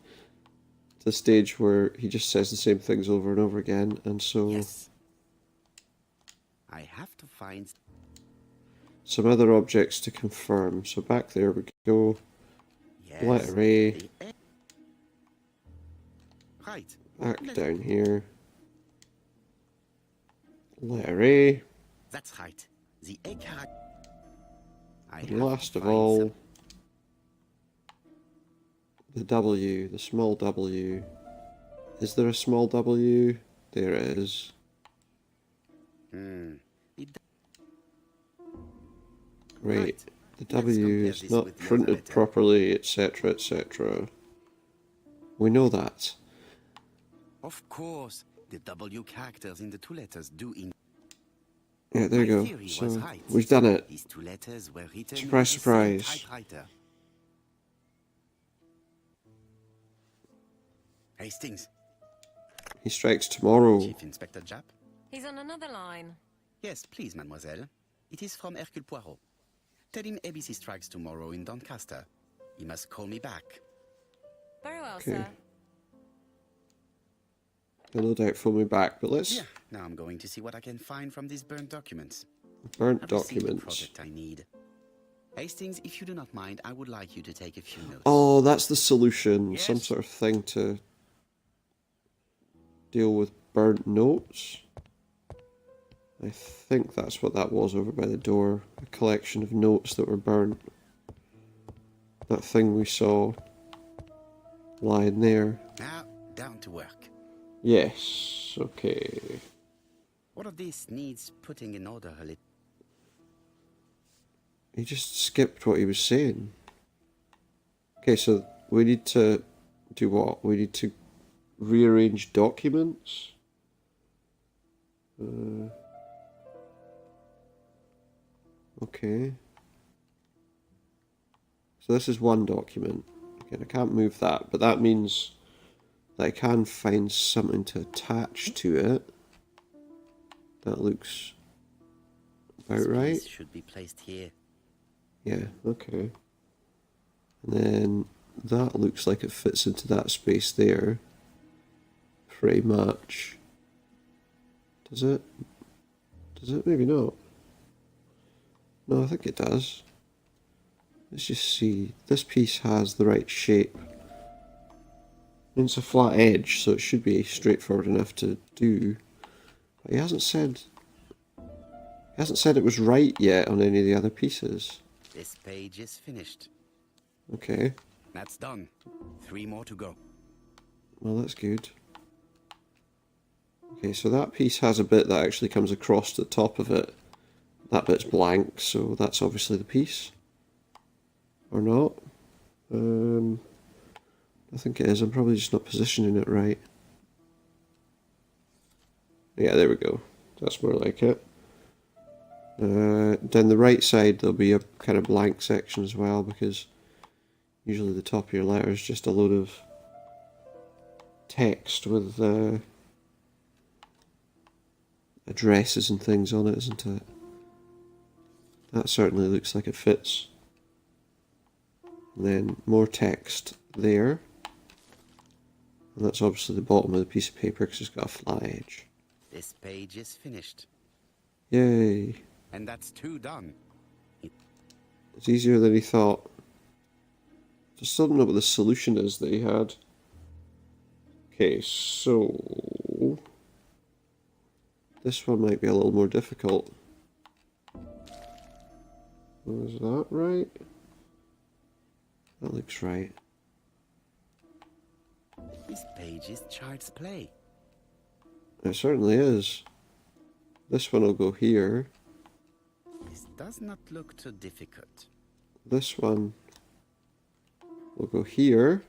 the stage where he just says the same things over and over again, and so Yes. I have to find. some other objects to confirm. So back there we go. Yes. Letter A. The A. Right. Back down here. Letter A. That's right. The A character. And last of all, the W, the small W. Is there a small W? There is. Great. Right. The Let's W compare is this not with the other printed letter. properly, etc., etc. We know that. Of course, the W characters in the 2 letters do in. Yeah, there you My go. theory was So right. we've done it. These 2 letters were written Surprise, with the same surprise. typewriter. Hastings, He strikes tomorrow. Chief Inspector Japp. He's on another line. Yes, please, mademoiselle. It is from Hercule Poirot. Tell him ABC strikes tomorrow in Doncaster. He must call me back. Very well, Okay. sir. He'll no doubt phone me back, but let's Yeah, now I'm going to see what I can find from these burnt documents. burnt I've received the documents. project I need. Hastings, if you do not mind, I would like you to take a few notes. Oh, that's the solution. Yes. Some sort of thing to deal with burnt notes. I think that's what that was over by the door. A collection of notes that were burnt. That thing we saw lying there. Now, down to work. Yes, okay. What of this needs putting in order a little? He just skipped what he was saying. Okay, so we need to do what? We need to rearrange documents? Okay. So this is one document. Again, I can't move that, but that means that I can find something to attach to it. That looks about This right. piece should be placed here. Yeah, okay. And then that looks like it fits into that space there. Pretty much. Does it? Does it? Maybe not. No, I think it does. Let's just see. This piece has the right shape. It's a flat edge, so it should be straightforward enough to do. But he hasn't said it was right yet on any of the other pieces. This page is finished. Okay. That's done. 3 more to go. Well, that's good. Okay, so that piece has a bit that actually comes across the top of it. That bit's blank, so that's obviously the piece. Or not. I think it is. I'm probably just not positioning it right. Yeah, there we go. That's more like it. Down the right side there'll be a kind of blank section as well, because usually the top of your letter is just a load of text with addresses and things on it, isn't it? That certainly looks like it fits. And then more text there. And that's obviously the bottom of the piece of paper because it's got a flat edge. This page is finished. Yay! And that's 2 done. It's easier than he thought. Just still don't know what the solution is that he had. Okay, so this one might be a little more difficult. Was that right? That looks right. This page is Child's Play. It certainly is. This one will go here. This This does not look too difficult. This one will go here.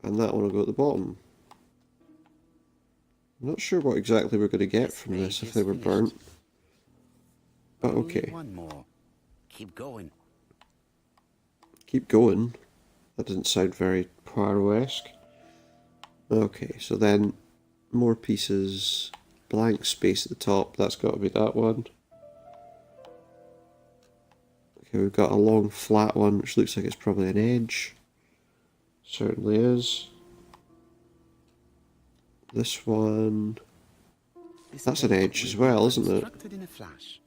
And that one will go at the bottom. I'm not sure what exactly we're going to get from this if they were burnt. But okay. Only one more. Keep going. Keep going. That doesn't sound very Poirot-esque. Okay, so then more pieces. Blank space at the top. That's got to be that one. Okay, we've got a long flat one, which looks like it's probably an edge. Certainly is. This one... That's an edge as well, isn't it? In a flash.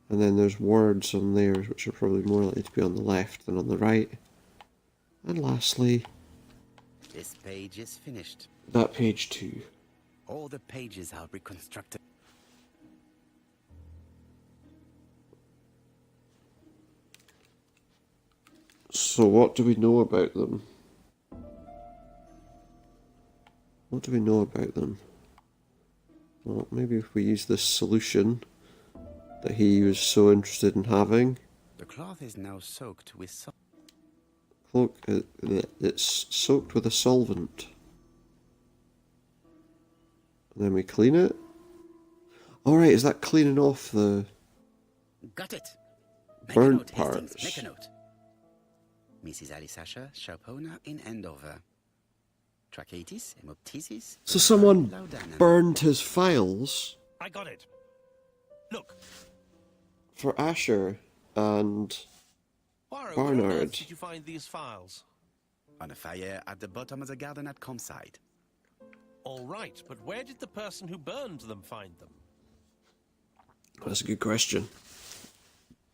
And then there's words on there, which are probably more likely to be on the left than on the right. And lastly... This page is finished. That page too. All the pages are reconstructed. So what do we know about them? What do we know about them? Well, maybe if we use this solution that he was so interested in having. The cloth is now soaked with salt. Look, it's soaked with a solvent. And then we clean it. Alright, is that cleaning off the... Got it. Make a burnt note, Hastings. parts? Make a note. Mrs. Alice Asher, shop owner in Andover. Tracheitis, hemoptysis. So someone laudanum. burned his files I got it. Look, for Asher and Poirot, where on Barnard. earth did you find these files? On a fire at the bottom of the garden at Comside. All right, but where did the person who burned them find them? That's a good question.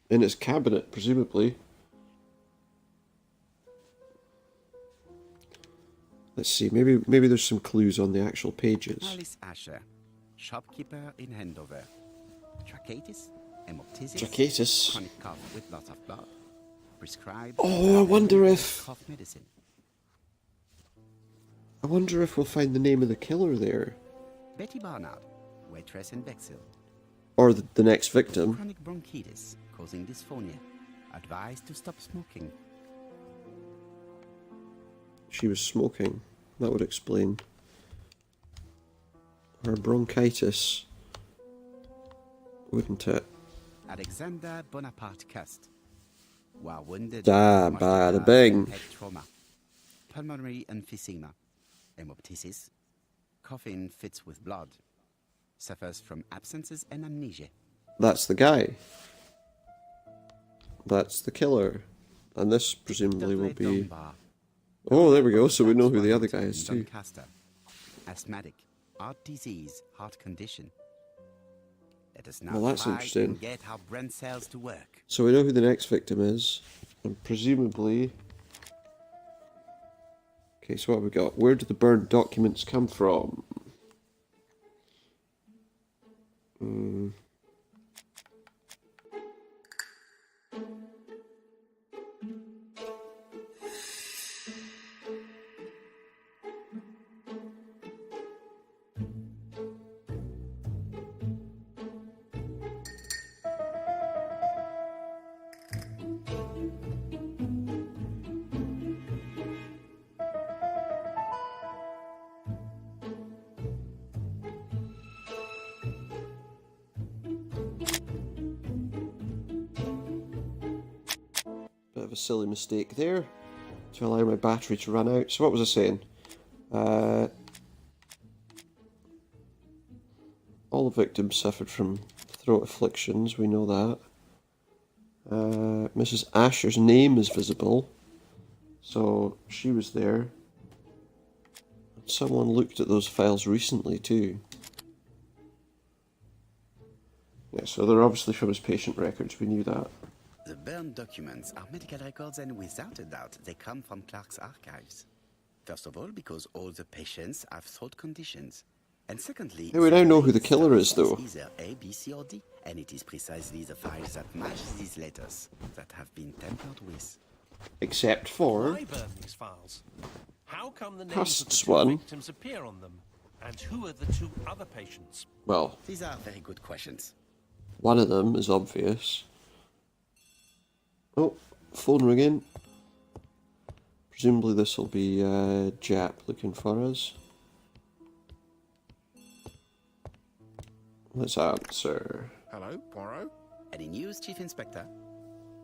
In his cabinet, presumably. Let's see, maybe there's some clues on the actual pages. Alice Asher, shopkeeper in Andover. Tracheitis, hemoptysis. Tracheitis. Chronic cough with lots of blood. Prescribed. Oh, I wonder if cough medicine. we'll find the name of the killer there. Betty Barnard, waitress in Bexhill. Or the next victim. Chronic bronchitis causing dysphonia. Advised to stop smoking. She was smoking. That would explain her bronchitis, wouldn't it? Alexander Bonaparte Cust. While wounded, Da, bada, bing. head trauma, pulmonary emphysema, hemoptysis, coughing fits with blood, suffers from absences and amnesia. That's the guy. That's the killer. And this presumably will Dudley be... Dunbar, Oh, there we go. So we know who the other guy is too. Doncaster, asthmatic, heart disease, heart condition. Let us now Well, that's try interesting. and get our brain cells to work. So we know who the next victim is. And presumably... Okay, so what have we got? Where do the burned documents come from? Bit of a silly mistake there to allow my battery to run out. So what was I saying? All the victims suffered from throat afflictions, we know that. Mrs. Asher's name is visible, so she was there. Someone looked at those files recently too. Yeah, so they're obviously from his patient records, we knew that. The burned documents are medical records, and without a doubt, they come from Clark's archives. First of all, because all the patients have throat conditions. And secondly... Hey, we now know who the killer is, though. It's either A, B, C, or D. And it is precisely the files that match these letters that have been tampered with. Except for... Why burn these files? How come the names of the Cust's two one. victims appear on them? And who are the 2 other patients? Well, These are very good questions. one of them is obvious. Oh, phone ringing. Presumably this will be Jap looking for us. Let's answer. Hello, Poirot? Any news, Chief Inspector?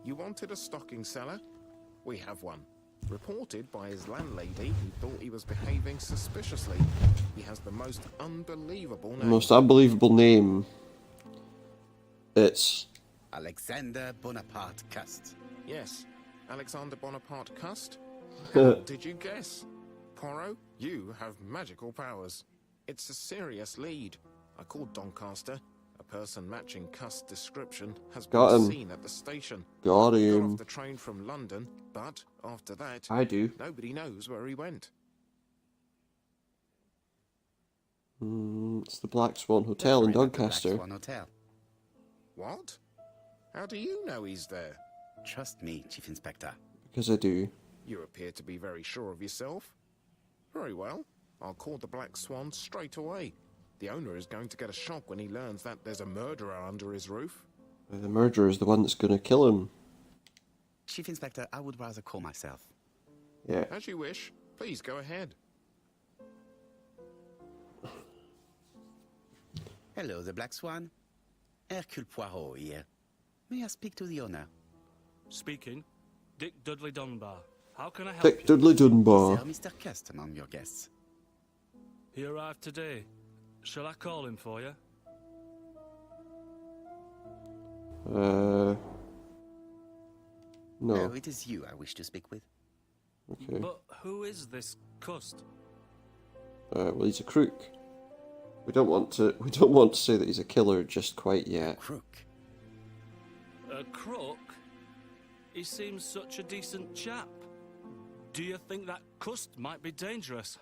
You wanted a stocking seller? We have one. Reported by his landlady, who thought he was behaving suspiciously. He has the most unbelievable The name. most unbelievable name. It's Alexander Bonaparte Cust. Yes, Alexander Bonaparte Cust. How did you guess? Poirot, you have magical powers. It's a serious lead. I called Doncaster. A person matching Cust's description has Got been him. seen at the station. got Got off him. the train from London, but after that, I do. nobody knows where he went. It's the Black Swan Hotel in We're at the Black Doncaster. Swan Hotel. What? How do you know he's there? Trust me, Chief Inspector. Because I do. You appear to be very sure of yourself. Very well. I'll call the Black Swan straight away. The owner is going to get a shock when he learns that there's a murderer under his roof. The murderer is the one that's going to kill him. Chief Inspector, I would rather call myself. Yeah. As you wish. Please go ahead. Hello, the Black Swan. Hercule Poirot here. May I speak to the owner? Speaking. Dick Dudley Dunbar. How can I help Dick you? Dudley Is Dunbar. there Mr. Cust among your guests? He arrived today. Shall I call him for you? No. No, it is you I wish to speak with. Okay. But who is this Cust? Well, he's a crook. We don't want to say that he's a killer just quite yet. Crook. A crook? He seems such a decent chap. Do you think that Cust might be dangerous?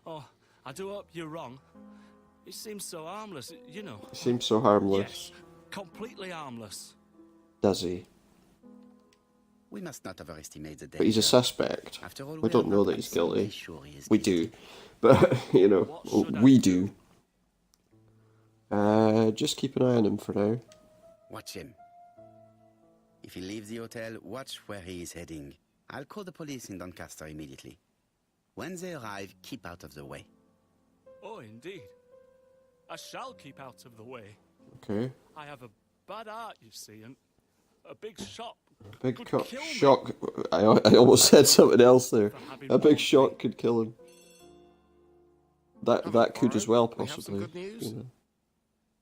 Oh, I do hope you're wrong. He seems so harmless, you know. He seems so harmless. Yes, completely harmless. Does he? We must not overestimate the danger. But he's a suspect. After all, We don't are know not that he's absolutely guilty. sure he is We guilty. do. But, you know, What should I we do? do. Just keep an eye on him for now. Watch him. If he leaves the hotel, watch where he is heading. I'll call the police in Doncaster immediately. When they arrive, keep out of the way. Oh, indeed. I shall keep out of the way. Okay. I have a bad heart, you see, and a big shock Big could co- kill me. shock. I almost said something else there. For having A big wronged shock me. could kill him. That Hello, could as Poirot. well, We have some possibly. good news. You know.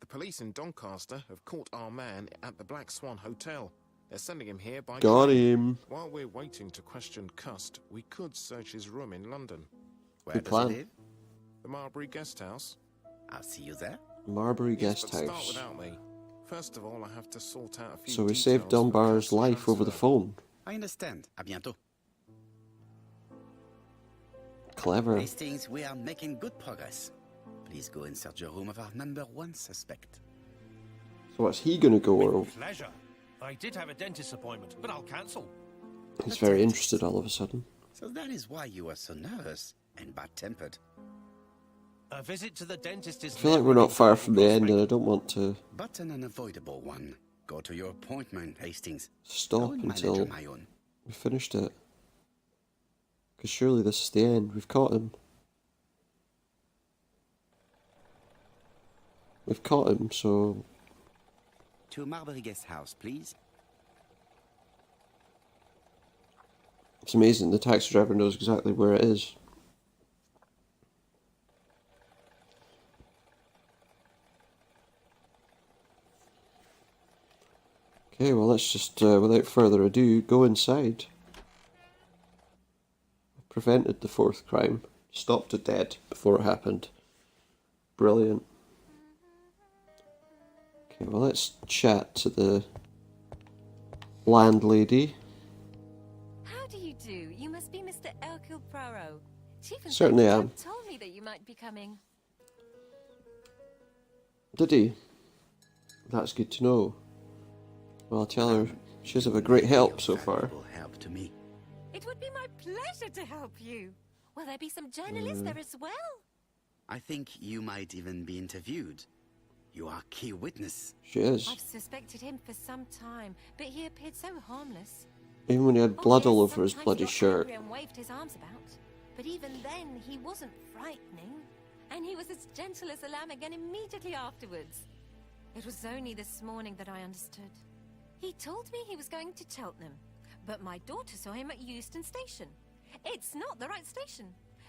The police in Doncaster have caught our man at the Black Swan Hotel. They're sending him here by Got train. him. While we're waiting to question Cust, we could search his room in London. Where Good does plan. he live? The Marbury Guest House. I'll see you there. Marbury Yes, Guest but start House. without me. First of all, I have to sort out a few So we details saved for Dunbar's Cust's life over the transfer. phone. I understand. À bientôt. Clever. Hastings, we are making good progress. Please go and search the room of our #1 suspect. So what's he gonna go or With pleasure. I did have a dentist appointment, but I'll cancel. he's very interested all of a sudden. So that is why you are so nervous and bad-tempered. A visit to the dentist is I feel like never we're an not far from the enjoyable end and I prospect. don't want to But an unavoidable one. Go to your appointment, Hastings. stop Go and manage until on my own. we finished it. Because surely this is the end. We've caught him. We've caught him, so To Marbury Guest House, please. it's amazing. The taxi driver knows exactly where it is. Okay, well let's just, without further ado, go inside. Prevented the 4th crime. Stopped it dead before it happened. Brilliant. Okay, well let's chat to the landlady. How do you do? You must be Mr. Hercule Poirot. Chief Inspector Certainly am. Dunn told me that you might be coming. Did he? That's good to know. Well, I'll tell her she's of a great help so far. Valuable help to me. It would be my pleasure to help you. Will there be some journalists there as well? I think you might even be interviewed. You are key witness. She is. I've suspected him for some time, but he appeared so harmless. Even when he had Oh, blood yes, all over his sometimes bloody he got shirt. angry and waved his arms about. But even then, he wasn't frightening. And he was as gentle as a lamb again immediately afterwards. It was only this morning that I understood. He told me he was going to Cheltenham, but my daughter saw him at Euston Station. It's not the right station.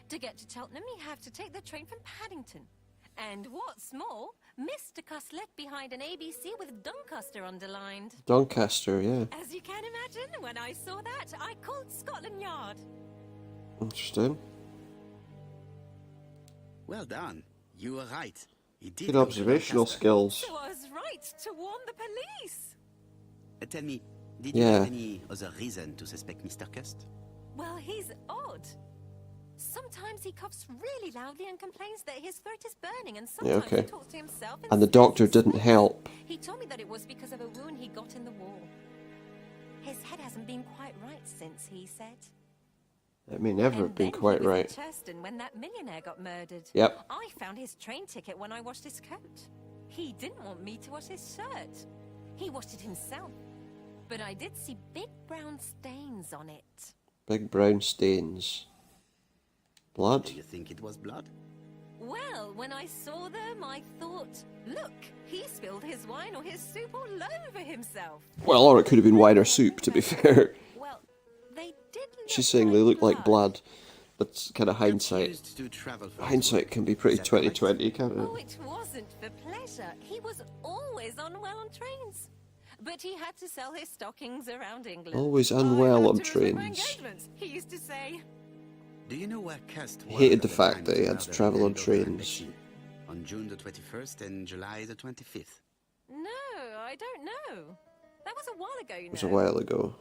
To get to Cheltenham, you have to take the train from Paddington. And what's more, Mr. Cuss left behind an ABC with Doncaster underlined. Doncaster, yeah. As you can imagine, when I saw that, I called Scotland Yard. Interesting. Well done. You were right. He did Good go to observational Doncaster. skills. So I was right to warn the police. Tell me, did you Yeah. have any other reason to suspect Mr. Cust? Well, he's odd. Sometimes he coughs really loudly and complains that his throat is burning, and sometimes okay. he talks to himself And the smells doctor his didn't sweat. help. He told me that it was because of a wound he got in the war. His head hasn't been quite right since, he said. It may never have And been then quite he was right. at Churston when that millionaire got murdered. Yep. I found his train ticket when I washed his coat. He didn't want me to wash his shirt. He washed it himself. But I did see big brown stains on it. Big brown stains. Blood? Do you think it was blood? Well, when I saw them, I thought, look, he spilled his wine or his soup all over himself. Well, or it could have been wine or soup, to be fair. Well, they did look She's saying they look like blood. That's kind of You're hindsight. used to travel for Hindsight can be pretty Is that right? 2020, can't Oh, it? it wasn't for pleasure. He was always unwell on trains. But he had to sell his stockings around England. Always I unwell had on to respect my trains. engagements, he used to say. Do you know where Cust was Hated at the the fact time that he of had to murder travel in on Andover and trains. Bexhill, on June the 21st and July the 25th. No, I don't know. That was a while ago, you know. It was a while ago.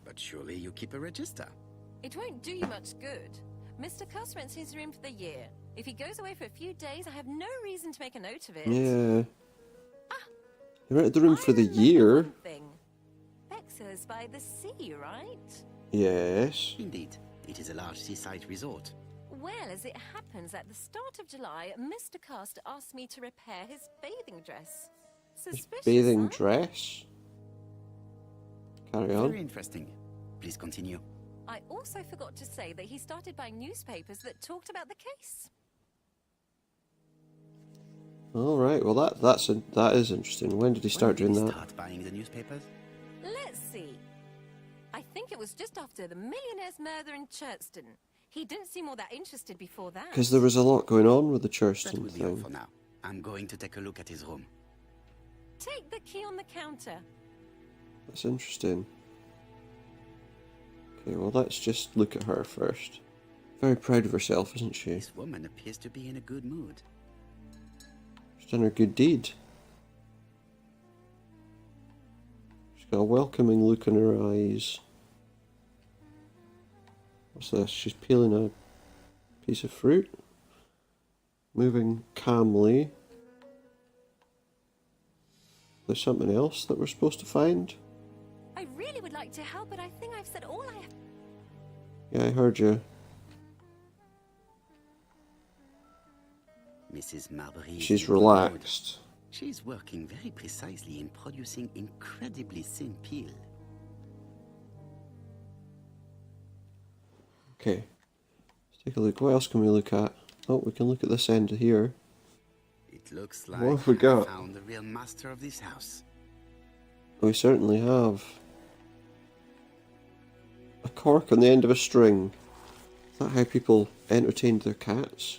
But surely you keep a register. It won't do you much good. Mr. Cuss rents his room for the year. If he goes away for a few days, I have no reason to make a note of it. Yeah. He rented the room for I the remember year. one thing. Bexhill is by the sea, right? Yes. Indeed, it is a large seaside resort. Well, as it happens, at the start of July, Mr. Cust asked me to repair his bathing dress. Suspicious, Bathing huh? dress. Carry Very on. interesting. Please continue. I also forgot to say that he started buying newspapers that talked about the case. All right. Well, that is interesting. When did he start When doing did he that? start buying the newspapers? Let's see. I think it was just after the millionaire's murder in Churchton. He didn't seem all that interested before that. Because there was a lot going on with the That Churston will be all thing. for now. I'm going to take a look at his room. Take the key on the counter. That's interesting. Okay, well, let's just look at her first. Very proud of herself, isn't she? This woman appears to be in a good mood. She's done her good deed. She's got a welcoming look in her eyes. What's this? She's peeling a piece of fruit. Moving calmly. There's something else that we're supposed to find? I really would like to help, but I think I've said all I have. Yeah, I heard you. Mrs. Marbury is She's in good mood. relaxed. She's working very precisely in producing incredibly thin peel. Okay. Let's take a look. What else can we look at? Oh, we can look at this end here. It looks like What have we I got? found the real master of this house. We certainly have. A cork on the end of a string. Is that how people entertained their cats?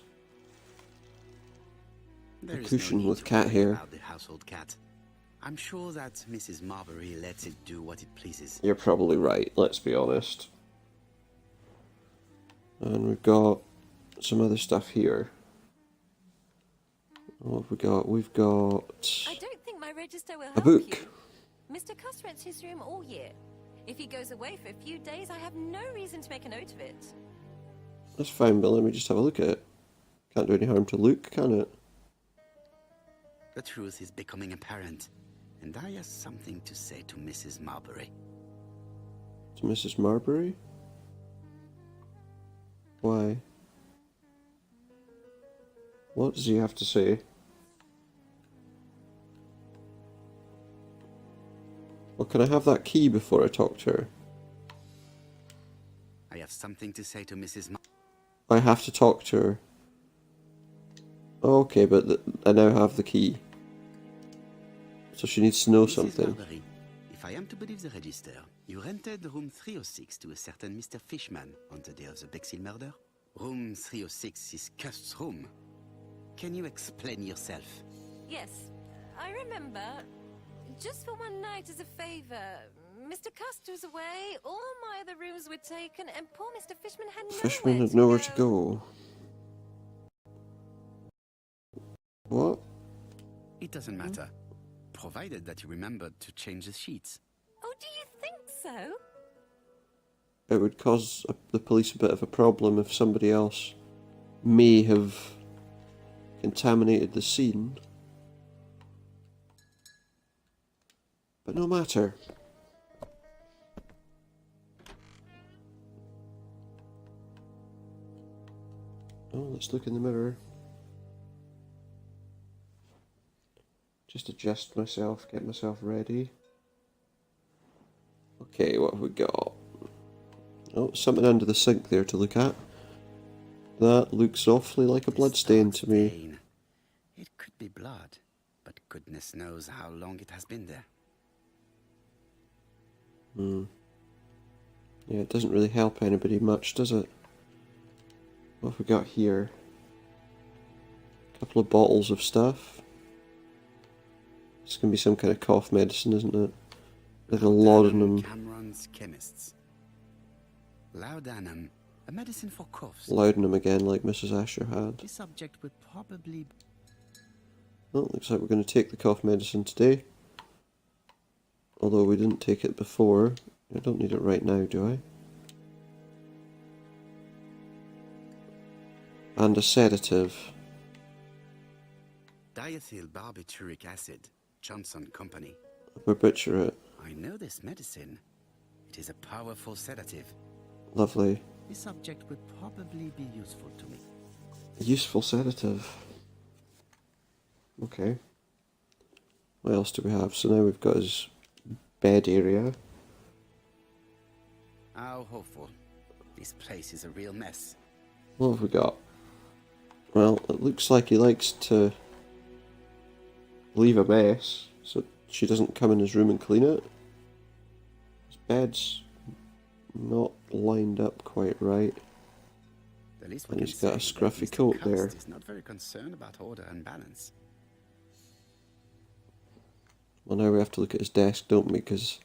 There is cushion no need with to cat worry hair. about the household cat. I'm sure that Mrs. Marbury lets it do what it pleases. You're probably right, let's be honest. And we've got some other stuff here. What have we got? We've got I don't think my register will a help book. you. Mr. Cuss rents his room all year. If he goes away for a few days, I have no reason to make a note of it. That's fine, but let me just have a look at it. Can't do any harm to look, can it? The truth is becoming apparent, and I have something to say to Mrs. Marbury. To Mrs. Marbury? Why? What What does he have to say? Well, can I have that key before I talk to her? I have something to say to Mrs. I have to talk to her. Okay, but I now have the key. So she needs to know Mrs. something. Marbury, if I am to believe the register, you rented room 306 to a certain Mr. Fishman on the day of the Bexhill murder? Room 306 is Cust's room. Can you explain yourself? Yes, I remember. Just for one night as a favor. Mr. Cust was away, all my other rooms were taken, and poor Mr. Fishman had Fishman had nowhere to go. What? It doesn't matter, provided that you remembered to change the sheets. Oh, do you think so? It would cause the police a bit of a problem if somebody else may have contaminated the scene. But no matter. Oh, let's look in the mirror. Just adjust myself, get myself ready. Okay, what have we got? Oh, something under the sink there to look at. That looks awfully like a bloodstain to me. Stain. It could be blood, but goodness knows how long it has been there. Yeah, it doesn't really help anybody much, does it? What have we got here? A couple of bottles of stuff. It's going to be some kind of cough medicine, isn't it? Like a laudanum. Cameron's Chemists. Laudanum, a medicine for coughs. Laudanum again, like Mrs. Asher had. The subject would probably... Well, looks like we're going to take the cough medicine today. Although we didn't take it before. I don't need it right now, do I? And a sedative. Diethyl barbituric acid, Johnson Company. Barbiturate. I know this medicine. It is a powerful sedative. Lovely. The subject would probably be useful to me. A useful sedative. Okay. What else do we have? So now we've got his bed area. How hopeful. This place is a real mess. What have we got? Well, it looks like he likes to leave a mess, so she doesn't come in his room and clean it. His bed's not lined up quite right. The least And we he's can got a say scruffy that Mr. coat Cust there. is not very concerned about order and balance. Well, now we have to look at his desk, don't we? Because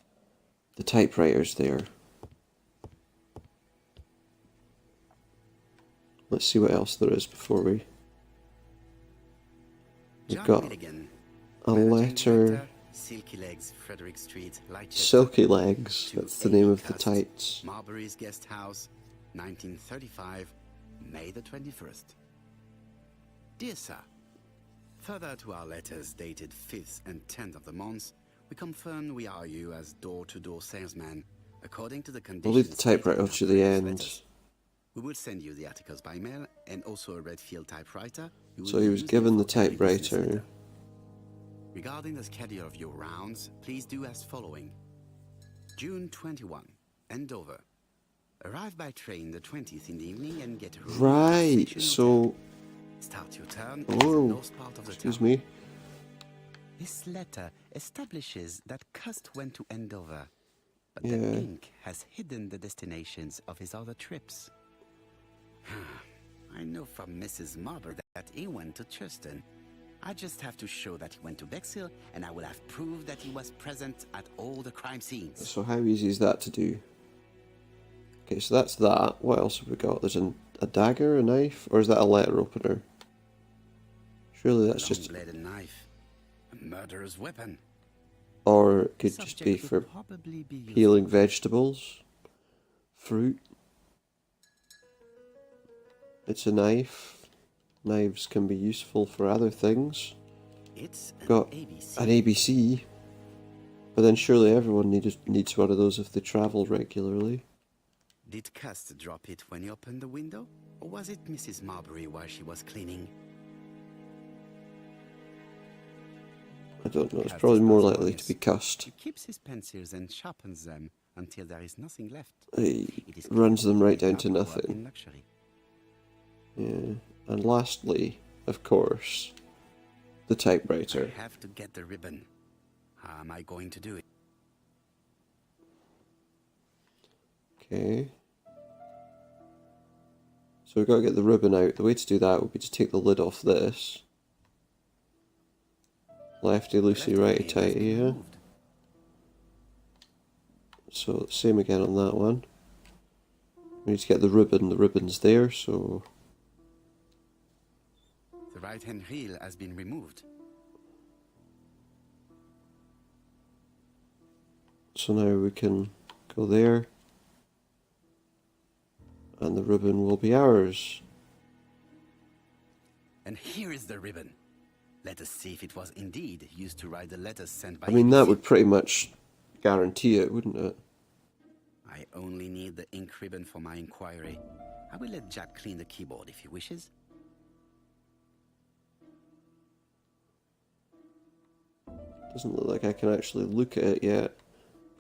the typewriter's there. Let's see what else there is before we've John got Milligan, a managing letter. director, Silky Legs, Frederick Street, Leicester. Silky Legs, to that's the name of the Cust, tights. Marbury's Guest House, 1935, May the 21st. Dear Sir, further to our letters dated 5th and 10th of the month, we confirm we are you as door-to-door salesman, according to the conditions... We'll leave the typewriter stated to in our the previous end. letters. We will send you the articles by mail and also a Redfield typewriter. You So will he was use given the for every business typewriter. letter. Regarding the schedule of your rounds, please do as following. June 21, Andover. Arrive by train the 20th in the evening and get a room at Right, Station so... Hotel. Start your turn in the Oh, north part of the excuse town. me. This letter establishes that Cust went to Andover, but Yeah. the ink has hidden the destinations of his other trips. I know from Mrs. Marbury that he went to Churston. I just have to show that he went to Bexhill, and I will have proved that he was present at all the crime scenes. So how easy is that to do? Okay, so that's that. What else have we got? There's a dagger, a knife, or is that a letter opener? Surely that's just... Long-bladed knife, a murderer's weapon. Or it could just Subject be would for probably be useful. peeling vegetables, fruit. It's a knife. Knives can be useful for other things. It's an Got ABC. an ABC. But then surely everyone needs one of those if they travel regularly. Did Cust drop it when he opened the window? Or was it Mrs. Marbury while she was cleaning? I don't know. It's Cust probably is more not likely to serious. be Cust. He keeps his pencils and sharpens them until there is nothing left. He It is runs clear them right he down does to not work nothing. in luxury. Yeah. And lastly, of course, the typewriter. I have to get the ribbon. How am I going to do it? Okay. So we've got to get the ribbon out. The way to do that would be to take the lid off this. Lefty loosey, Left righty hand has tighty, been yeah. removed. So same again on that one. We need to get the ribbon. The ribbon's there, so The right hand reel has been removed. now we can go there. And the ribbon will be ours. And here is the ribbon. Let us see if it was indeed used to write the letters sent by I mean, that ABC. would pretty much guarantee it, wouldn't it? I only need the ink ribbon for my inquiry. I will let Jack clean the keyboard if he wishes. Doesn't look like I can actually look at it yet.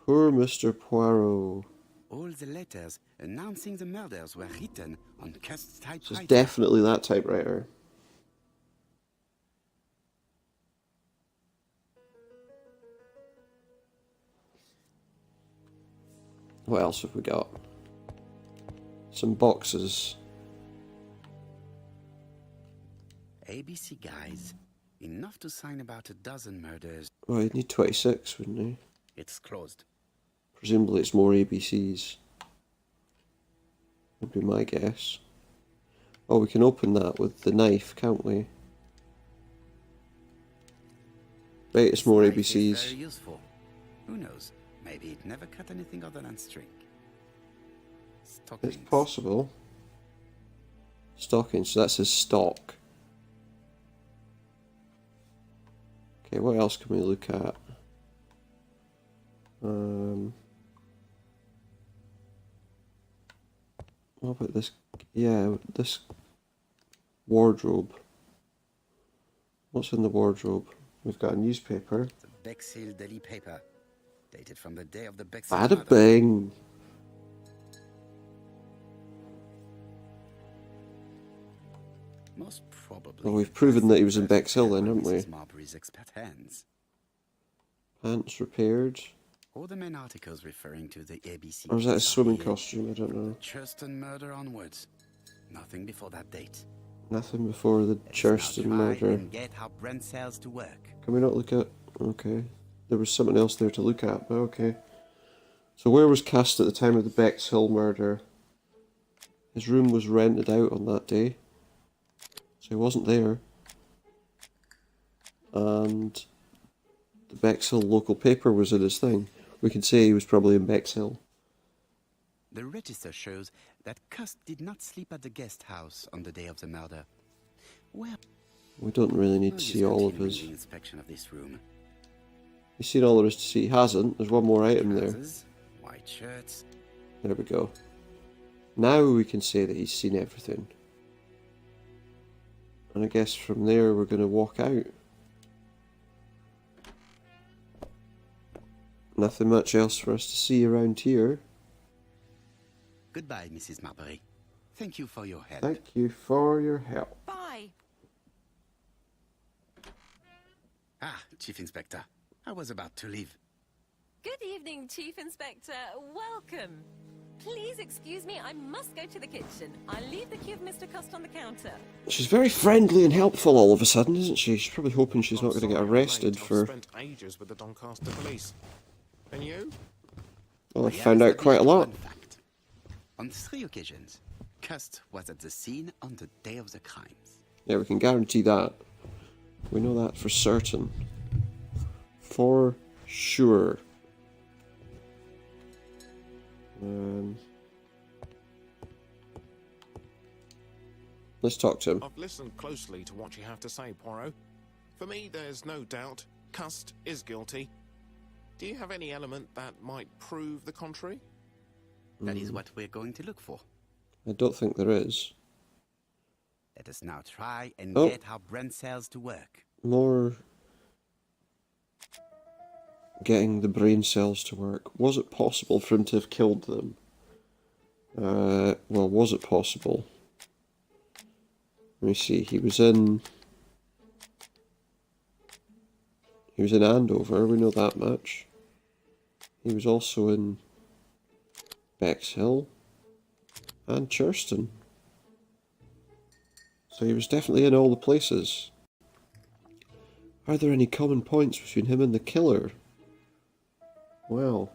Poor Mr. Poirot. All the letters announcing the murders were written on Cust's So it's typewriter. definitely that typewriter. What else have we got? Some boxes. ABC guys. Enough to sign about a dozen murders. Well, you'd need 26, wouldn't you? It's closed. Presumably it's more ABCs. Would be my guess. Oh, we can open that with the knife, can't we? Right, it's more Knife is ABCs. very useful. Who knows? Maybe it never cut anything other than string. Stockings. It's possible. Stocking, so that's his stock. Okay, what else can we look at? What about this? Yeah, this wardrobe. What's in the wardrobe? We've got a newspaper. The Bexhill Daily paper, dated from the day of the Bexhill Bada murder. bing! Most probably. Well, we've proven that he was in Bexhill then, haven't we? Mrs. Marbury's expert hands. Pants repaired. All the main articles referring to the ABC. Or is that a case are swimming here. costume? I don't know. Churston murder onwards. Nothing before that date. Nothing before the Let's Churston now try murder. and get how Brent sells to work. Can we not look at... Okay. There was something else there to look at, but okay. So where was Cust at the time of the Bexhill murder? His room was rented out on that day. So he wasn't there. And the Bexhill local paper was in his thing. We can say he was probably in Bexhill. The register shows that Cust did not sleep at the guest house on the day of the murder. Well, We don't really need to we'll see all of continue his... the inspection of this room. He's seen all there is to see. He hasn't. There's one more item there. Trousers, white shirts. There we go. Now we can say that he's seen everything. And I guess from there we're going to walk out. Nothing much else for us to see around here. Goodbye, Mrs. Marbury. Thank you for your help. Thank you for your help. Bye. Ah, Chief Inspector. I was about to leave. Good evening, Chief Inspector. Welcome. Please excuse me, I must go to the kitchen. I'll leave the key of Mr. Cust on the counter. She's very friendly and helpful all of a sudden, isn't she? She's probably hoping she's not I'm going to get sorry I'm arrested late. for... I've spent ages with the Doncaster police. And you? Well, I Here found is out the quite a lot. fun fact. On 3 occasions, Cust was at the scene on the day of the crimes. Yeah, we can guarantee that. We know that for certain. For sure. Let's talk to him. I've listened closely to what you have to say, Poirot. For me, there's no doubt Cust is guilty. Do you have any element that might prove the contrary? That is what we're going to look for. I don't think there is. Let us now try and Oh. get how Brent sells to work. More getting the brain cells to work. Was it possible for him to have killed them? Well, was it possible? Let me see. He was in Andover, we know that much. He was also in Bexhill and Churston. So he was definitely in all the places. Are there any common points between him and the killer? Well,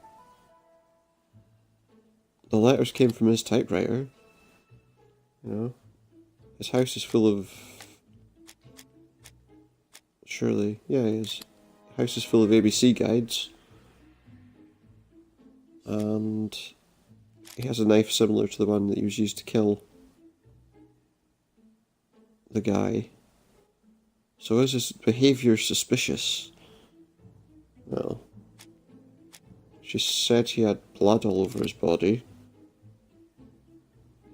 the letters came from his typewriter. You know, his house is full of... Surely, yeah, his house is full of ABC guides. And he has a knife similar to the one that he was used to kill the guy. So is his behaviour suspicious? Well, she said he had blood all over his body.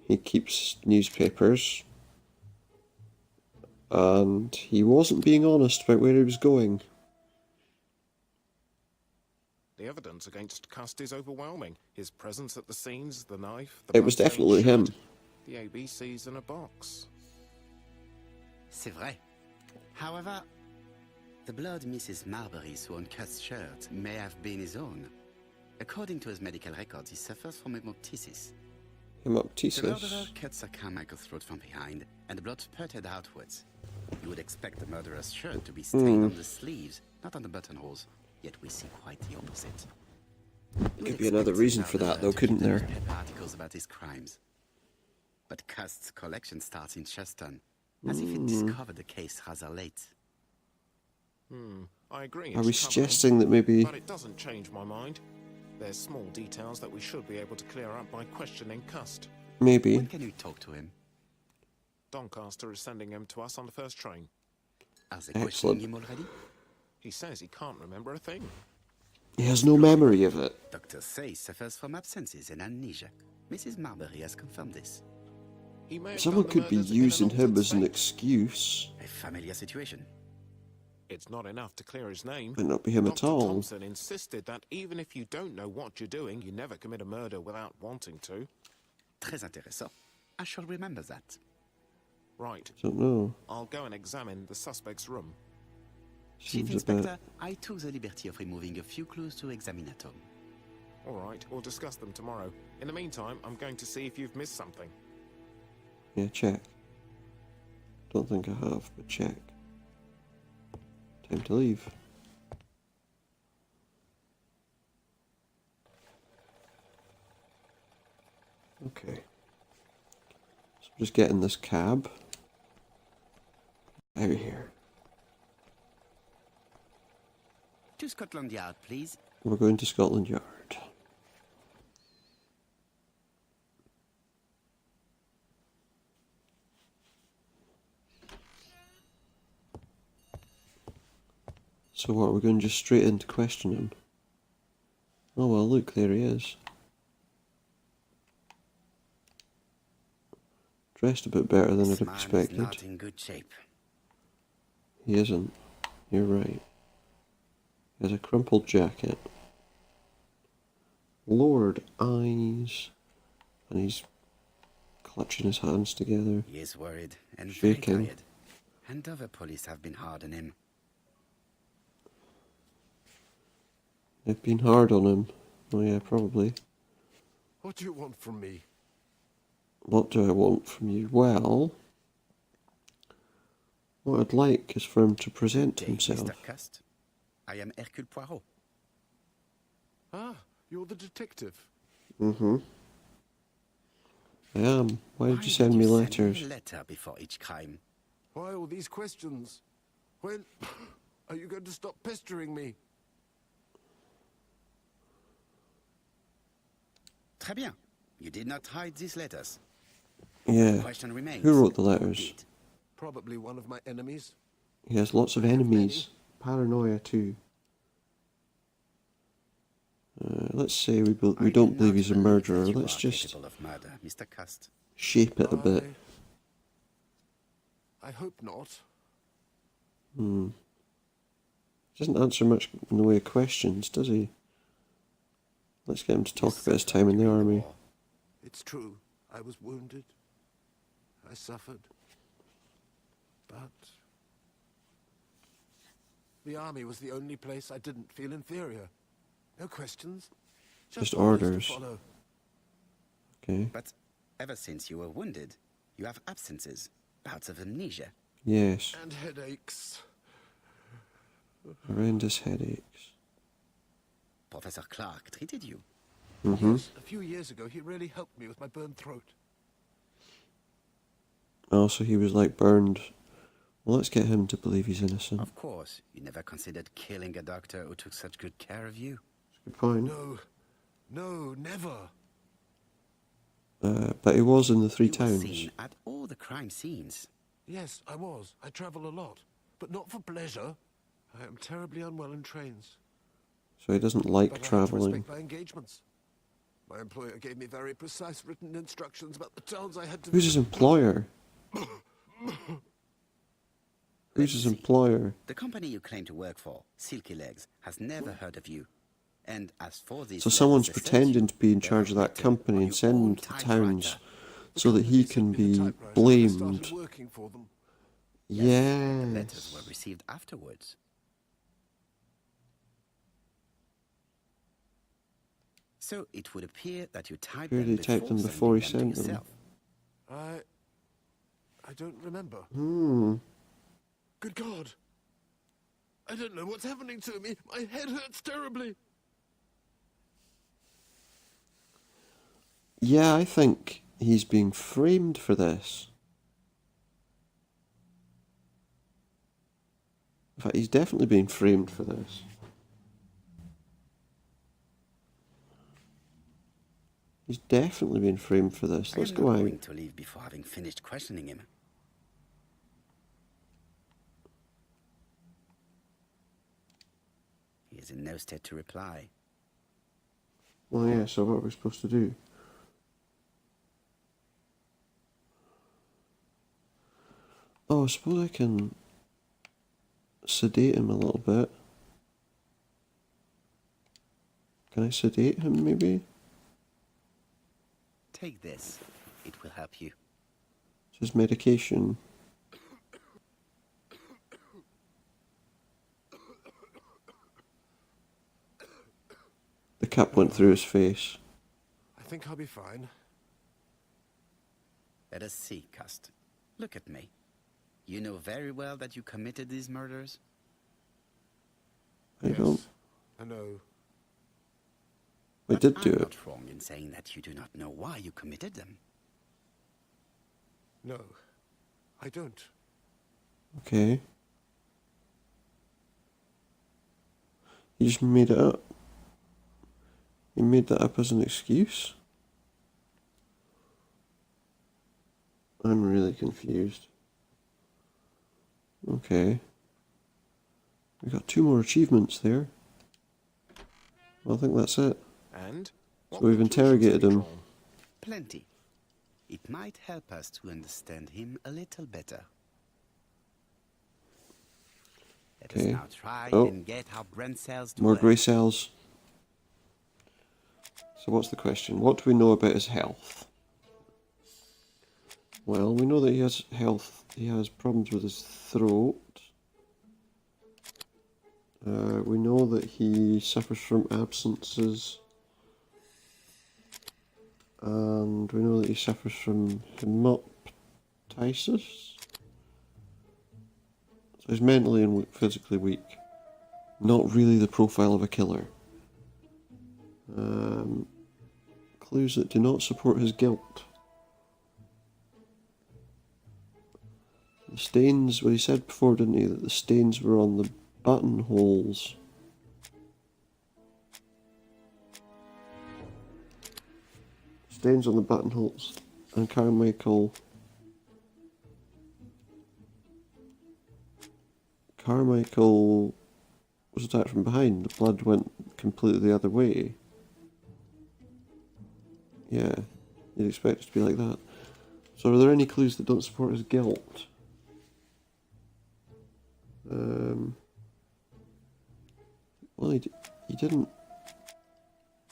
He keeps newspapers. And he wasn't being honest about where he was going. The evidence against Cust is overwhelming. His presence at the scenes, the knife, the It was blood-stained definitely him. shirt, the ABCs in a box. C'est vrai. However, the blood Mrs. Marbury saw on Cust's shirt may have been his own. According to his medical records, he suffers from hemoptysis. The murderer Hemoptysis. cut Sir Carmichael's throat from behind, and the blood spurted outwards. You would expect the murderer's shirt to be stained on the sleeves, not on the buttonholes. Yet we see quite the opposite. Could be another reason for that, though, couldn't there? Articles about his crimes. But Cust's collection starts in Cheston, as if it discovered the case rather late. I agree. Are it's we troubling, suggesting that maybe... But it doesn't change my mind. There's small details that we should be able to clear up by questioning Cust. Maybe. When can we talk to him? Doncaster is sending him to us on the first train. Are they questioning Excellent. him already? He says he can't remember a thing. He has no memory of it. Doctors say he suffers from absences and amnesia. Mrs. Marbury has confirmed this. He may have Someone done the could be murders in an using him altered as an state. excuse. A familiar situation. It's not enough to clear his name. Might not be him at Dr. all. Thompson insisted that even if you don't know what you're doing, you never commit a murder without wanting to. Très intéressant. I shall remember that. Right. Don't know. I'll go and examine the suspect's room. Chief Seems a bit... Inspector, I took the liberty of removing a few clues to examine at home. All right, we'll discuss them tomorrow. In the meantime, I'm going to see if you've missed something. Yeah, check. Don't think I have, but check. Time to leave. Okay. So just get in this cab. Out of here. To Scotland Yard, please. We're going to Scotland Yard. So what, we're going just straight into question him? Oh well, look, there he is. Dressed a bit better than I'd This have man is expected. not in good shape. He isn't. You're right. He has a crumpled jacket. Lowered eyes. And he's clutching his hands together. He is worried and Shaking. very tired. And other police have been hard on him. They've been hard on him. Oh yeah, probably. What do you want from me? What do I want from you? Well, what I'd like is for him to present Hey, himself. Mr. Cust. I am Hercule Poirot. Ah, you're the detective. Mm-hmm. I am. Why did Why you send me a letters? letter before each crime? Why all these questions? When are you going to stop pestering me? Très bien. You did not hide these letters. Yeah. The question remains. Who wrote the letters? Did. Probably one of my enemies. He has lots of enemies. Paranoia too. Let's say we I don't do believe not he's a believe murderer. that you Let's are just capable of murder, Mr. Cust. shape it a bit. I hope not. Doesn't answer much in the way of questions, does he? Let's get him to talk about his time in the army. It's true. I was wounded. I suffered. But the army was the only place I didn't feel inferior. No questions. Just orders orders. to follow. Okay. But ever since you were wounded, you have absences, bouts of amnesia. Yes. And headaches. Horrendous headaches. Professor Clark treated you. Mm-hmm. Yes, a few years ago, he really helped me with my burned throat. Also, he was like burned. Well, let's get him to believe he's innocent. Of course, you never considered killing a doctor who took such good care of you. Good point. No, never. But he was in the Three You were Towns. seen at all the crime scenes. Yes, I was. I travel a lot, but not for pleasure. I am terribly unwell in trains. So he doesn't like But I have to travelling. respect my engagements. My employer gave me very precise written instructions about the towns I had to Who's his employer? Who's his employer? The company you claim to work for, Silky Legs, has never heard of you. And as for these So letters someone's they sent pretending you, to be in they charge of are that written company on and your sending own them to the towns typewriter. so that he can be blamed. I working for them. The Yes. letters were received afterwards. So it would appear that you typed Appeared them he typed them before before he sending sent to them. yourself. I don't remember. Hmm. Good God. I don't know what's happening to me. My head hurts terribly. Yeah, I think he's being framed for this. In fact, he's definitely being framed for this. He's definitely been framed for this. I Let's am go not out. going to leave before having finished questioning him. He is in no state to reply. Well, yeah, so what are we supposed to do? Oh, I suppose I can sedate him a little bit. Can I sedate him, maybe? Take this. It will help you. It's his medication. The cap went through his face. I think I'll be fine. Let us see, Cust. Look at me. You know very well that you committed these murders? I don't. I know. I But did do I'm it. not wrong in saying that you do not know why you committed them. No, I don't. Okay. You just made it up. You made that up as an excuse? I'm really confused. Okay. We got 2 more achievements there. Well, I think that's it. And? So we've interrogated him. Plenty. It might help us to understand him a little better. Let us Okay. now try Oh. and get our brain cells to More work. grey cells. So what's the question? What do we know about his health? Well, we know that he has health. He has problems with his throat. We know that he suffers from absences. And we know that he suffers from hemoptysis. So he's mentally and physically weak. Not really the profile of a killer. Clues that do not support his guilt. The stains, well, he said before, didn't he, that the stains were on the buttonholes. Stains on the buttonholes. And Carmichael was attacked from behind. The blood went completely the other way. Yeah, you'd expect it to be like that. So are there any clues that don't support his guilt? Well, he didn't,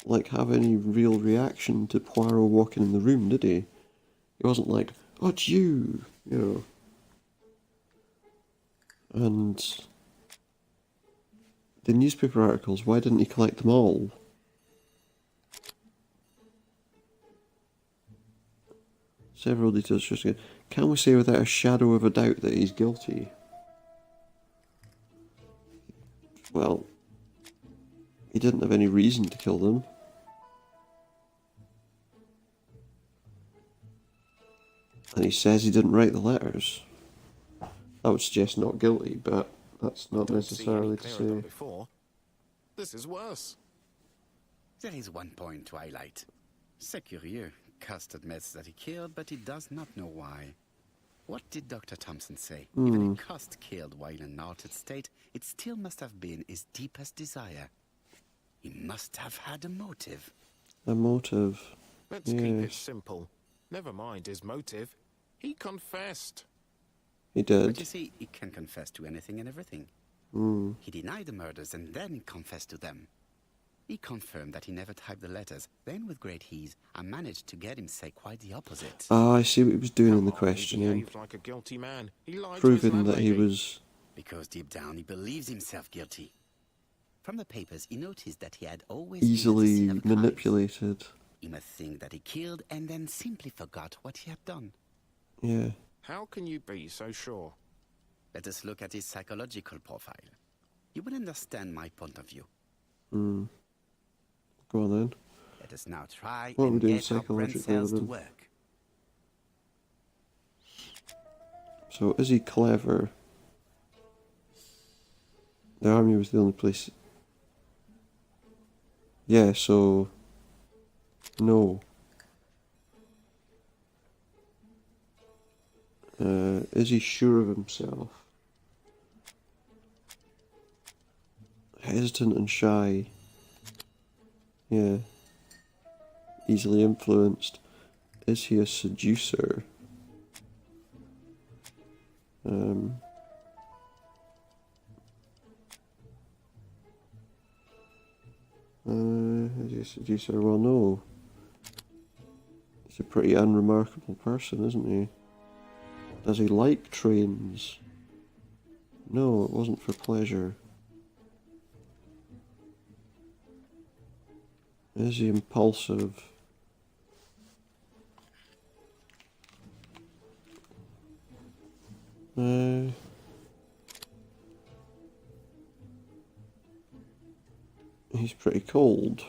like, have any real reaction to Poirot walking in the room, did he? He wasn't like, oh, it's you, you know. And the newspaper articles, why didn't he collect them all? Several details just again. Can we say without a shadow of a doubt that he's guilty? Well, he didn't have any reason to kill them. And he says he didn't write the letters. That would suggest not guilty, but that's not necessarily to say. Before. This is worse. There is one point to highlight. C'est curieux. Cust admits that he killed, but he does not know why. What did Dr. Thompson say? Even if Cust killed while in an altered state, it still must have been his deepest desire. He must have had a motive. A motive. Let's keep it simple. Never mind his motive. He confessed. He did. But you see, he can confess to anything and everything. He denied the murders and then he confessed to them. He confirmed that he never typed the letters. Then, with great ease, I managed to get him to say quite the opposite. Ah, I see what he was doing in the He questioning. behaved like a guilty man. He lied Proving to his that he landlady. was Because deep down he believes himself guilty. From the papers, he noticed that he had always been at the easily scene of crimes. manipulated. He must think that he killed and then simply forgot what he had done. Yeah. How can you be so sure? Let us look at his psychological profile. You will understand my point of view. Go on then. Let us now try What are we and doing get our brain psychologically cells with to him? work. So, is he clever? The army was the only place. Yeah, so. No. Is he sure of himself? Hesitant and shy. Yeah. Easily influenced. Is he a seducer? Is he a seducer? Well, no. He's a pretty unremarkable person, isn't he? Does he like trains? No, it wasn't for pleasure. Is he impulsive? He's pretty cold.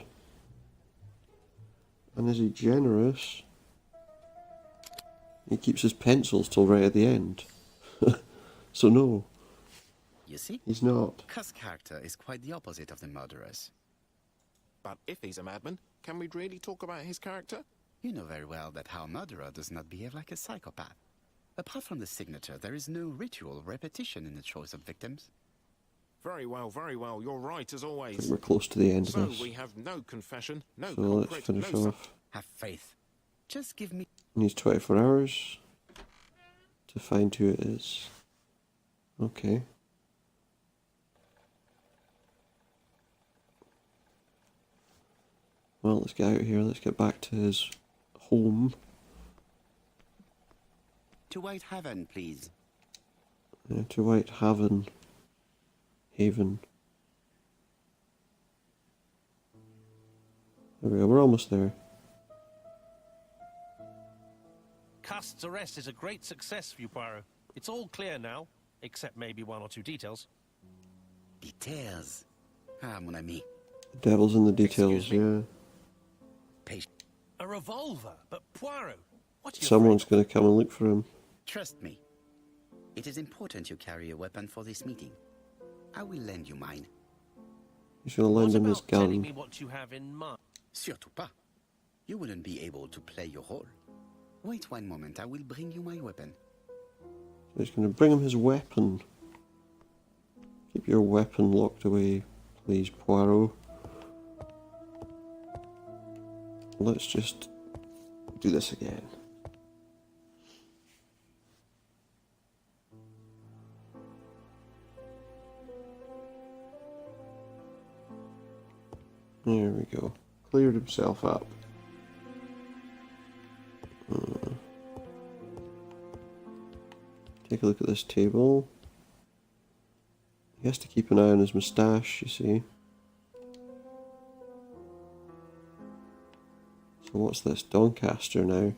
And is he generous? He keeps his pencils till right at the end. So no, You see? he's not. Cust's character is quite the opposite of the murderer's. But if he's a madman, can we really talk about his character? You know very well that our murderer does not behave like a psychopath. Apart from the signature, there is no ritual repetition in the choice of victims. Very well, you're right as I always. think we're close to the end So of this. we have no confession, no So let's culprit, finish no off. Have faith. Just give me... Needs 24 hours to find who it is. Okay. Well, let's get out of here. Let's get back to his home. To White Haven, please. To White Haven. Haven. There we go. We're almost there. Cust's arrest is a great success for you, Poirot. It's all clear now, except maybe one or two details. Details. Ah, mon ami. The devil's in the details, Excuse me? yeah. A revolver? But Poirot, what are you Someone's afraid going to come and look for him. Trust me. It is important you carry a weapon for this meeting. I will lend you mine. He's going to of? lend What him his about telling me gun. what you have in mind? Surtout pas. You wouldn't be able to play your role. Wait one moment, I will bring you my weapon. He's going to bring him his weapon. Keep your weapon locked away, please, Poirot. Let's just do this again. There we go. Cleared himself up. Take a look at this table. He has to keep an eye on his moustache, you see. So what's this? Doncaster now.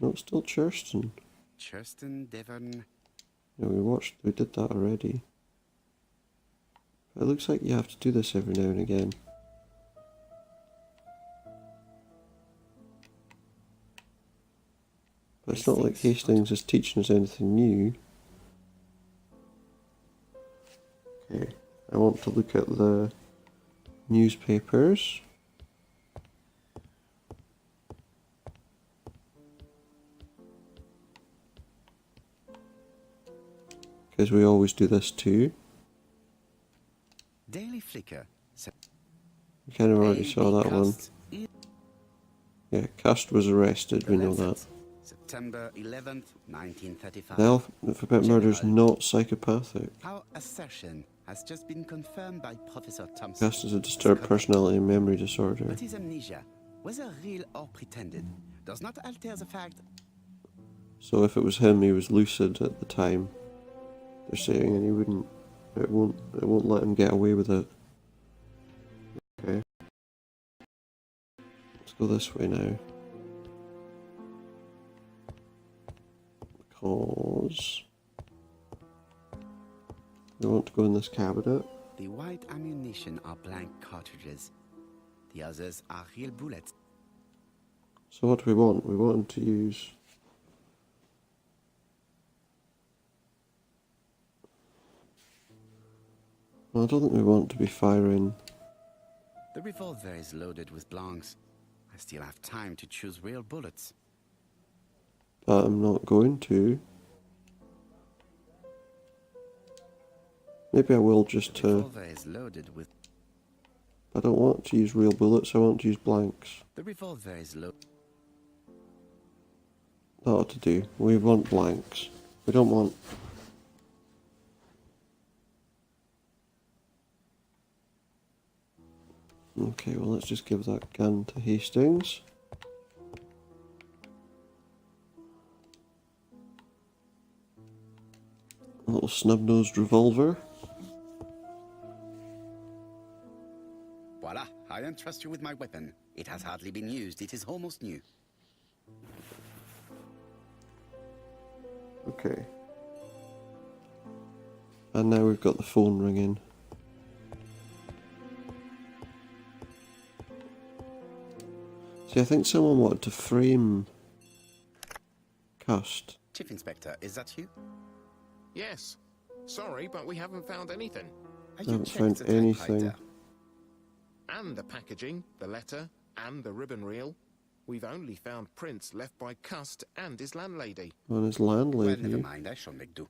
No, it's still Churston. Churston, Devon. Yeah, we did that already. It looks like you have to do this every now and again. But it's not like Hastings is teaching us anything new. Okay, I want to look at the newspapers. Because we always do this too. Daily Flicker. We kind of already saw that one. Yeah, Cust was arrested, we know that. September 11th, 1935. The alphabet murder is not psychopathic. Our assertion has just been confirmed by Professor Thompson. Cust is a disturbed personality and memory disorder. But his amnesia, whether real or pretended, does not alter the fact. So if it was him, he was lucid at the time. They're saying, and he wouldn't. It won't let him get away with it. Okay. Let's go this way now. Because we want to go in this cabinet. The white ammunition are blank cartridges. The others are real bullets. So what do we want? We want him to use... Well, I don't think we want to be firing... The revolver is loaded with blanks. I still have time to choose real bullets. But I'm not going to. Maybe I will just The revolver is loaded with... I don't want to use real bullets, I want to use blanks. The revolver is loaded... That ought to do. We want blanks. We don't want... Okay, well let's just give that gun to Hastings. A little snub-nosed revolver. Voila, I entrust you with my weapon. It has hardly been used. It is almost new. Okay. And now we've got the phone ringing. See, I think someone wanted to frame Cust. Chief Inspector, is that you? Yes. Sorry, but we haven't found anything. Have I haven't checked found the anything. typewriter? And the packaging, the letter, and the ribbon reel. We've only found prints left by Cust and his landlady. On his Well, landlady. never mind. I shall make do.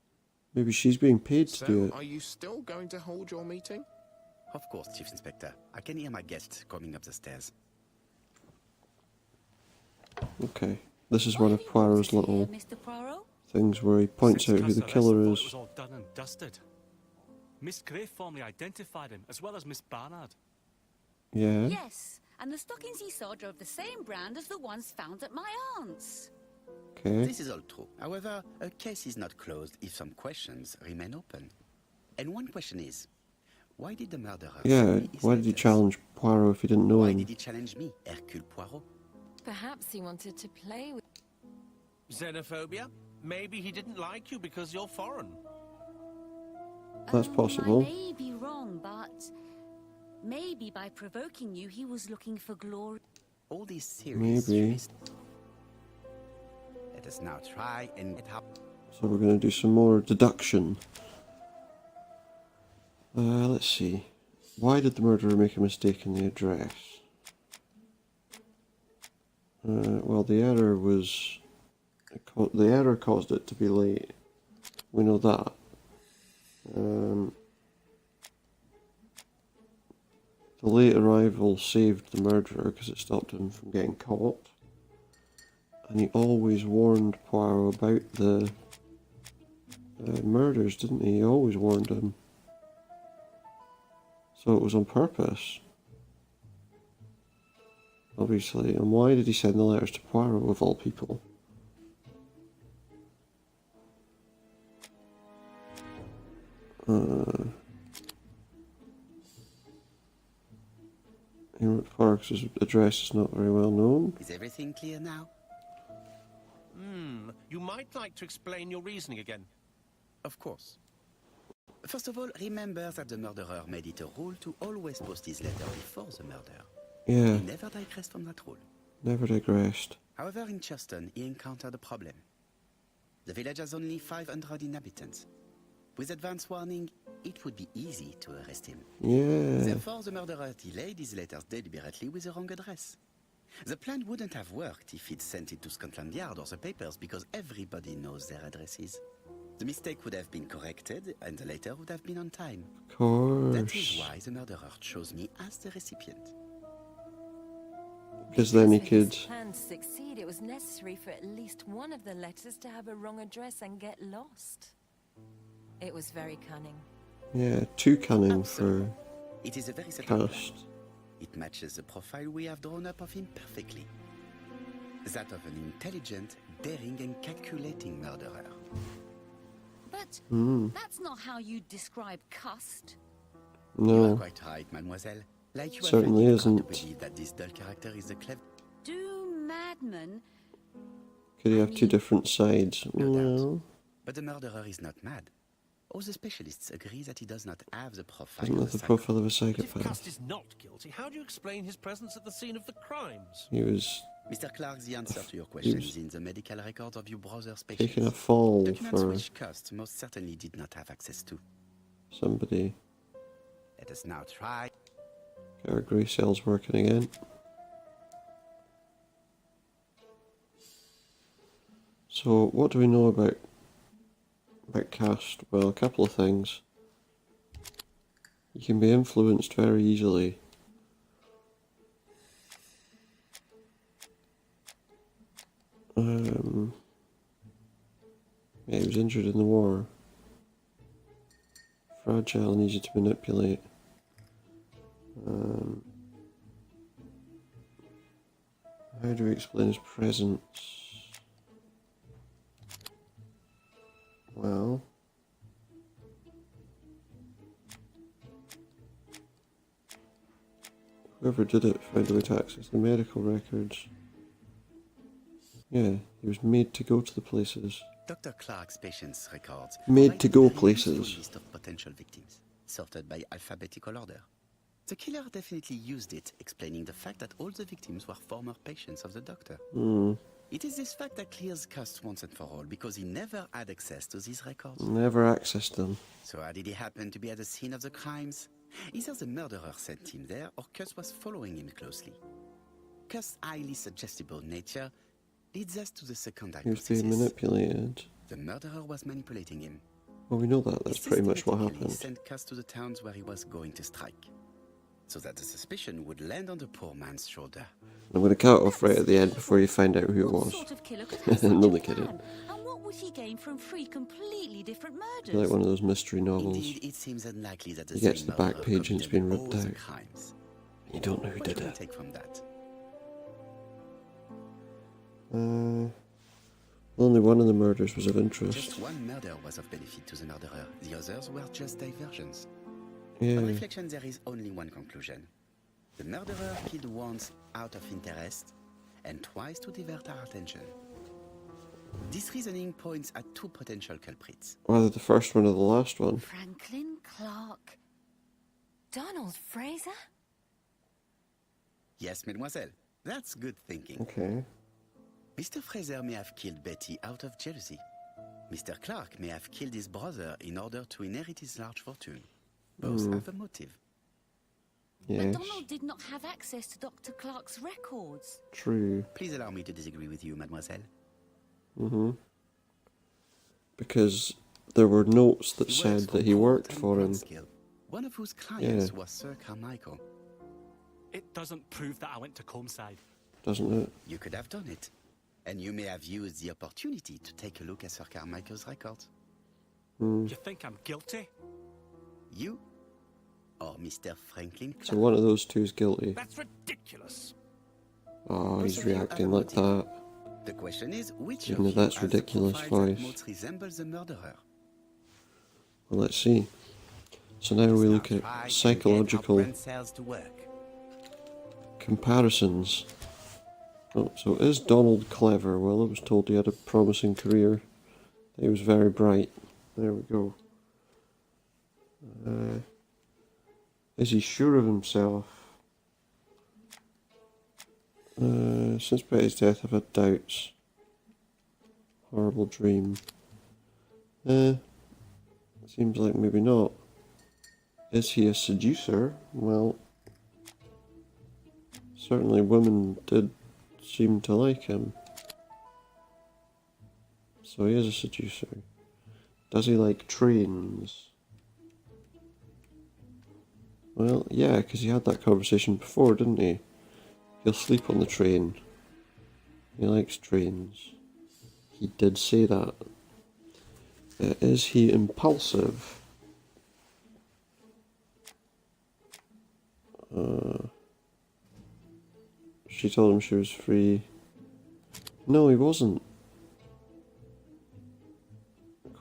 Maybe she's being paid to do So, it. are you still going to hold your meeting? Of course, Chief Inspector. I can hear my guest coming up the stairs. Okay. This is one of Poirot's little Mr. Poirot? things where he points out who the killer It is. was all done and dusted. Miss Gray formally identified him, as well as Miss Barnard. Yeah? Yes, and the stockings he saw drove the same brand as the ones found at my aunt's. Okay. This is all true. However, a case is not closed if some questions remain open. And one question is, why did the murderer... Yeah, send me his why did he letters? challenge Poirot if he didn't know Why him? did he challenge me, Hercule Poirot? Perhaps he wanted to play with... Xenophobia? Maybe he didn't like you because you're foreign. That's possible. I may be wrong, but maybe by provoking you, he was looking for glory. All these serious Maybe. truths. Let us now try and get out. So we're going to do some more deduction. Let's see. Why did the murderer make a mistake in the address? Well, the error was... The error caused it to be late. We know that. The late arrival saved the murderer because it stopped him from getting caught. And he always warned Poirot about the murders, didn't he? He always warned him. So it was on purpose. Obviously. And why did he send the letters to Poirot, of all people? Poirot's address is not very well known. Is everything clear now? You might like to explain your reasoning again. Of course. First of all, remember that the murderer made it a rule to always post his letter before the murder. Yeah, He never digressed from that rule. never digressed. However, in Churston, he encountered a problem. The village has only 500 inhabitants. With advance warning, it would be easy to arrest him. Yeah, Therefore, the murderer delayed his letters deliberately with the wrong address. The plan wouldn't have worked if he'd sent it to Scotland Yard or the papers, because everybody knows their addresses. The mistake would have been corrected, and the letter would have been on time. of That is course. why the murderer chose me as the recipient. Because then he For could... his plan to succeed, it was necessary for at least one of the letters to have a wrong address and get lost. It was very cunning. Yeah, too cunning for It is a very subtle plan. Cast. It matches the profile we have drawn up of him perfectly. That of an intelligent, daring and calculating murderer. But that's not how you describe Cust. You are No, quite right, mademoiselle. Like you Certainly have come to isn't. believe that this dull character is the clever... Do madmen... could he have two different sides? No doubt. No, But the murderer is not mad. All the specialists agree that he does not have the profile doesn't of have a the profile of a But if psychopath. Cust is not guilty, how do you explain his presence at the scene of the crimes? He was Mr. Clark, the answer to your question was is in the medical records of your brother's taking a patients. fall Documents for which Cust most certainly did not have access to. somebody. Let us now try. Got our grey cells working again. So, what do we know about Cast? Well, a couple of things. You can be influenced very easily. Yeah, he was injured in the war. Fragile and easy to manipulate. How do we explain his presence? Well, whoever did it found a way to access the medical records. Yeah, he was made to go to the places. Dr. Clark's patients' records. Made provide to a go very useful places. list of potential victims, sorted by alphabetical order. The killer definitely used it, explaining the fact that all the victims were former patients of the doctor. It is this fact that clears Cust once and for all, because he never had access to these records. Never accessed them. So how did he happen to be at the scene of the crimes? Either the murderer sent him there, or Cust was following him closely. Cust's highly suggestible nature leads us to the second He was being hypothesis. manipulated. The murderer was manipulating him. Well, we know that. That's pretty much what Systematically happened. sent Cust to the towns where he was going to strike, so that the suspicion would land on the poor man's shoulder. I'm going to cut it off right at the end before you find out who it What was. sort of killer could have such No, a they kidding. plan? And what would he gain from three completely different murders? Like one of those mystery novels. Indeed, it seems unlikely that the He gets same to the back murderer page and it's been committed ripped all the out. crimes. You don't know who What did can we it. take from that? Only one of the murders was of Just interest. one murder was of benefit to the murderer. The others were just diversions. Yeah, On reflection, there is only one conclusion. The murderer killed once out of interest, and twice to divert our attention. This reasoning points at two potential culprits. either the first one or the last one. Franklin Clark. Donald Fraser? Yes, mademoiselle, that's good thinking. Okay. Mr. Fraser may have killed Betty out of jealousy. Mr. Clark may have killed his brother in order to inherit his large fortune. Both have a motive. But Yes, Donald did not have access to Dr. Clark's records. true. Please allow me to disagree with you, mademoiselle. Because there were notes that He works said for that he Court worked and for him. Bronskill, one of whose clients Yeah. was Sir Carmichael. It doesn't prove that I went to Comeside. Doesn't it? You could have done it. And you may have used the opportunity to take a look at Sir Carmichael's records. You think I'm guilty? You or Mr. Franklin So Clark? one of those two is guilty. That's ridiculous. Oh, Both he's of you have reacting a like motive. that. The question is, which Even of though you that's has the ridiculous profile that voice. most resembles the murderer? Well, let's see. So now we look at Try and get how psychological brain cells to work. comparisons. Oh, so is Donald clever? Well, I was told he had a promising career. He was very bright. There we go. Is he sure of himself? Since Betty's death, I've had doubts. Horrible dream. Seems like maybe not. Is he a seducer? Well, certainly women did seem to like him. So he is a seducer. Does he like trains? Well, yeah, because he had that conversation before, didn't he? He'll sleep on the train. He likes trains. He did say that. Is he impulsive? She told him she was free. No, he wasn't.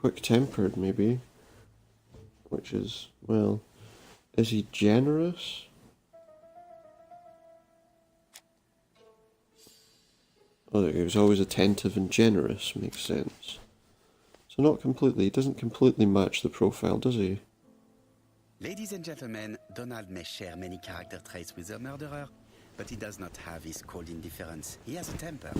Quick-tempered, maybe. Which is, well... Is he generous? Oh, he was always attentive and generous, makes sense. So not completely, he doesn't completely match the profile, does he? Ladies and gentlemen, Donald may share many character traits with the murderer, but he does not have his cold indifference. He has a temper.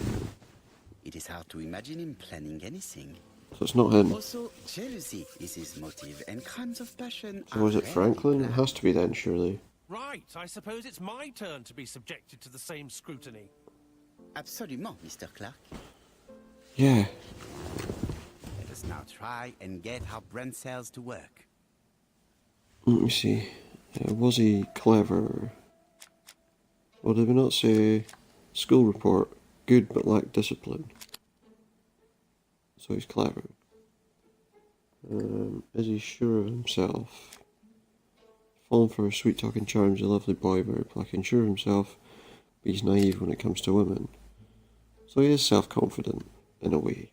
It is hard to imagine him planning anything. So it's not him. Also, jealousy is his motive, and crimes of passion So is it rarely Franklin? It planned. has to be then, surely. Right, I suppose it's my turn to be subjected to the same scrutiny. Absolument, Mr. Clark. Yeah. Let us now try and get our brain cells to work. Let me see. Was he clever? Or did we not say school report, good but lacked discipline? So he's clever. Is he sure of himself? Fallen for her sweet talking charms, a lovely boy, very black and sure of himself, but he's naive when it comes to women. So he is self-confident, in a way.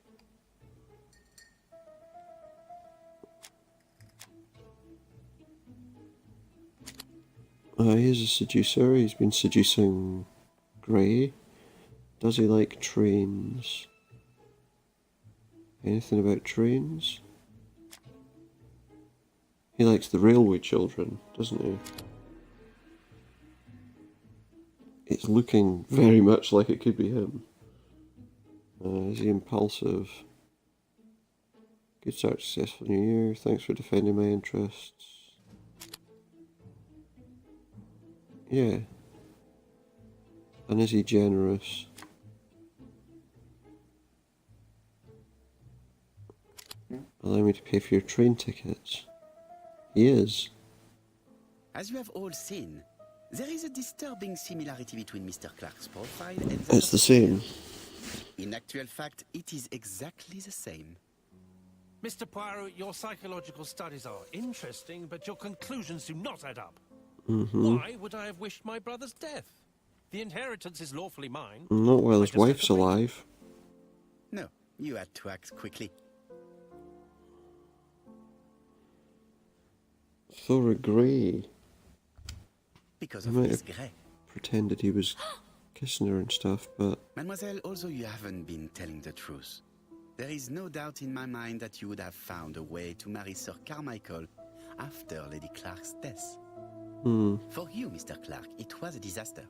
He is a seducer. He's been seducing Grey. Does he like trains? Anything about trains? He likes the railway children, doesn't he? It's looking very much like it could be him. Is he impulsive? Good start, successful new year. Thanks for defending my interests. Yeah. And is he generous? Allow me to pay for your train tickets. He is. As you have all seen, there is a disturbing similarity between Mr. Clark's profile and that It's of the same. In actual fact, it is exactly the same. Mr. Poirot, your psychological studies are interesting, but your conclusions do not add up. Why would I have wished my brother's death? The inheritance is lawfully mine. Not while I his just have wife's to wait. alive. No, you had to act quickly. Thora Grey Because I of might Miss have- Grey. pretended he was kissing her and stuff, but Mademoiselle, although you haven't been telling the truth, there is no doubt in my mind that you would have found a way to marry Sir Carmichael after Lady Clark's death. For you, Mr. Clark, it was a disaster.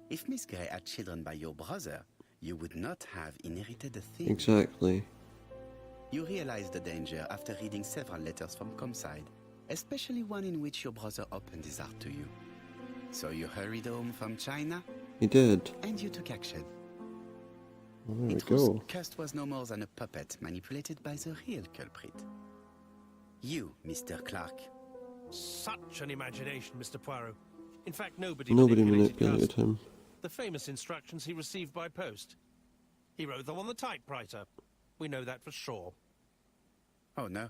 If Miss Grey had children by your brother, you would not have inherited a thing. exactly. You realized the danger after reading several letters from Comside, especially one in which your brother opened his heart to you. So you hurried home from China, He did. and you took action. Well, there we In truth, go. Cust was no more than a puppet manipulated by the real culprit. You, Mr. Clark. Such an imagination, Mr. Poirot. In fact, nobody Nobody manipulated manipulated Gus. him. The famous instructions he received by post. He wrote them on the typewriter. We know that for sure. Oh no.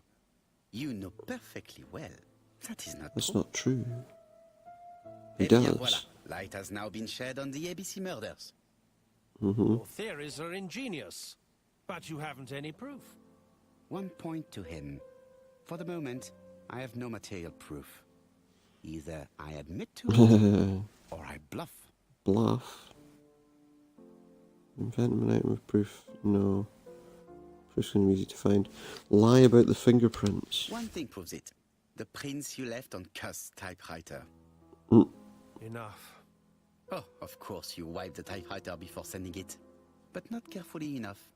You know perfectly well. That is not That's true. not true. He Eh bien, does. voilà. Light has now been shed on the ABC murders. Your theories are ingenious, but you haven't any proof. 1 point to him. For the moment, I have no material proof. Either I admit to it, or I bluff. Bluff. Invent an item of proof. No. Proof's going to be easy to find. Lie about the fingerprints. One thing proves it. The prints you left on Cuss' typewriter. Enough. Oh, of course you wiped the typewriter before sending it. But not carefully enough.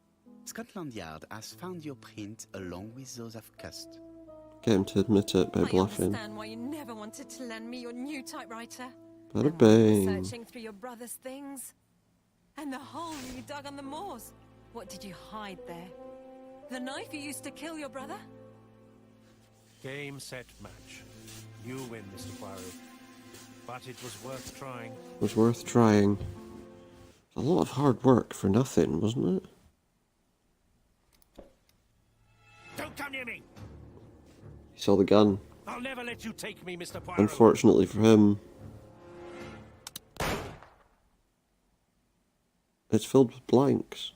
Scotland Yard has found your print along with those of Cuss. Get him to admit it by I bluffing. understand why you never wanted to lend me your new typewriter. Bada And why you were bang. searching through your brother's things. And the hole you dug on the moors. What did you hide there? The knife you used to kill your brother? Game, set, match. You win, Mr. Poirot. But it was worth trying. It was worth trying. A lot of hard work for nothing, wasn't it? Don't come near me! He saw the gun. I'll never let you take me, Mr. Poirot. Unfortunately for him, it's filled with blanks.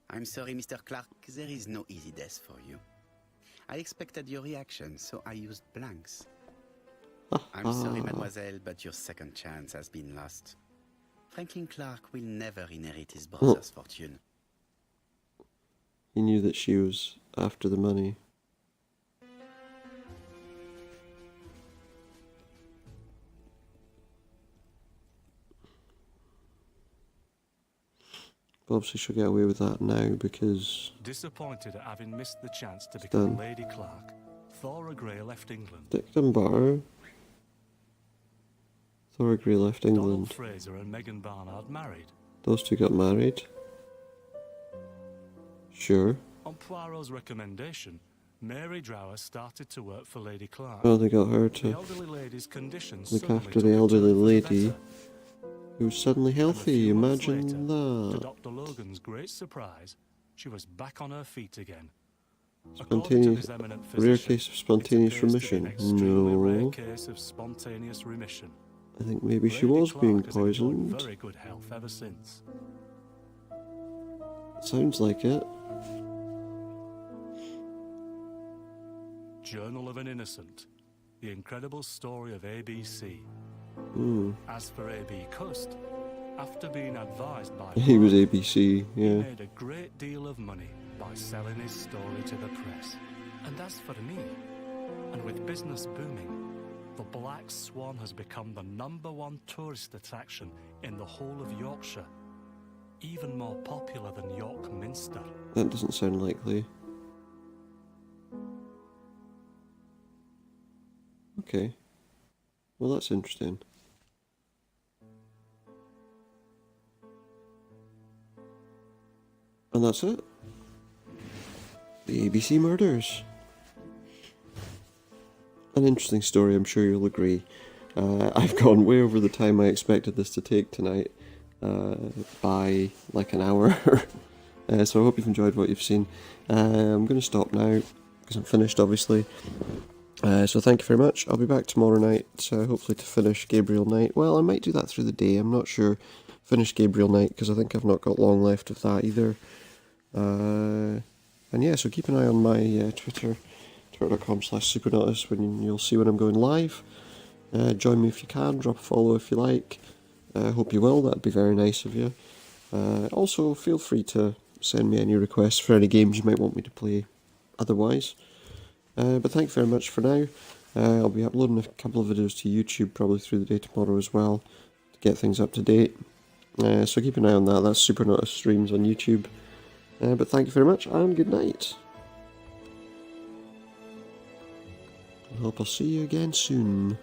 I'm sorry, Mr. Clark, there is no easy death for you. I expected your reaction, so I used blanks. I'm sorry, mademoiselle, but your second chance has been lost. Franklin Clark will never inherit his brother's fortune. He knew that she was after the money. But obviously she'll get away with that now because Disappointed at having missed the chance to Done. become Lady Clark, Thora Grey left England. Dick Dunbar. Thora Grey left Donald England. Fraser and Megan Barnard married. Those two got married. Sure. On Poirot's recommendation, Mary Drower started to work for Lady Clark. Oh, they got her The to elderly lady's condition look suddenly after took the a elderly turn for the lady better. who's suddenly And a healthy. few months Imagine later, to that. Dr. Logan's great surprise, she was back on her feet again. According to Spontaneous, this eminent rare physician, case of spontaneous it appears to be an remission. extremely rare No, case of spontaneous remission. I think maybe she Lady was Clark being has enjoyed poisoned. very good health ever since. Sounds like it. Journal of an Innocent. The incredible story of ABC. As for A.B. Cust, after being advised by He was Poirot, ABC, he yeah. made a great deal of money by selling his story to the press. And as for me, and with business booming, the Black Swan has become the #1 tourist attraction in the whole of Yorkshire, even more popular than York Minster. That doesn't sound likely. Okay. Well, that's interesting. And that's it. The ABC murders. An interesting story, I'm sure you'll agree. I've gone way over the time I expected this to take tonight, by like an hour. So I hope you've enjoyed what you've seen. I'm going to stop now, because I'm finished, obviously. So thank you very much. I'll be back tomorrow night, hopefully to finish Gabriel Knight. Well, I might do that through the day, I'm not sure. Finish Gabriel Knight, because I think I've not got long left of that either. And yeah, so keep an eye on my Twitter, twitter.com/Supernautus, when you'll see when I'm going live. Join me if you can, drop a follow if you like. Hope you will, that'd be very nice of you. Also, feel free to send me any requests for any games you might want me to play otherwise. But thank you very much for now. I'll be uploading a couple of videos to YouTube probably through the day tomorrow as well, to get things up to date. So keep an eye on that, that's Supernautus Streams on YouTube. But thank you very much, and good night. I hope I'll see you again soon.